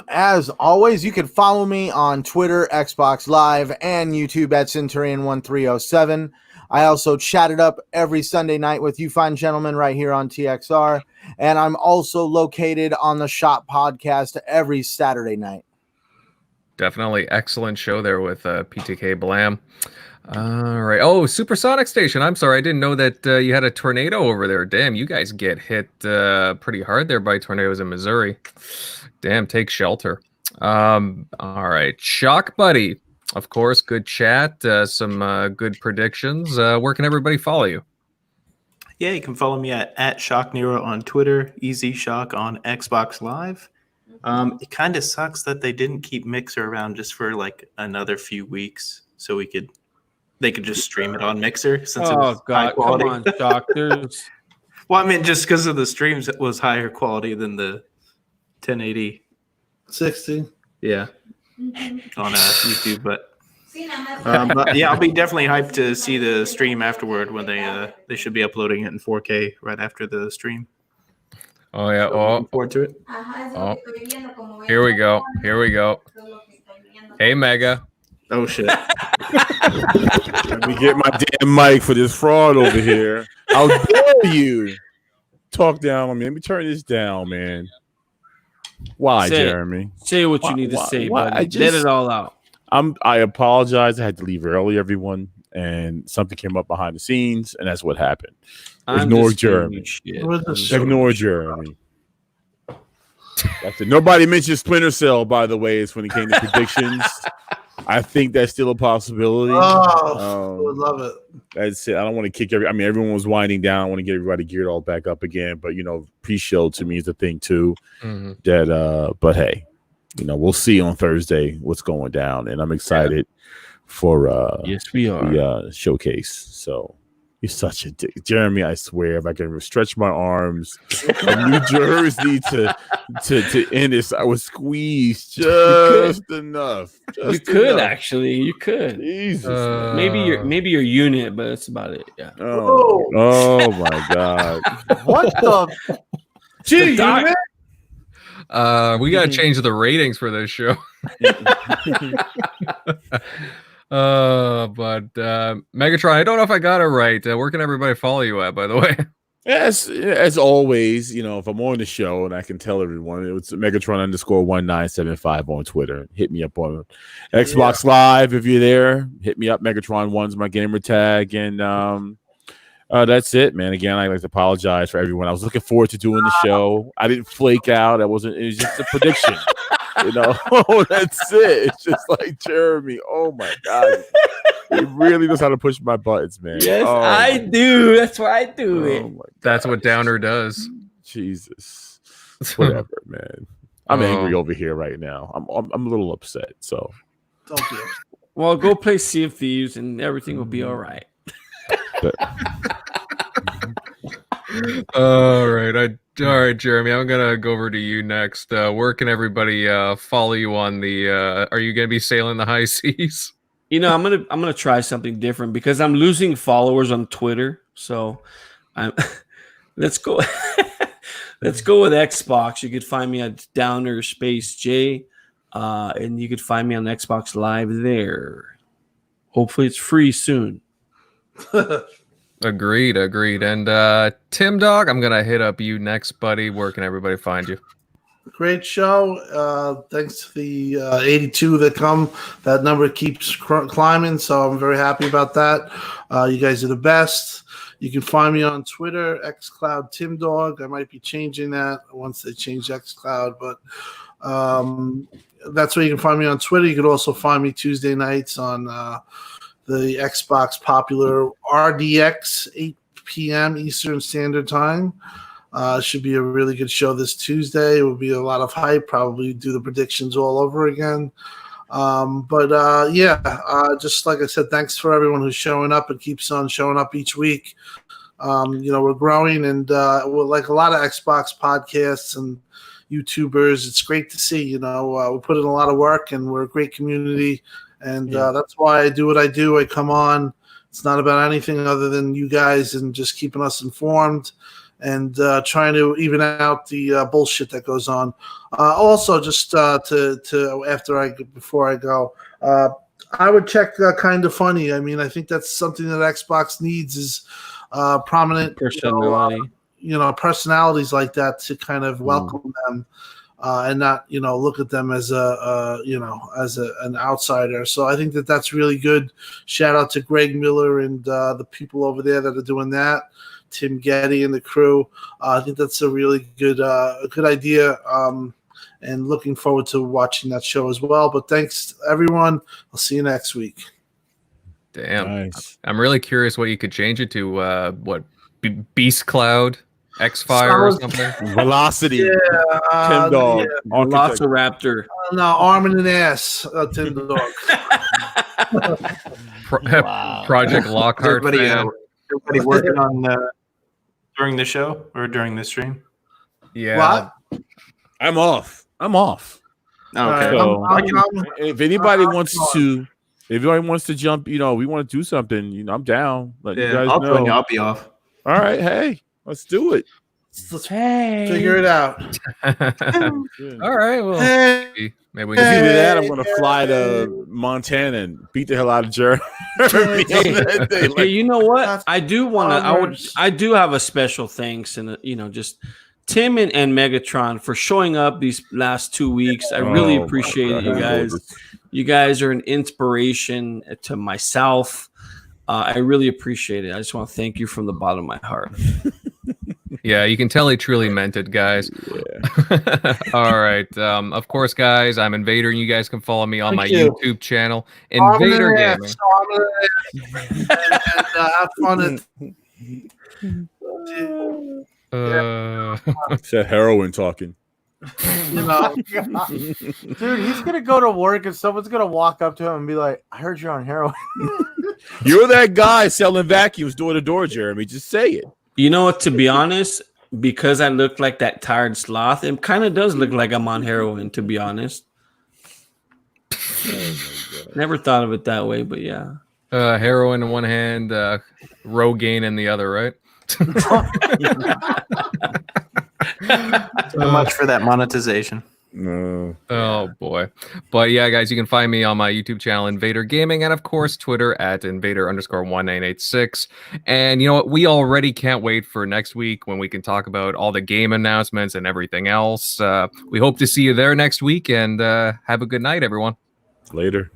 Speaker 3: As always, you can follow me on Twitter, Xbox Live, and YouTube at Centurion1307. I also chat it up every Sunday night with you fine gentlemen right here on TXR. And I'm also located on the Shop Podcast every Saturday night.
Speaker 2: Definitely excellent show there with PTK Blam. All right. Oh, Supersonic Station. I'm sorry. I didn't know that you had a tornado over there. Damn, you guys get hit pretty hard there by tornadoes in Missouri. Damn, take shelter. All right. Shock Buddy. Of course, good chat. Some good predictions. Where can everybody follow you?
Speaker 6: Yeah, you can follow me at Shock Nero on Twitter, Easy Shock on Xbox Live. It kind of sucks that they didn't keep Mixer around just for like another few weeks, so they could just stream it on Mixer. Since it was high quality.
Speaker 1: Come on, Shock. There's
Speaker 6: Well, I mean, just because of the streams, it was higher quality than the 1080.
Speaker 5: 60.
Speaker 6: Yeah, on YouTube, but yeah, I'll be definitely hyped to see the stream afterward when they should be uploading it in 4K right after the stream.
Speaker 2: Oh yeah,
Speaker 6: Looking forward to it.
Speaker 2: oh, here we go. Hey, Mega.
Speaker 6: Oh shit!
Speaker 4: Let me get my damn mic for this fraud over here. How dare you talk down on me? Let me turn this down, man. Why,
Speaker 1: Say it.
Speaker 4: Jeremy?
Speaker 1: say what you need to say,
Speaker 4: why?
Speaker 1: buddy. Let it all out.
Speaker 4: I apologize. I had to leave early, everyone, and something came up behind the scenes, and that's what happened. Ignore Jeremy. Ignore Jeremy. That's it. Nobody mentioned Splinter Cell, by the way, is when it came to predictions. I think that's still a possibility.
Speaker 5: I would love it.
Speaker 4: That's it. I don't want to kick everyone was winding down. I want to get everybody geared all back up again. But pre-show to me is the thing too.
Speaker 2: Mm-hmm.
Speaker 4: But hey, we'll see on Thursday what's going down, and I'm excited for
Speaker 1: Yes, we are.
Speaker 4: the showcase. So you're such a dick, Jeremy. I swear, if I can stretch my arms from New Jersey to end this, I would squeeze just enough.
Speaker 1: You could actually. You could.
Speaker 4: Jesus,
Speaker 1: Maybe your unit, but that's about it. Yeah.
Speaker 4: Oh my God.
Speaker 3: What the?
Speaker 1: Gee,
Speaker 2: We gotta change the ratings for this show. But Megatron, I don't know if I got it right. Where can everybody follow you at, by the way?
Speaker 4: Yes, as always, if I'm on the show and I can tell everyone, it's Megatron_1975 on Twitter. Hit me up on Xbox Live if you're there. Hit me up. Megatron1's my gamer tag, and that's it, man. Again, I like to apologize for everyone. I was looking forward to doing the show. I didn't flake out. It was just a prediction. That's it. It's just like Jeremy. Oh my God. He really knows how to push my buttons, man.
Speaker 1: Yes, I do. That's why I do it.
Speaker 4: Oh my
Speaker 2: That's what Downer does.
Speaker 4: Jesus. Whatever, man. I'm angry over here right now. I'm a little upset. So
Speaker 5: Don't be upset.
Speaker 1: Well, go play Sea of Thieves and everything will be all right.
Speaker 2: All right, Jeremy. I'm gonna go over to you next. Where can everybody follow you on the? Are you gonna be sailing the high seas?
Speaker 1: I'm gonna try something different because I'm losing followers on Twitter. So, let's go. Let's go with Xbox. You could find me at Downer Space J, and you could find me on Xbox Live there. Hopefully, it's free soon.
Speaker 2: Agreed. And Tim Dog, I'm gonna hit up you next, buddy. Where can everybody find you?
Speaker 5: Great show. Thanks to the 82 that come. That number keeps climbing, so I'm very happy about that. You guys are the best. You can find me on Twitter, XCloud Tim Dog. I might be changing that once they change XCloud, but that's where you can find me on Twitter. You can also find me Tuesday nights on the Xbox popular RDX, 8 p.m. Eastern Standard Time. Should be a really good show this Tuesday. It will be a lot of hype. Probably do the predictions all over again. Just like I said, thanks for everyone who's showing up and keeps on showing up each week. We're growing, and we're like a lot of Xbox podcasts, and YouTubers. It's great to see. We put in a lot of work, and we're a great community, and that's why I do what I do. I come on. It's not about anything other than you guys and just keeping us informed and trying to even out the bullshit that goes on. Also, just before I go, I would check Kind of Funny. I mean, I think that's something that Xbox needs is prominent
Speaker 1: personality.
Speaker 5: Personalities like that to kind of welcome them and not, look at them as an outsider. So I think that that's really good. Shout out to Greg Miller and the people over there that are doing that. Tim Getty and the crew. I think that's a really good idea. And looking forward to watching that show as well. But thanks, everyone. I'll see you next week.
Speaker 2: Damn.
Speaker 4: Nice.
Speaker 2: I'm really curious what you could change it to. Beast Cloud, X-Fire or something?
Speaker 4: Velocity.
Speaker 5: Yeah.
Speaker 4: Tim Dog.
Speaker 1: Velociraptor.
Speaker 5: No, arm and an ass. Tim Dog.
Speaker 2: Project Lockhart.
Speaker 6: Everybody working on during the show or during the stream?
Speaker 2: Yeah.
Speaker 5: What?
Speaker 4: I'm off.
Speaker 1: Okay.
Speaker 4: So, if anybody wants to jump, we want to do something, I'm down. Let you guys
Speaker 6: I'll
Speaker 4: know.
Speaker 6: join you. I'll be off.
Speaker 4: All right, hey, let's do it.
Speaker 5: Let's figure it out.
Speaker 2: All right. Well, maybe we
Speaker 4: If you
Speaker 2: can
Speaker 4: do that, I'm gonna fly to Montana and beat the hell out of Jeremy.
Speaker 1: Hey, you know what?
Speaker 5: That's
Speaker 1: I do want to. I do have a special thanks and just Tim and Megatron for showing up these last 2 weeks. I really appreciate you guys. You guys are an inspiration to myself. I really appreciate it. I just want to thank you from the bottom of my heart.
Speaker 2: Yeah, you can tell he truly meant it, guys. Yeah. All right. Of course, guys, I'm Invader, and you guys can follow me on my YouTube channel, Invader Gaming.
Speaker 5: And have fun.
Speaker 4: It's a heroin talking.
Speaker 3: Dude, he's gonna go to work and someone's gonna walk up to him and be like, "I heard you're on heroin."
Speaker 4: You're that guy selling vacuums door to door, Jeremy. Just say it.
Speaker 1: You know what? To be honest, because I look like that tired sloth, it kind of does look like I'm on heroin. To be honest, never thought of it that way, but yeah.
Speaker 2: Heroin in one hand, Rogaine in the other, right?
Speaker 6: So much for that monetization.
Speaker 4: No.
Speaker 2: Oh boy. But yeah, guys, you can find me on my YouTube channel, Invader Gaming, and of course Twitter at Invader_1986. And you know what? We already can't wait for next week when we can talk about all the game announcements and everything else. We hope to see you there next week, and have a good night, everyone.
Speaker 4: Later.